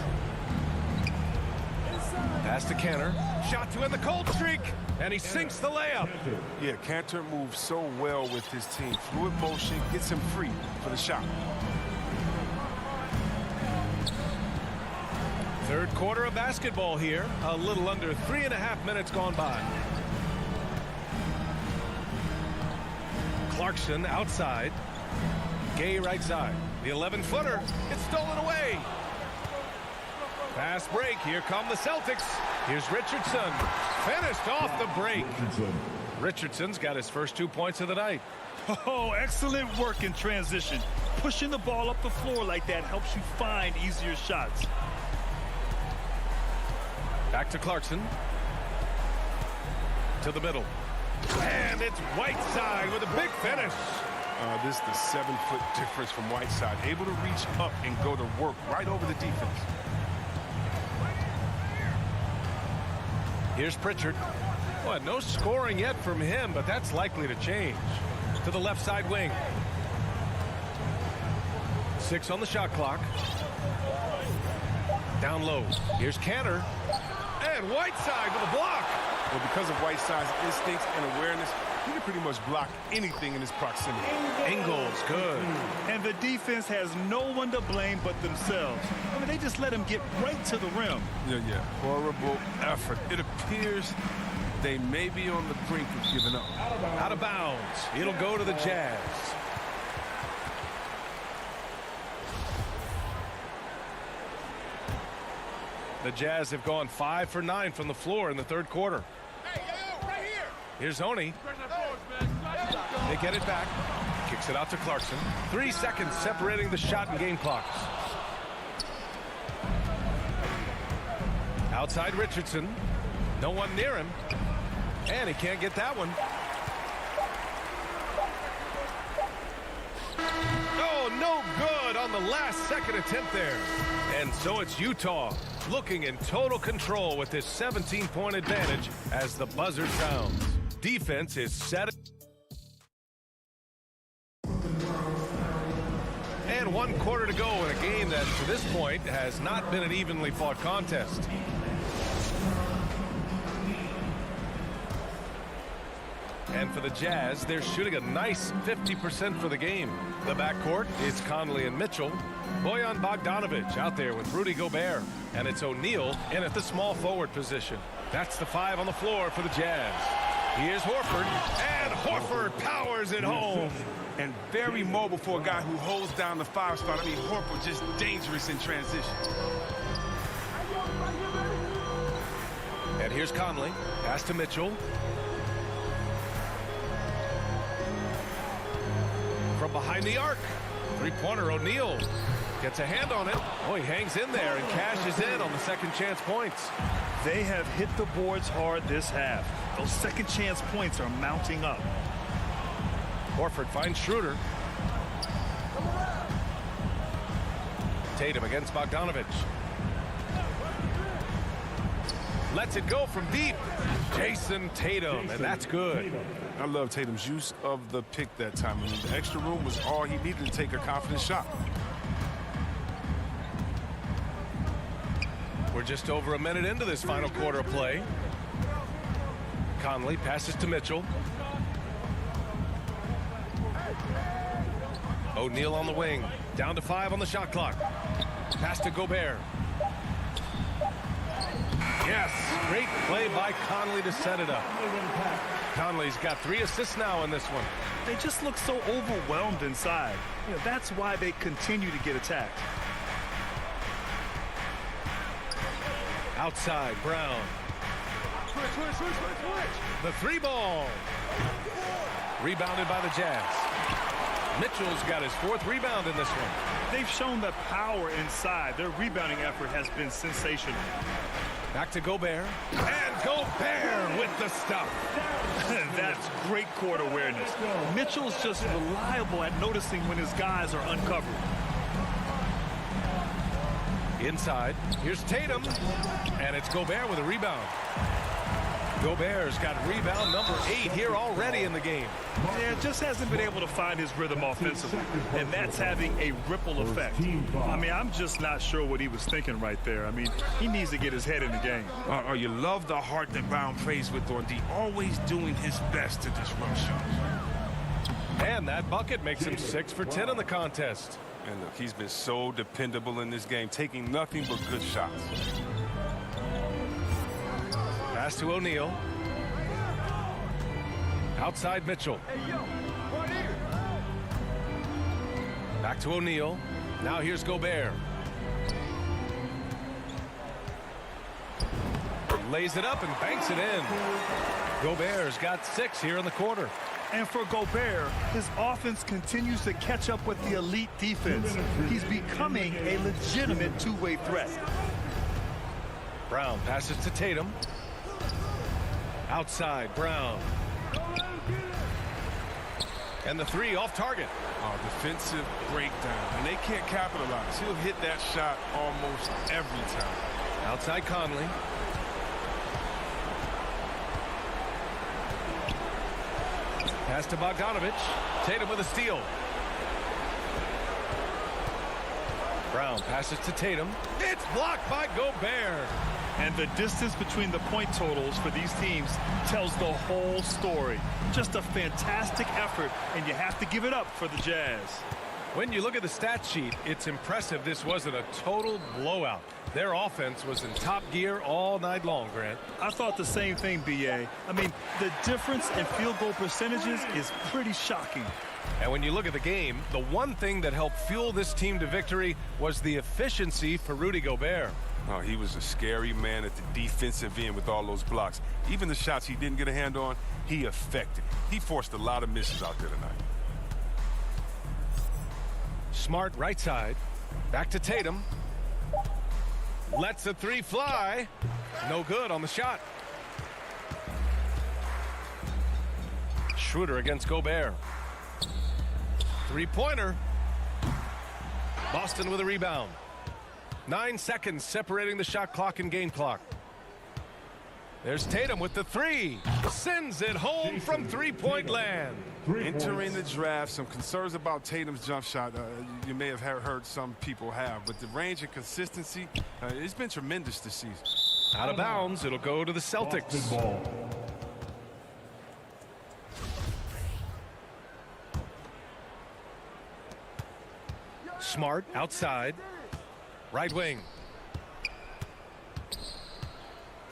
Pass to Cantor. Shot to end the cold streak. And he sinks the layup. Yeah, Cantor moves so well with his team. Fluid motion gets him free for the shot. Third quarter of basketball here. A little under 3.5 minutes gone by. Clarkson outside. Gay right side. The 11-footer. It's stolen away. Fast break. Here come the Celtics. Here's Richardson. Finished off the break. Richardson's got his first 2 points of the night. Oh, excellent work in transition. Pushing the ball up the floor like that helps you find easier shots. Back to Clarkson. To the middle. And it's Whiteside with a big finish. This is the 7-foot difference from Whiteside. Able to reach up and go to work right over the defense. Here's Pritchard. Well, no scoring yet from him, but that's likely to change. To the left side wing. 6 on the shot clock. Down low. Here's Cantor. And Whiteside with a block. Well, because of Whiteside's instincts and awareness, he can pretty much block anything in his proximity. Ingles, good. And the defense has no one to blame but themselves. I mean, they just let him get right to the rim. Yeah. Horrible effort. It appears they may be on the brink of giving up. Out of bounds. It'll go to the Jazz. The Jazz have gone 5 for 9 from the floor in the third quarter. Here's Oni. They get it back. Kicks it out to Clarkson. 3 seconds separating the shot and game clocks. Outside Richardson. No one near him. And he can't get that one. Oh, no good on the last second attempt there. And so it's Utah looking in total control with this 17-point advantage as the buzzer sounds. Defense is set. And 1 quarter to go in a game that to this point has not been an evenly fought contest. And for the Jazz, they're shooting a nice 50% for the game. The backcourt is Conley and Mitchell. Bojan Bogdanovic out there with Rudy Gobert. And it's O'Neal in at the small forward position. That's the 5 on the floor for the Jazz. Here's Horford, and Horford powers it home. And very mobile for a guy who holds down the 5 spot. I mean, Horford just dangerous in transition. And here's Conley. Pass to Mitchell. From behind the arc. Three-pointer, O'Neal. Gets a hand on it. Oh, he hangs in there and cashes in on the second chance points. They have hit the boards hard this half. Those second chance points are mounting up. Horford finds Schroeder. Tatum against Bogdanovich. Lets it go from deep. Jason Tatum, and that's good. I love Tatum's use of the pick that time. I mean, the extra room was all he needed to take a confident shot. We're just over a minute into this final quarter of play. Conley passes to Mitchell. O'Neal on the wing. Down to 5 on the shot clock. Pass to Gobert. Yes, great play by Conley to set it up. Conley's got 3 assists now in this one. They just look so overwhelmed inside. You know, that's why they continue to get attacked. Outside, Brown. The 3 ball. Rebounded by the Jazz. Mitchell's got his 4th rebound in this one. They've shown the power inside. Their rebounding effort has been sensational. Back to Gobert. And Gobert with the stuff. That's great court awareness. Mitchell's just reliable at noticing when his guys are uncovered. Inside, here's Tatum. And it's Gobert with a rebound. Gobert's got rebound number 8 here already in the game. Yeah, just hasn't been able to find his rhythm offensively, and that's having a ripple effect. I mean, I'm just not sure what he was thinking right there. I mean, he needs to get his head in the game. You love the heart that Brown plays with on D, always doing his best to disrupt shots. And that bucket makes him 6 for 10 in the contest. And look, he's been so dependable in this game, taking nothing but good shots. Pass to O'Neal. Outside Mitchell. Back to O'Neal. Now here's Gobert. Lays it up and banks it in. Gobert's got 6 here in the quarter. And for Gobert, his offense continues to catch up with the elite defense. He's becoming a legitimate two-way threat. Brown passes to Tatum. Outside, Brown. And the 3 off target. Defensive breakdown. And they can't capitalize. He'll hit that shot almost every time. Outside Conley. Pass to Bogdanovich. Tatum with a steal. Brown passes to Tatum. It's blocked by Gobert. And the distance between the point totals for these teams tells the whole story. Just a fantastic effort, and you have to give it up for the Jazz. When you look at the stat sheet, it's impressive this wasn't a total blowout. Their offense was in top gear all night long, Grant. I thought the same thing, B.A. I mean, the difference in field goal percentages is pretty shocking. And when you look at the game, the one thing that helped fuel this team to victory was the efficiency for Rudy Gobert. Oh, he was a scary man at the defensive end with all those blocks. Even the shots he didn't get a hand on, he affected. He forced a lot of misses out there tonight. Smart right side. Back to Tatum. Lets the 3 fly. No good on the shot. Schroeder against Gobert. 3-pointer. Boston with a rebound. 9 seconds separating the shot clock and game clock. There's Tatum with the 3. Sends it home from 3-point land. Entering the draft, some concerns about Tatum's jump shot. You may have heard some people have, but the range and consistency, it's been tremendous this season. Out of bounds, it'll go to the Celtics. Smart outside. Right wing.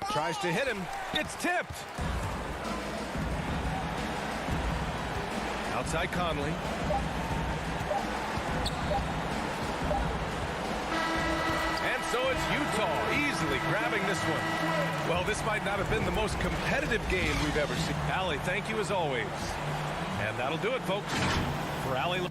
Tries to hit him. It's tipped. Outside Conley. And so it's Utah easily grabbing this one. Well, this might not have been the most competitive game we've ever seen. Allie, thank you as always. And that'll do it, folks. For Allie.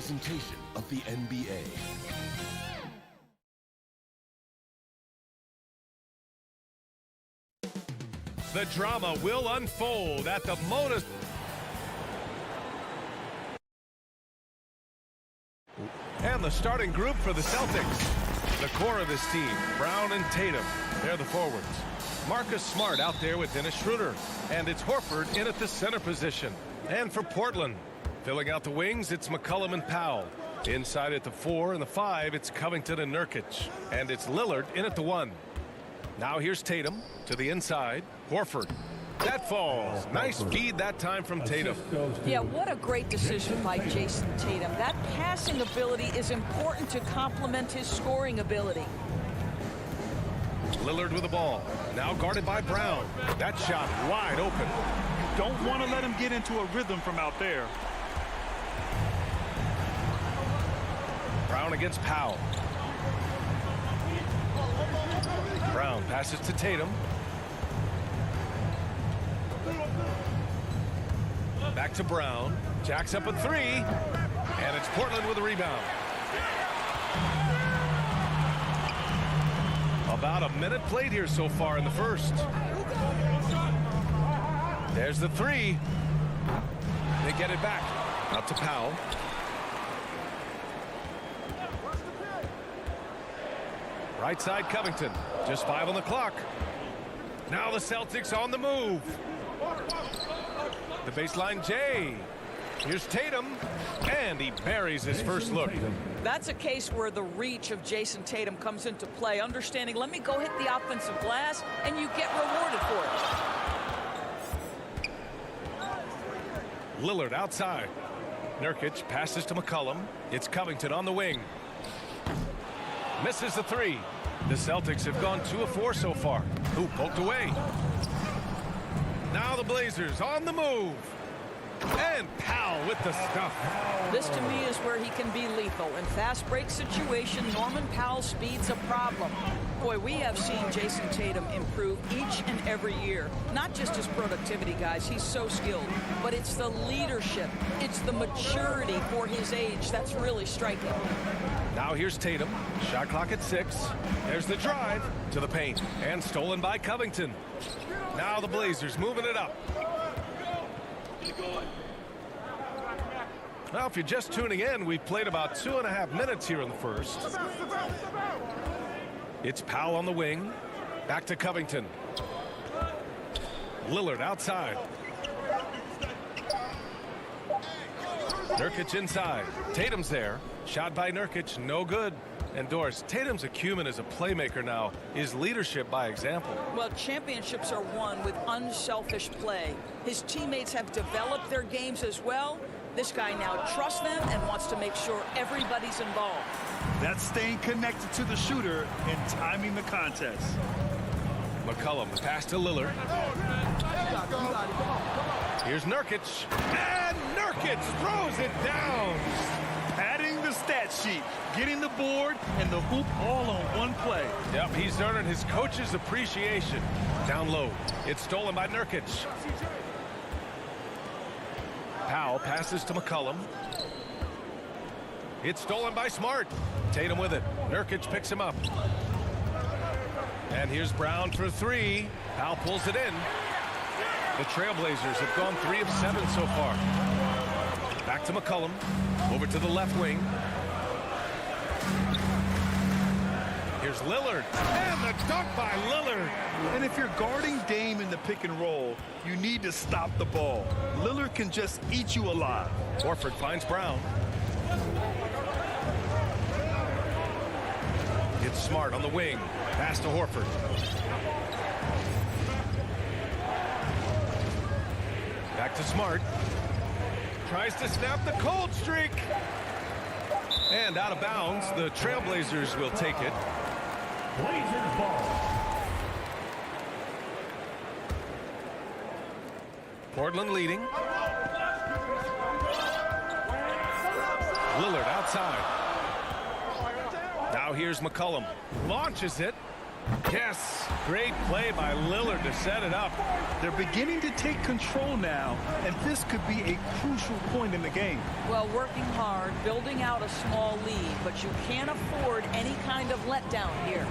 presentation of the NBA. The drama will unfold at the Moda. And the starting group for the Celtics. The core of this team, Brown and Tatum. They're the forwards. Marcus Smart out there with Dennis Schroeder. And it's Horford in at the center position. And for Portland, filling out the wings, it's McCollum and Powell. Inside at the 4 and the 5, it's Covington and Nurkic. And it's Lillard in at the 1. Now here's Tatum to the inside. Horford. That falls. Nice feed that time from Tatum. Yeah, what a great decision by Jason Tatum. That passing ability is important to complement his scoring ability. Lillard with the ball. Now guarded by Brown. That shot wide open. Don't want to let him get into a rhythm from out there. Brown against Powell. Brown passes to Tatum. Back to Brown. Jacks up a 3. And it's Portland with a rebound. About a minute played here so far in the first. There's the 3. They get it back. Out to Powell. Right side Covington. Just 5 on the clock. Now the Celtics on the move. The baseline Jay. Here's Tatum. And he buries his first look. That's a case where the reach of Jason Tatum comes into play. Understanding, let me go hit the offensive glass, and you get rewarded for it. Lillard outside. Nurkic passes to McCollum. It's Covington on the wing. Misses the 3. The Celtics have gone 2 of 4 so far. Who poked away? Now the Blazers on the move. And Powell with the stuff. This to me is where he can be lethal. In fast break situation, Norman Powell's speed's a problem. Boy, we have seen Jason Tatum improve each and every year. Not just his productivity, guys. He's so skilled. But it's the leadership. It's the maturity for his age that's really striking. Now here's Tatum. Shot clock at 6. There's the drive to the paint. And stolen by Covington. Now the Blazers moving it up. Now, if you're just tuning in, we've played about 2.5 minutes here in the first. It's Powell on the wing. Back to Covington. Lillard outside. Nurkic inside. Tatum's there. Shot by Nurkic, no good. And Doris, Tatum's acumen as a playmaker now is leadership by example. Well, championships are won with unselfish play. His teammates have developed their games as well. This guy now trusts them and wants to make sure everybody's involved. That's staying connected to the shooter and timing the contest. McCollum, the pass to Lillard. Here's Nurkic. And Nurkic throws it down. Padding the stat sheet, getting the board and the hoop all on one play. Yep, he's earning his coach's appreciation. Down low. It's stolen by Nurkic. Powell passes to McCollum. It's stolen by Smart. Tatum with it. Nurkic picks him up. And here's Brown for 3. Powell pulls it in. The Trailblazers have gone 3 of 7 so far. Back to McCollum. Over to the left wing. Here's Lillard. And the dunk by Lillard. And if you're guarding Dame in the pick and roll, you need to stop the ball. Lillard can just eat you alive. Horford finds Brown. It's Smart on the wing. Pass to Horford. Back to Smart. Tries to snap the cold streak. And out of bounds, the Trailblazers will take it. Blazers ball. Portland leading. Lillard outside. Now here's McCollum. Launches it. Yes, great play by Lillard to set it up. They're beginning to take control now, and this could be a crucial point in the game. Well, working hard, building out a small lead, but you can't afford any kind of letdown here.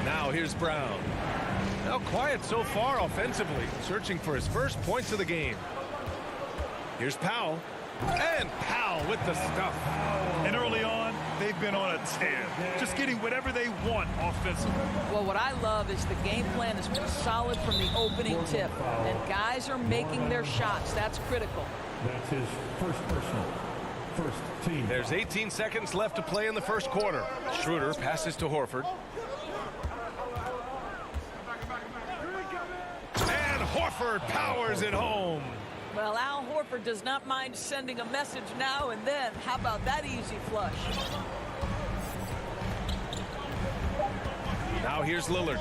Now here's Brown. Now quiet so far offensively, searching for his first points of the game. Here's Powell. And Powell with the stuff. And early on, they've been on a tear, just getting whatever they want offensively. Well, what I love is the game plan has been solid from the opening tip, and guys are making their shots. That's critical. That's his first personal. First team. There's 18 seconds left to play in the first quarter. Schroeder passes to Horford. And Horford powers it home. Well, Al Horford does not mind sending a message now and then. How about that easy flush? Now here's Lillard.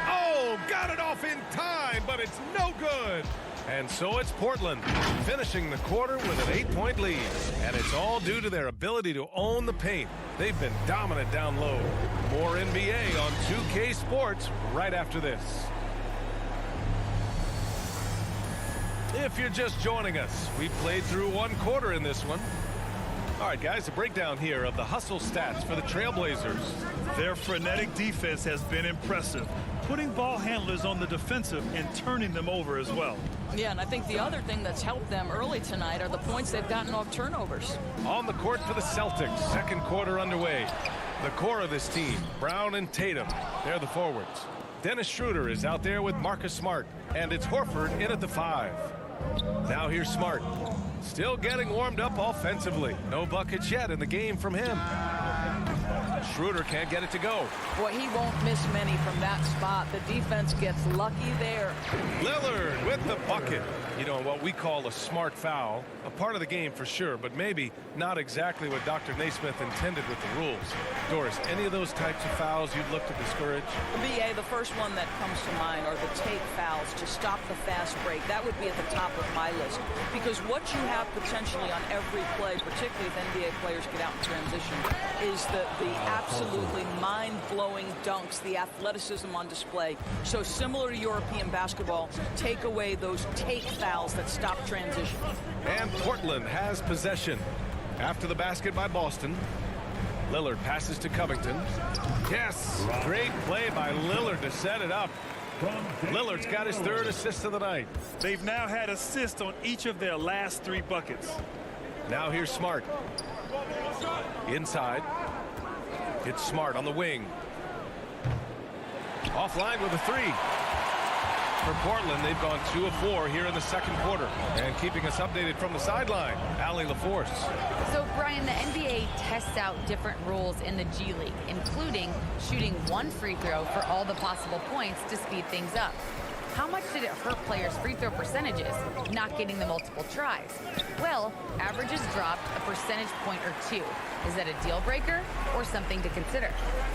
Oh, got it off in time, but it's no good. And so it's Portland, finishing the quarter with an 8-point lead. And it's all due to their ability to own the paint. They've been dominant down low. More NBA on 2K Sports right after this. If you're just joining us, we played through one quarter in this one. All right, guys, a breakdown here of the hustle stats for the Trailblazers. Their frenetic defense has been impressive, putting ball handlers on the defensive and turning them over as well. Yeah, and I think the other thing that's helped them early tonight are the points they've gotten off turnovers. On the court for the Celtics, second quarter underway. The core of this team, Brown and Tatum, they're the forwards. Dennis Schroeder is out there with Marcus Smart, and it's Horford in at the 5. Now here's Smart. Still getting warmed up offensively. No buckets yet in the game from him. Schroeder can't get it to go. Boy, he won't miss many from that spot. The defense gets lucky there. Lillard with the bucket. You know, what we call a smart foul. A part of the game for sure, but maybe not exactly what Dr. Naismith intended with the rules. Doris, any of those types of fouls you'd look to discourage? BA, the first one that comes to mind are the take fouls to stop the fast break. That would be at the top of my list. Because what you have potentially on every play, particularly if NBA players get out in transition, is the absolutely mind-blowing dunks, the athleticism on display. So similar to European basketball, take away those take fouls that stop transition. And Portland has possession. After the basket by Boston, Lillard passes to Covington. Yes, great play by Lillard to set it up. Lillard's got his third assist of the night. They've now had assists on each of their last 3 buckets. Now here's Smart. Inside. It's Smart on the wing. Offline with a 3. For Portland, they've gone 2 of 4 here in the second quarter. And keeping us updated from the sideline, Allie LaForce. So, Brian, the NBA tests out different rules in the G League, including shooting 1 free throw for all the possible points to speed things up. How much did it hurt players' free throw percentages, not getting the multiple tries? Well, averages dropped a percentage point or 2. Is that a deal breaker or something to consider?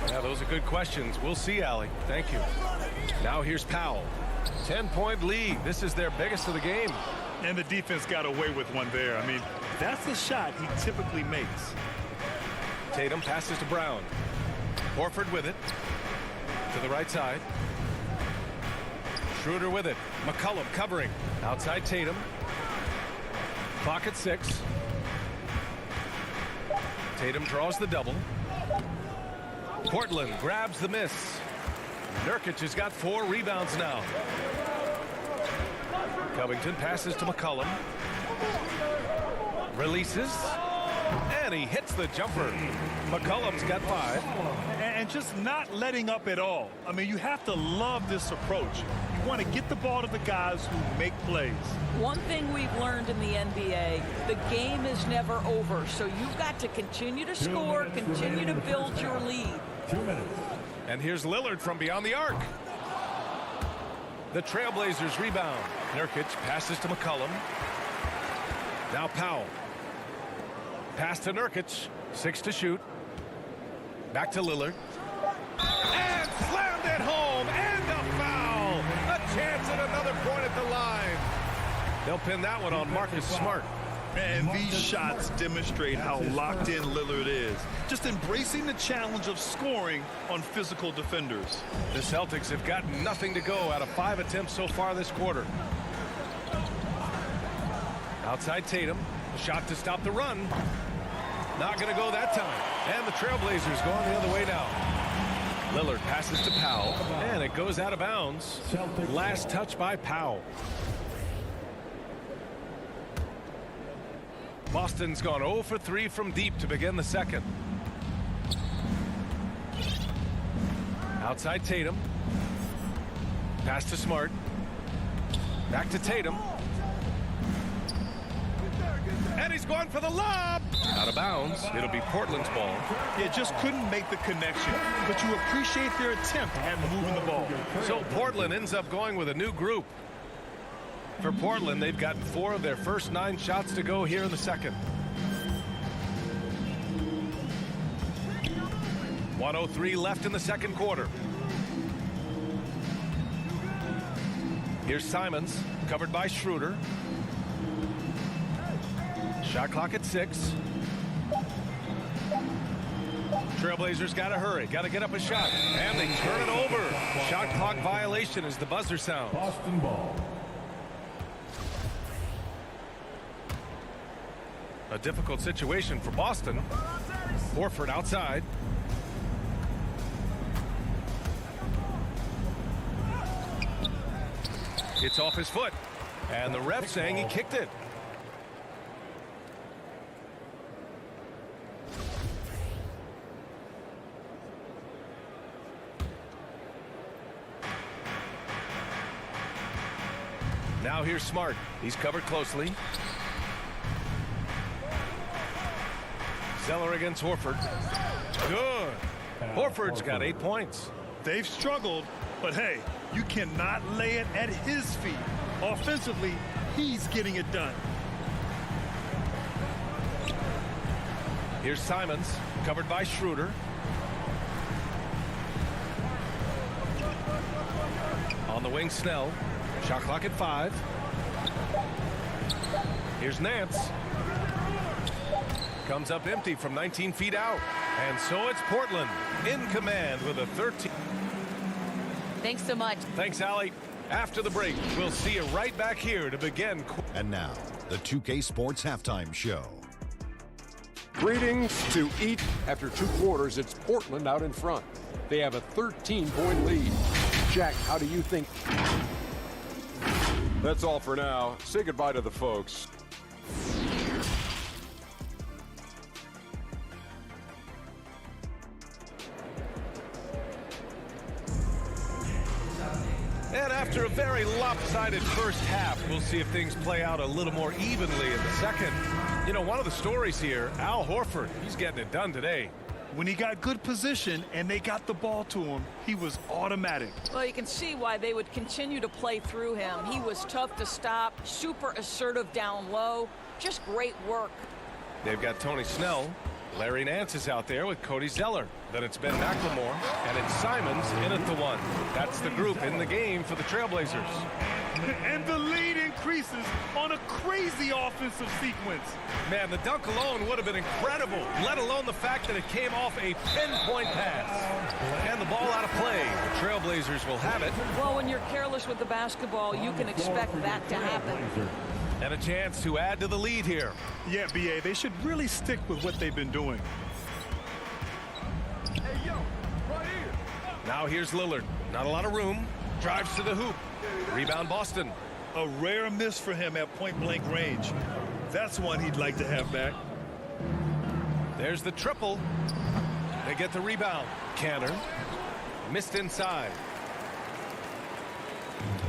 Yeah, those are good questions. We'll see, Allie. Thank you. Now here's Powell. 10-point lead. This is their biggest of the game. And the defense got away with one there. I mean, that's the shot he typically makes. Tatum passes to Brown. Horford with it. To the right side. Schroeder with it. McCollum covering. Outside Tatum. Clock at 6. Tatum draws the double. Portland grabs the miss. Nurkic has got 4 rebounds now. Covington passes to McCollum. Releases. And he hits the jumper. McCollum's got 5. And just not letting up at all. I mean, you have to love this approach. You want to get the ball to the guys who make plays. One thing we've learned in the NBA, the game is never over. So you've got to continue to score, continue to build your lead. 2 minutes. And here's Lillard from beyond the arc. The Trailblazers rebound. Nurkic passes to McCollum. Now Powell. Pass to Nurkic. 6 to shoot. Back to Lillard. And slammed it home. And a foul. A chance at another point at the line. They'll pin that one on Marcus Smart. Man, these shots demonstrate how locked in Lillard is. Just embracing the challenge of scoring on physical defenders. The Celtics have got nothing to go out of 5 attempts so far this quarter. Outside Tatum, a shot to stop the run. Not going to go that time. And the Trailblazers going the other way now. Lillard passes to Powell, and it goes out of bounds. Last touch by Powell. Boston's gone 0 for 3 from deep to begin the second. Outside Tatum. Pass to Smart. Back to Tatum. And he's going for the lob. Out of bounds. It'll be Portland's ball. Yeah, just couldn't make the connection, but you appreciate their attempt at moving the ball. So Portland ends up going with a new group. For Portland, they've gotten 4 of their first 9 shots to go here in the second. 1:03 left in the second quarter. Here's Simons, covered by Schroeder. Shot clock at 6. Trailblazers got to hurry, got to get up a shot, and they turn it over. Shot clock violation as the buzzer sounds. Boston ball. A difficult situation for Boston. Horford outside. It's off his foot, and the ref saying he kicked it. Now here's Smart. He's covered closely. Zeller against Horford. Good. Horford's got 8 points. They've struggled, but hey, you cannot lay it at his feet. Offensively, he's getting it done. Here's Simons, covered by Schroeder. On the wing, Snell. Shot clock at 5. Here's Nance. Comes up empty from 19 feet out. And so it's Portland in command with a 13. Thanks so much. Thanks, Allie. After the break, we'll see you right back here to begin. And now, the 2K Sports Halftime Show. Greetings to each. After 2 quarters, it's Portland out in front. They have a 13-point lead. Jack, how do you think? That's all for now. Say goodbye to the folks. And after a very lopsided first half, we'll see if things play out a little more evenly in the second. You know, one of the stories here, Al Horford, he's getting it done today. When he got good position and they got the ball to him, he was automatic. Well, you can see why they would continue to play through him. He was tough to stop, super assertive down low, just great work. They've got Tony Snell. Larry Nance is out there with Cody Zeller. Then it's Ben McLemore, and it's Simons in at the 1. That's the group in the game for the Trailblazers. And the lead increases on a crazy offensive sequence. Man, the dunk alone would have been incredible, let alone the fact that it came off a pinpoint pass. And the ball out of play. The Trailblazers will have it. Well, when you're careless with the basketball, you can expect that to happen. And a chance to add to the lead here. Yeah, B.A., they should really stick with what they've been doing. Now here's Lillard. Not a lot of room. Drives to the hoop. Rebound Boston. A rare miss for him at point-blank range. That's one he'd like to have back. There's the triple. They get the rebound. Canner. Missed inside.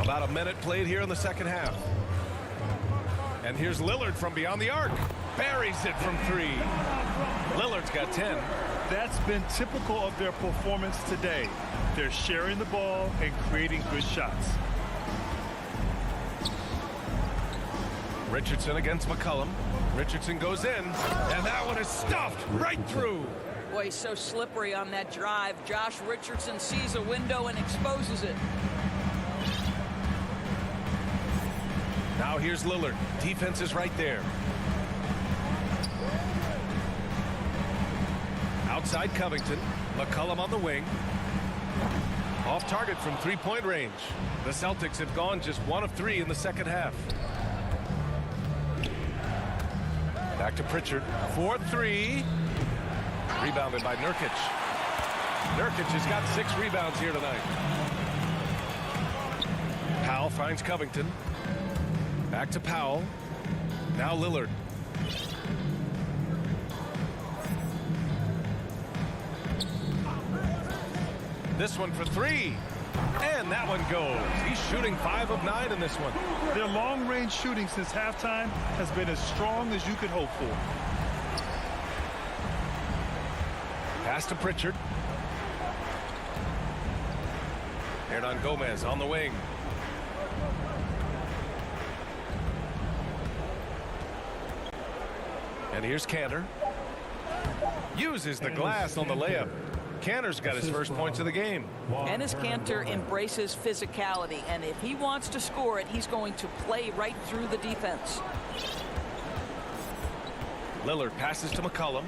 About a minute played here in the second half. And here's Lillard from beyond the arc. Buries it from 3. Lillard's got 10. That's been typical of their performance today. They're sharing the ball and creating good shots. Richardson against McCollum. Richardson goes in, and that one is stuffed right through. Boy, he's so slippery on that drive. Josh Richardson sees a window and exposes it. Now here's Lillard. Defense is right there. Outside Covington. McCollum on the wing. Off target from three-point range. The Celtics have gone just 1 of 3 in the second half. Back to Pritchard. 4-3. Rebounded by Nurkic. Nurkic has got 6 rebounds here tonight. Powell finds Covington. Back to Powell. Now Lillard. This one for 3. And that one goes. He's shooting 5 of 9 in this one. Their long-range shooting since halftime has been as strong as you could hope for. Pass to Pritchard. Hernan Gomez on the wing. And here's Kanter. Uses the glass on the layup. Kanter's got his first points of the game. Enes Kanter embraces physicality, and if he wants to score it, he's going to play right through the defense. Lillard passes to McCollum.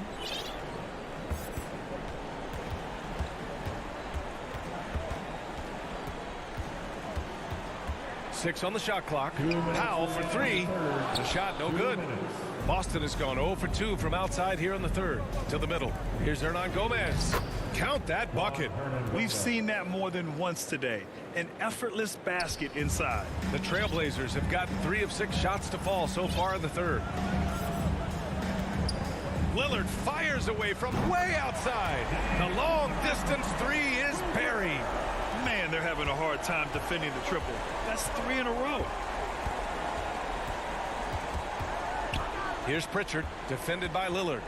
Six on the shot clock. Powell for 3. The shot no good. Boston has gone 0 for 2 from outside here in the third. To the middle. Here's Hernan Gomez. Count that bucket. We've seen that more than once today. An effortless basket inside. The Trailblazers have gotten 3 of 6 shots to fall so far in the third. Lillard fires away from way outside. The long distance 3 is buried. Man, they're having a hard time defending the triple. That's 3 in a row. Here's Pritchard, defended by Lillard.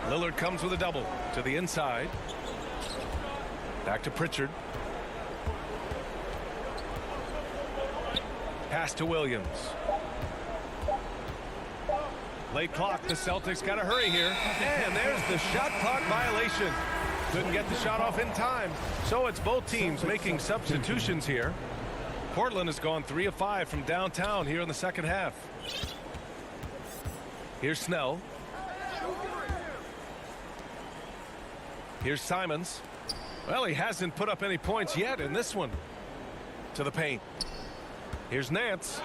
Lillard comes with a double to the inside. Back to Pritchard. Pass to Williams. Late clock. The Celtics got to hurry here. And there's the shot clock violation. Couldn't get the shot off in time. So it's both teams making substitutions here. Portland has gone 3 of 5 from downtown here in the second half. Here's Snell. Here's Simons. Well, he hasn't put up any points yet in this one. To the paint. Here's Nance.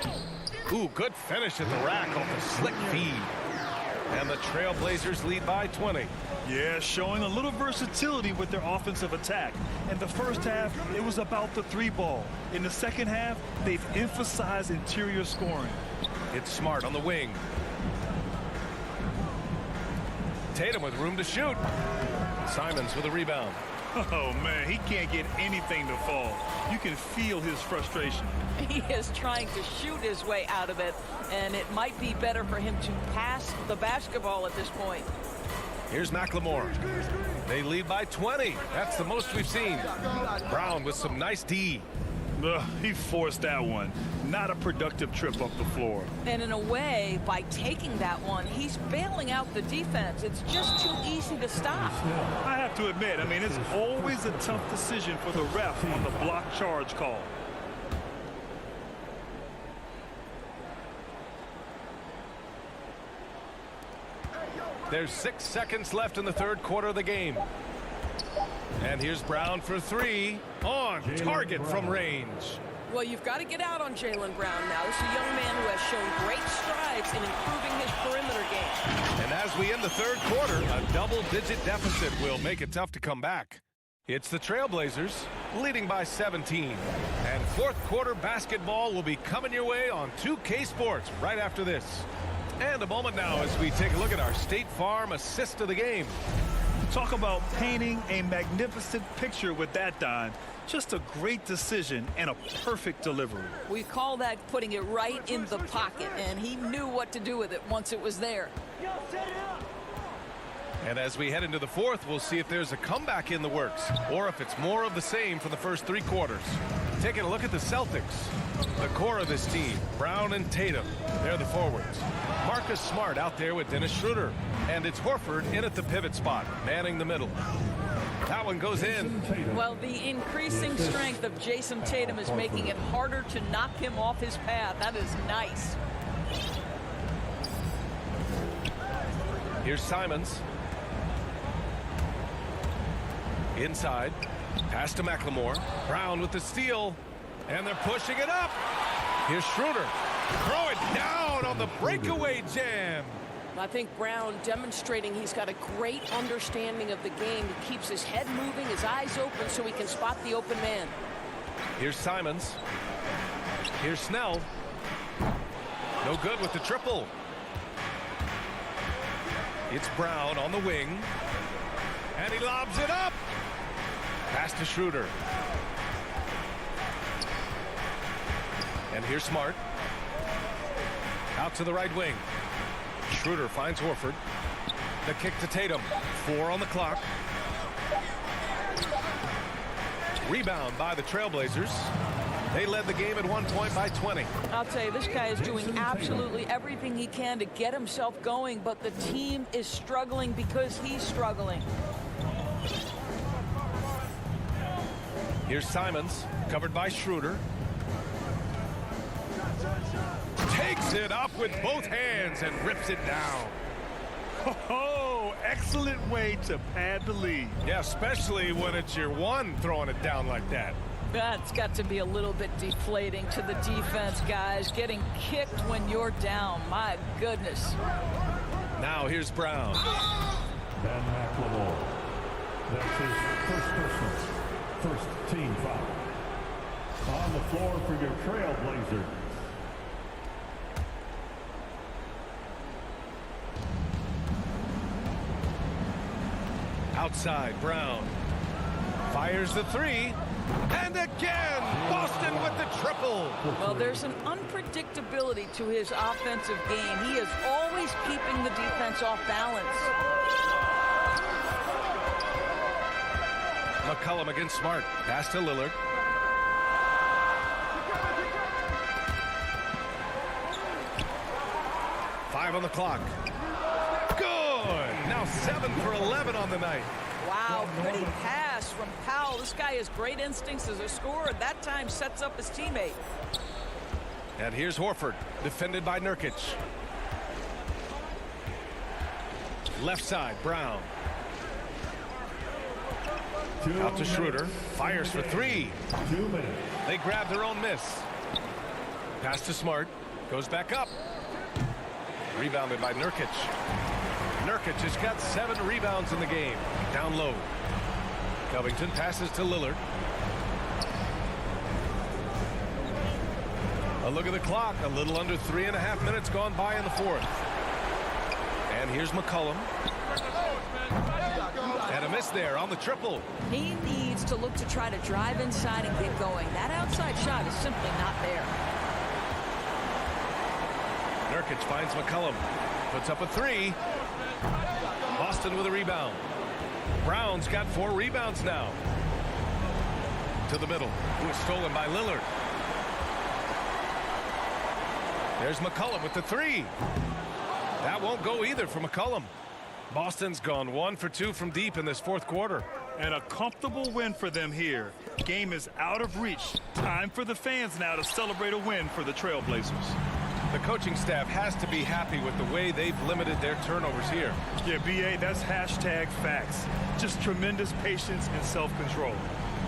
Ooh, good finish at the rack off a slick feed. And the Trailblazers lead by 20. Yeah, showing a little versatility with their offensive attack. In the first half, it was about the 3 ball. In the second half, they've emphasized interior scoring. It's Smart on the wing. Tatum with room to shoot. Simons with a rebound. Oh, man, he can't get anything to fall. You can feel his frustration. He is trying to shoot his way out of it, and it might be better for him to pass the basketball at this point. Here's McLemore. They lead by 20. That's the most we've seen. Brown with some nice D. He forced that one. Not a productive trip up the floor. And in a way, by taking that one, he's bailing out the defense. It's just too easy to stop. I have to admit, I mean, it's always a tough decision for the ref on the block charge call. There's 6 seconds left in the third quarter of the game. And here's Brown for 3. On target from range. Well, you've got to get out on Jaylen Brown now. This is a young man who has shown great strides in improving his perimeter game. And as we end the third quarter, a double-digit deficit will make it tough to come back. It's the Trailblazers leading by 17. And fourth quarter basketball will be coming your way on 2K Sports right after this. And a moment now as we take a look at our State Farm assist of the game. Talk about painting a magnificent picture with that, Don. Just a great decision and a perfect delivery. We call that putting it right in the pocket, and he knew what to do with it once it was there. And as we head into the fourth, we'll see if there's a comeback in the works or if it's more of the same for the first 3 quarters. Taking a look at the Celtics. The core of this team, Brown and Tatum, they're the forwards. Marcus Smart out there with Dennis Schroeder. And it's Horford in at the pivot spot, manning the middle. That one goes in. Well, the increasing strength of Jason Tatum is making it harder to knock him off his path. That is nice. Here's Simons. Inside. Pass to McLemore. Brown with the steal. And they're pushing it up. Here's Schroeder. Throw it down on the breakaway jam. I think Brown demonstrating he's got a great understanding of the game. He keeps his head moving, his eyes open so he can spot the open man. Here's Simons. Here's Snell. No good with the triple. It's Brown on the wing. And he lobs it up. Pass to Schroeder. And here's Smart. Out to the right wing. Schroeder finds Horford. The kick to Tatum. 4 on the clock. Rebound by the Trailblazers. They led the game at 1 point by 20. I'll tell you, this guy is doing absolutely everything he can to get himself going, but the team is struggling because he's struggling. Here's Simons, covered by Schroeder. Takes it up with both hands and rips it down. Oh, excellent way to pad the lead. Yeah, especially when it's your one throwing it down like that. That's got to be a little bit deflating to the defense, guys. Getting kicked when you're down. My goodness. Now here's Brown. Ben McLemore. That's his first personal. First team foul. On the floor for your Trailblazers. Outside, Brown. Fires the three. And again, Boston with the triple. Well, there's an unpredictability to his offensive game. He is always keeping the defense off balance. McCollum against Smart. Pass to Lillard. Five on the clock. Good. Now 7 for 11 on the night. Wow, pretty pass from Powell. This guy has great instincts as a scorer. That time sets up his teammate. And here's Horford, defended by Nurkic. Left side, Brown. Out to Schroeder. Fires for 3. They grab their own miss. Pass to Smart. Goes back up. Rebounded by Nurkic. Nurkic has got 7 rebounds in the game. Down low. Covington passes to Lillard. A look at the clock. A little under 3.5 minutes gone by in the fourth. And here's McCollum. And a miss there on the triple. He needs to look to try to drive inside and get going. That outside shot is simply not there. Nurkic finds McCollum. Puts up a 3. Boston with a rebound. Brown's got 4 rebounds now. To the middle. It was stolen by Lillard. There's McCollum with the 3. That won't go either for McCollum. Boston's gone 1 for 2 from deep in this fourth quarter. And a comfortable win for them here. Game is out of reach. Time for the fans now to celebrate a win for the Trailblazers. The coaching staff has to be happy with the way they've limited their turnovers here. Yeah, B.A., that's hashtag facts. Just tremendous patience and self-control.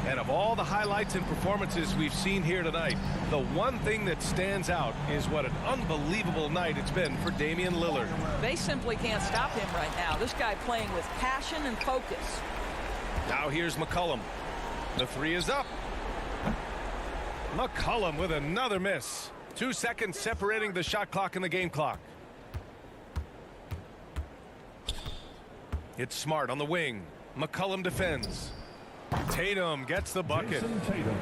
And of all the highlights and performances we've seen here tonight, the one thing that stands out is what an unbelievable night it's been for Damian Lillard. They simply can't stop him right now. This guy playing with passion and focus. Now here's McCollum. The 3 is up. McCollum with another miss. 2 seconds separating the shot clock and the game clock. It's Smart on the wing. McCollum defends. Tatum gets the bucket.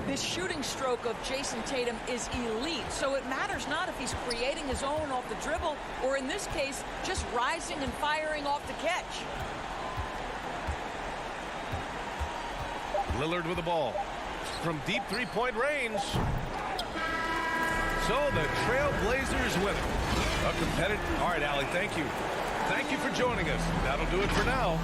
This shooting stroke of Jason Tatum is elite, so it matters not if he's creating his own off the dribble or, in this case, just rising and firing off the catch. Lillard with the ball. From deep three-point range. So the Trailblazers win it. A competitive. All right, Allie, thank you. Thank you for joining us. That'll do it for now.